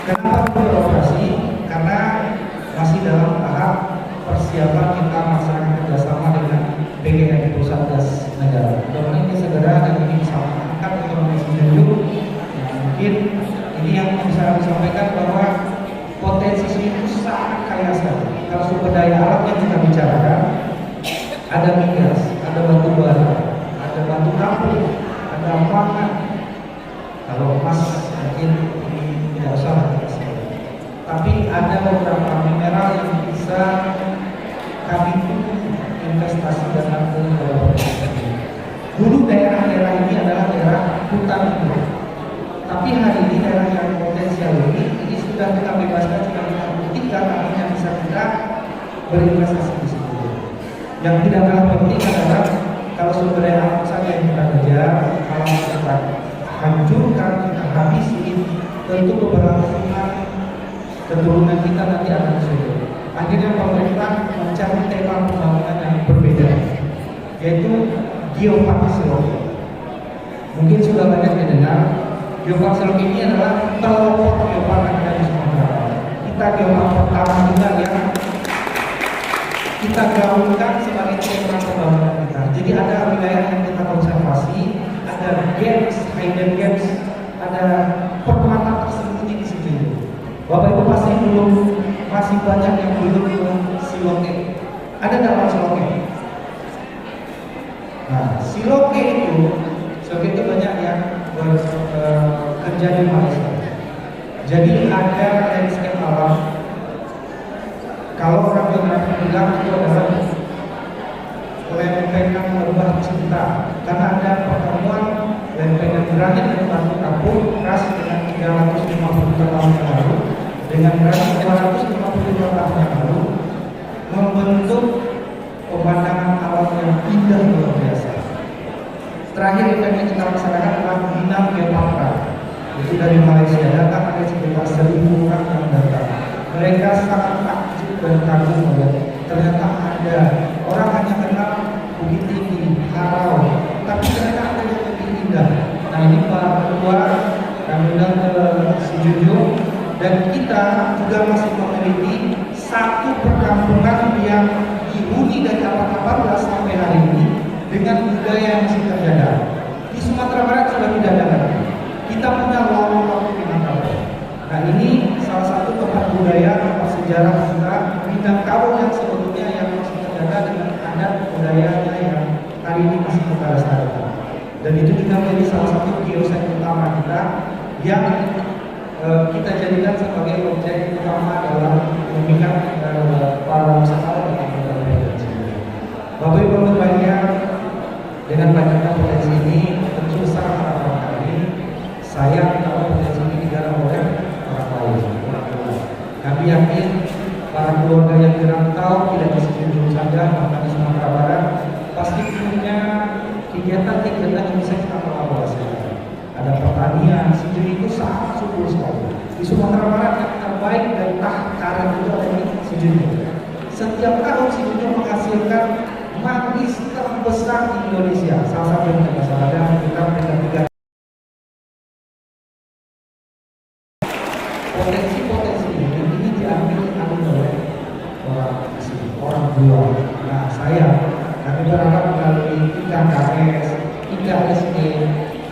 Kenapa beroperasi? Karena masih dalam tahap persiapan kita melaksanakan kerjasama dengan PGN Pusat Gas Negara. Mudah-mudahan ini segera dan ini bisa mengangkat ekonomi Cianjur. Mungkin ini yang bisa kami sampaikan bahwa potensi itu sangat kaya sekali. Kalau sumber daya alam yang kita bicarakan, ada migas, ada batu bara, ada batu kapur, ada pangan. Kalau emas mungkin ini tidak usah dikasih. Tapi ada beberapa mineral yang bisa kami investasi dana ke dulu daerah-daerah ini adalah daerah hutan hijau. Tapi hari ini daerah yang potensial ini sudah kita bebaskan, sudah kita buktikan artinya bisa kita berinvestasi di situ. Yang tidak kalah penting adalah kalau sumber daya alam saja yang kita kejar, kalau kita hancurkan, kita habisi, tentu beberapa keturunan kita nanti akan sulit. Akhirnya pemerintah mencari tema pembangunan yang berbeda, yaitu geopark Siloam. Mungkin sudah banyak didengar. Geopark Siloam ini adalah pelopor geopark yang ada di Sumatera. Kita geopark pertama juga yang kita gaungkan sebagai tema pembangunan kita. Jadi ada wilayah yang kita konservasi, ada gaps, hidden gaps, ada permata tersembunyi di situ. Bapak Ibu masih banyak yang belum ke Siloke. Ada dalam Siloke. Nah, Siloke itu banyak yang kerja di Malaysia. Jadi ada landscape alam. Kalau orang geografi bilang itu adalah lempengan lebah cinta, karena ada pertemuan lempengan granit dan batu kapur keras dengan 350 tahun yang lalu dengan granit 250 tahun yang lalu membentuk pemandangan alam yang indah luar biasa. Terakhir event yang kita laksanakan adalah Minang Geopark. Itu dari Malaysia datang, ada sekitar 1.000 orang yang datang. Mereka sangat takjub dan kagum melihat ternyata ada orang hanya kenal Bukit Tinggi, Harau, tapi ternyata ada yang lebih indah. Nah ini Pak Ketua kami undang ke Sijunjung, dan kita juga masih memiliki satu perkampungan yang dihuni dari abad 18 sampai hari ini dengan budaya yang masih terjaga. Di Sumatera Barat sudah tidak ada lagi. Kita punya lorong-lorong Minangkabau. Nah ini salah satu tempat budaya, tempat sejarah kita Minangkabau yang sebetulnya yang masih terjaga dengan adat budayanya yang hari ini masih kita lestarikan. Dan itu juga menjadi salah satu geosite utama kita yang kita jadikan sebagai objek utama dalam memikat para wisatawan yang ada di Cianjur. Bapak Ibu berbahagia, dengan banyaknya potensi ini tentu sangat harapan kami saya kalau potensi ini digarap oleh orang lain. Kami yakin para keluarga yang dirantau tidak di Cianjur saja, bahkan di Sumatera Barat pasti punya kegiatan-kegiatan yang bisa kita kolaborasikan. Ada pertanian, Cianjur itu sangat subur sekali. Di Sumatera Barat yang terbaik dan karet itu ada di Cianjur. Setiap tahun Cianjur menghasilkan manggis terbesar di Indonesia. Salah satu yang tidak salah ada kita peringkat 3. Potensi-potensi ini diambil oleh orang luar. Nah kami berharap melalui IKKS, IKSD,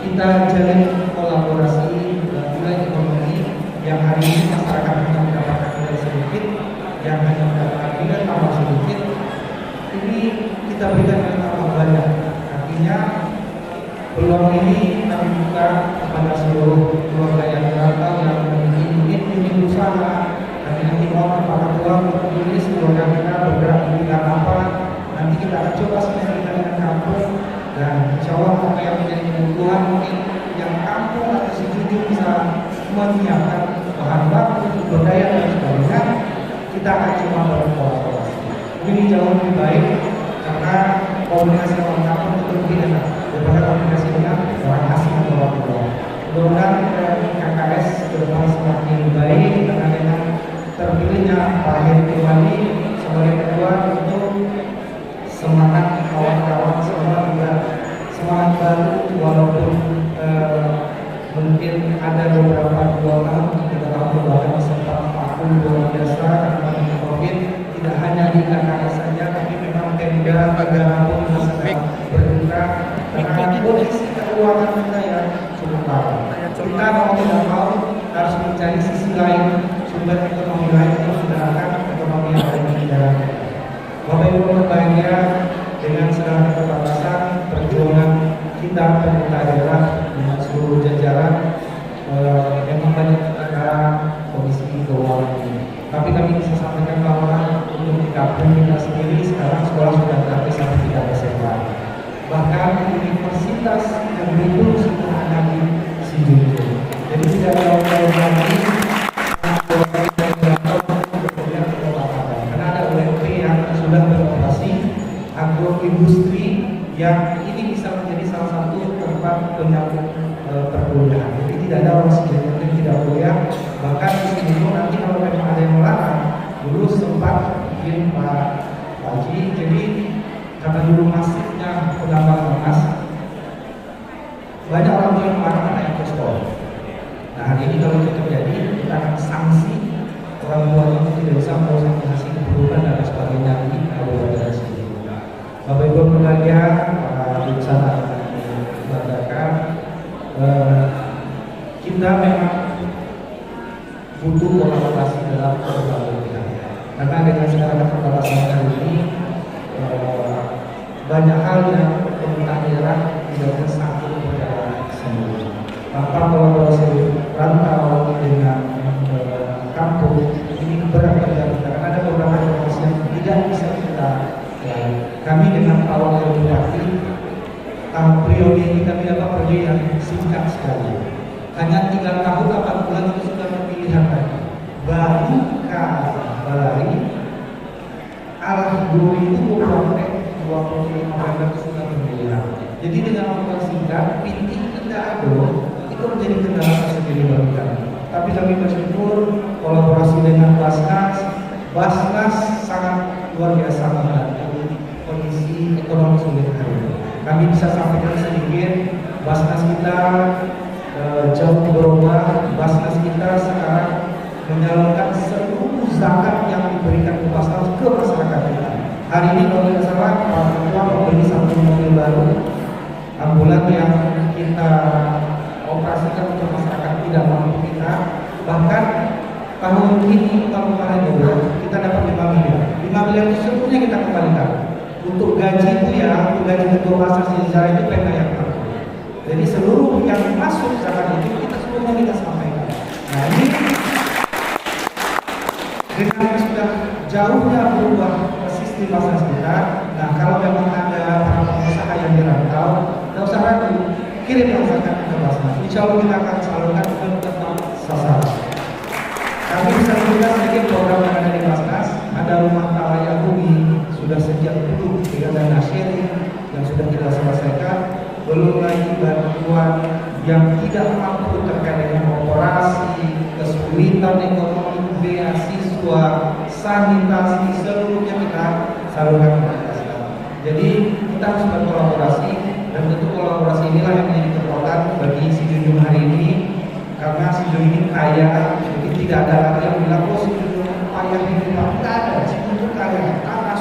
kita jalin kolaborasi nilai ekonomi yang hari ini masyarakat hanya mendapatkan nilai sedikit, yang hanya mendapatkan nilai tambah sedikit, ini kita berikan nilai tambah banyak. Artinya peluang ini kami buka kepada seluruh keluarga yang merantau yang memiliki unit usaha. Kami nanti mohon kepada Ketua untuk tulis keluarga kita bergerak di bidang apa. Nanti kita akan coba sinergikan dengan kampung, dan insya Allah apa yang menjadi kebutuhan mungkin yang kampung atau Sijunjung bisa menyiapkan bahan baku, sumber daya dan sebagainya, kita akan coba berkolaborasi. Ini jauh lebih baik karena komunikasi orang kampung itu lebih enak. daripada komunikasi dengan orang asing atau orang luar. Mudah-mudahan KKS ke depan semakin baik dengan terpilihnya Pak Heri Firmani sebagai ketua. Untuk semangat kawan-kawan semua juga semangat baru, walaupun mungkin ada beberapa kekurangan kita tahu bahwa sempat vakum luar biasa karena COVID, tidak hanya di KKS saja, tapi memang Pemda negara pun sedang berduka karena kondisi keuangan kita yang cukup parah. Kita mau tidak mau harus mencari sisi lain, sumber ekonomi lain untuk menggerakkan ekonomi yang lain di dalam. Bapak Ibu berbahagia, dengan segala keterbatasan perjuangan kita pemerintah daerah dengan seluruh jajaran memang banyak perkara kondisi keuangan ini. Tapi kami bisa sampaikan bahwa untuk di kampung kita sendiri sekarang sekolah sudah gratis sampai 3 SMA. Bahkan universitas yang belum sudah ada di Sijunjung. Jadi tidak jauh-jauh lagi karena ada UMP yang sudah beroperasi, agroindustri yang ini bisa menjadi salah satu tempat penyambung perkuliahan. Jadi tidak ada orang Sijunjung yang tidak kuliah. Bahkan di Sijunjung nanti kalau memang ada yang melarang, dulu sempat bikin Pak Haji, jadi kata dulu masifnya penambangan emas, banyak orang tua yang melarang anak ke sekolah. Nah hari ini kalau itu terjadi, kita akan sanksi orang tua itu tidak bisa menguruskan hasil keburukan dan sebagainya di kabupaten Sijunjung. Bapak Ibu berbahagia, para bencana banggakan, kita memang butuh kolaborasi dalam berbagai pihak. Karena dengan segala keterbatasan kali ini, banyak hal yang pemerintah daerah tidak bisa sanggup berjalan sendiri. Tanpa kolaborasi rantau dengan kampung ini berat terjadi karena ada beberapa informasi yang tidak bisa kita kami dengan Pak Wakil Bupati periode ini kami dapat periode yang singkat sekali, hanya 3 tahun 8 bulan itu sudah pemilihan lagi. Baru Balari arah guru itu sampai 25 November sudah pemilihan. Jadi dengan waktu singkat, pinti tidak ada itu menjadi kendala tersendiri bagi kami. Tapi kami bersyukur kolaborasi dengan Basnas sangat luar biasa membantu kondisi ekonomi sulit hari ini. Kami bisa sampaikan sedikit, Basnas kita jauh berubah. Basnas kita sekarang menyalurkan seluruh zakat yang diberikan ke Basnas ke masyarakat kita. Hari ini kalau tidak salah Pak Ketua membeli 1 mobil baru ambulan yang kita operasikan untuk masyarakat tidak mampu kita. Bahkan tahun ini tahun kemarin juga kita dapat 5 miliar. 5 miliar itu seluruhnya kita kembalikan. Untuk gaji itu ya, untuk gaji ketua Basnas di Jawa itu Pemda yang tanggung. Jadi seluruh yang masuk zakat itu kita seluruhnya kita sampaikan. Nah ini dengan sudah jauhnya berubah sistem Basnas kita. Nah kalau memang ada para pengusaha yang dirantau, tidak usah ragu, kirim yang zakat ke Basnas. Insya Allah kita akan salurkan ke tempat sasaran. Kami bisa juga sedikit program yang ada di Basnas. Ada rumah Talaya Bumi sudah sejak dulu dengan dana sharing yang sudah kita selesaikan. Belum lagi bantuan yang tidak mampu terkait dengan operasi, kesulitan ekonomi, beasiswa, sanitasi, seluruhnya kita salurkan ke Basnas. Jadi kita harus berkolaborasi dan tentu kolaborasi inilah yang menjadi kekuatan bagi Sijunjung hari ini. Karena Sijunjung ini kaya, jadi tidak ada lagi yang bilang oh Sijunjung payah hidup, tidak ada. Sijunjung kaya, tanah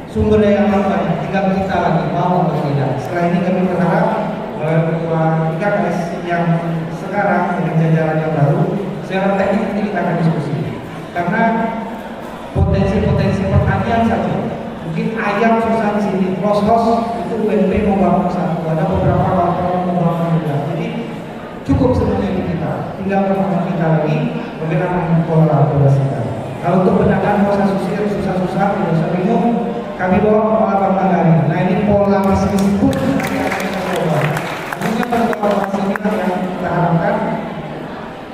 sumber daya alam banyak, tinggal kita lagi mau atau tidak. Setelah ini kami berharap ketua KKS yang sekarang dengan jajaran yang baru, secara teknik nanti kita akan diskusi. Karena potensi pertanian saja, mungkin ayam susah di sini, los itu UMP mau bangun satu, ada beberapa kawan-kawan mau bangun juga. Jadi cukup sebenarnya kita, tinggal pertemuan kita lagi bagaimana kolaborasikan. Kalau untuk pedagang nggak usah susah-susah, tidak usah bingung. Kami bawa pengalaman Magari. Nah ini pola bisnis pun nanti akan kita coba. Tentunya pada kolaborasi ini yang kita harapkan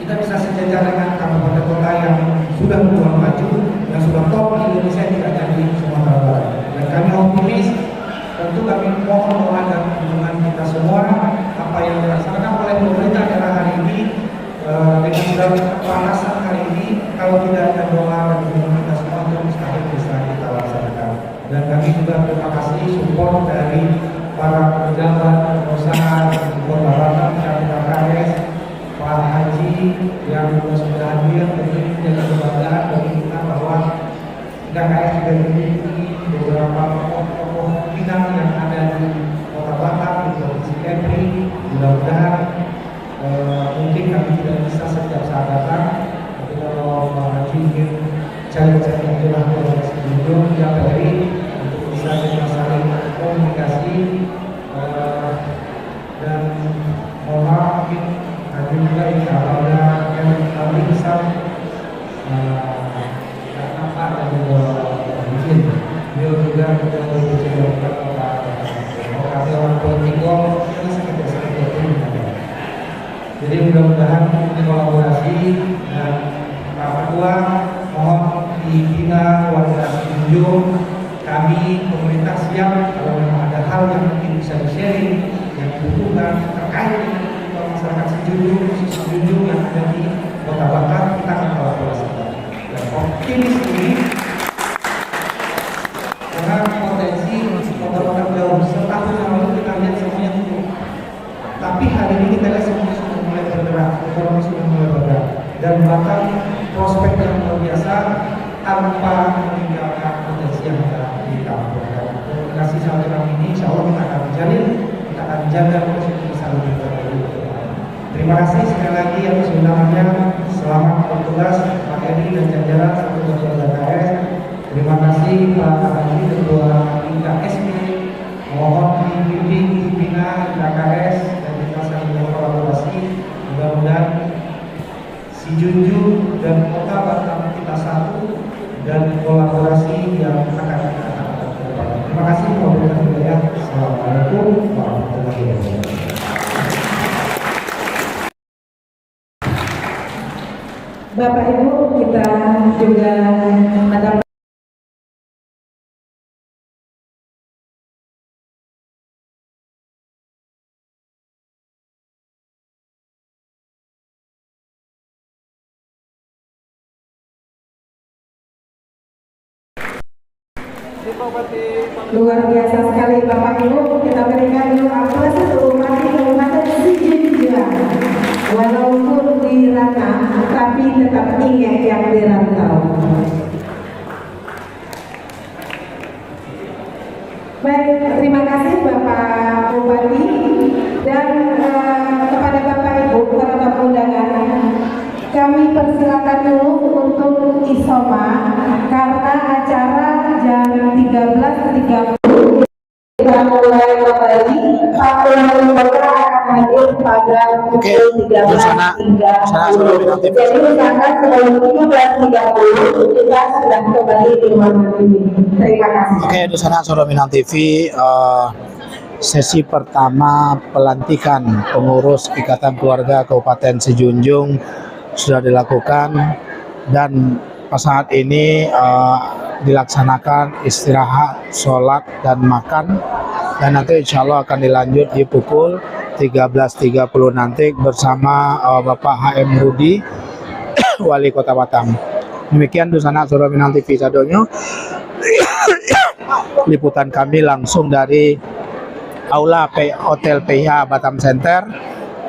kita bisa sejajar dengan kabupaten kota yang sudah berjuang maju, yang sudah top di Indonesia, tidak hanya di Sumatera Barat. Dan kami optimis tentu kami mohon doa dan dukungan kita semua. Apa yang dilaksanakan oleh pemerintah daerah hari ini dengan bulan kepanasan hari ini, kalau tidak ada doa dan dukungan kita semua itu mustahil bisa kita laksanakan. Dan kami juga terima kasih support dari para pejabat, pengusaha di Kota Batam, KPKS, Pak Haji yang sudah hadir, tentu menjadi kebanggaan bagi kita bahwa KKS juga memiliki beberapa tokoh Minang yang ada di Kota Batam, di Provinsi Kepri. Mudah-mudahan mungkin kami tidak bisa setiap saat datang, tapi kalau Pak Haji ingin cari-cari itulah proses kunjung ya Peri untuk bisa kita saling komunikasi dan mohon maaf mungkin Haji juga insya Allah yang kami bisa karena Pak dan izin beliau juga bercerita lokasi orang politiko ini sekitar jadi mudah-mudahan ini kolaborasi dan Pak Ketua mohon dibina warga Sijunjung. Kami pemerintah siap kalau memang ada hal yang mungkin bisa di-sharing yang dibutuhkan terkait dengan masyarakat Sijunjung, khusus Sijunjung yang ada di Kota Batam, kita akan kolaborasikan. Dan optimis ini karena potensi Kota Batam jauh. Setahun yang lalu kita lihat semuanya tutup, tapi hari ini kita lihat semuanya sudah mulai bergerak, ekonomi sudah mulai bergerak, dan Batam prospek yang luar biasa tanpa meninggalkan potensi yang ada di ditampilkan. Komunikasi silaturahmi ini insya Allah kita akan jalin, kita akan jaga terus untuk bisa lebih baik. Terima kasih sekali lagi atas undangannya. Selamat bertugas Pak Edi dan jajaran satu ketua KKS. Terima kasih Pak Haji Ketua IKSB. Mohon dibimbing dibina KKS dan kita saling berkolaborasi. Mudah-mudahan Sijunjung dan Kota Batam kita satu dan kolaborasi yang akan kita lakukan. Terima kasih warahmatullahi wabarakatuh. Assalamualaikum warahmatullahi wabarakatuh. Bapak Ibu, kita juga ada luar biasa sekali Bapak Ibu. Kita berikan dulu aplaus untuk Kabupaten Sijunjung. Walaupun di ranah, tapi tetap ingat yang dirantau. Baik, terima kasih Bapak Bupati dan kepada Bapak Ibu para tamu undangan. Kami persilakan dulu untuk isoma karena acara jam 13.30 kita mulai kembali. Pak Wali Kota akan hadir pada pukul 13.30. Jadi misalkan sebelum 17.30 kita sudah kembali di ruangan ini. Terima kasih. Oke, di sana Solo Minang TV. Sesi pertama pelantikan pengurus Ikatan Keluarga Kabupaten Sijunjung sudah dilakukan dan saat ini dilaksanakan istirahat, sholat dan makan, dan nanti insya Allah akan dilanjut di pukul 13.30 nanti bersama Bapak HM Rudi Wali Kota Batam. Demikian Dusana Solo Minang TV Sadonyo. Liputan kami langsung dari Aula Hotel PH Batam Center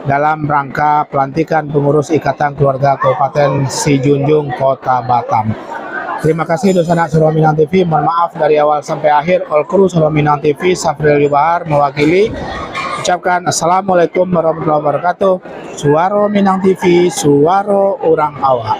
dalam rangka pelantikan pengurus Ikatan Keluarga Kabupaten Sijunjung Kota Batam. Terima kasih Dusana Solo Minang TV. Mohon maaf dari awal sampai akhir. All kru Solo Minang TV Safril Yubahar mewakili ucapkan Assalamualaikum warahmatullahi wabarakatuh. Suaro Minang TV, suaro orang awak.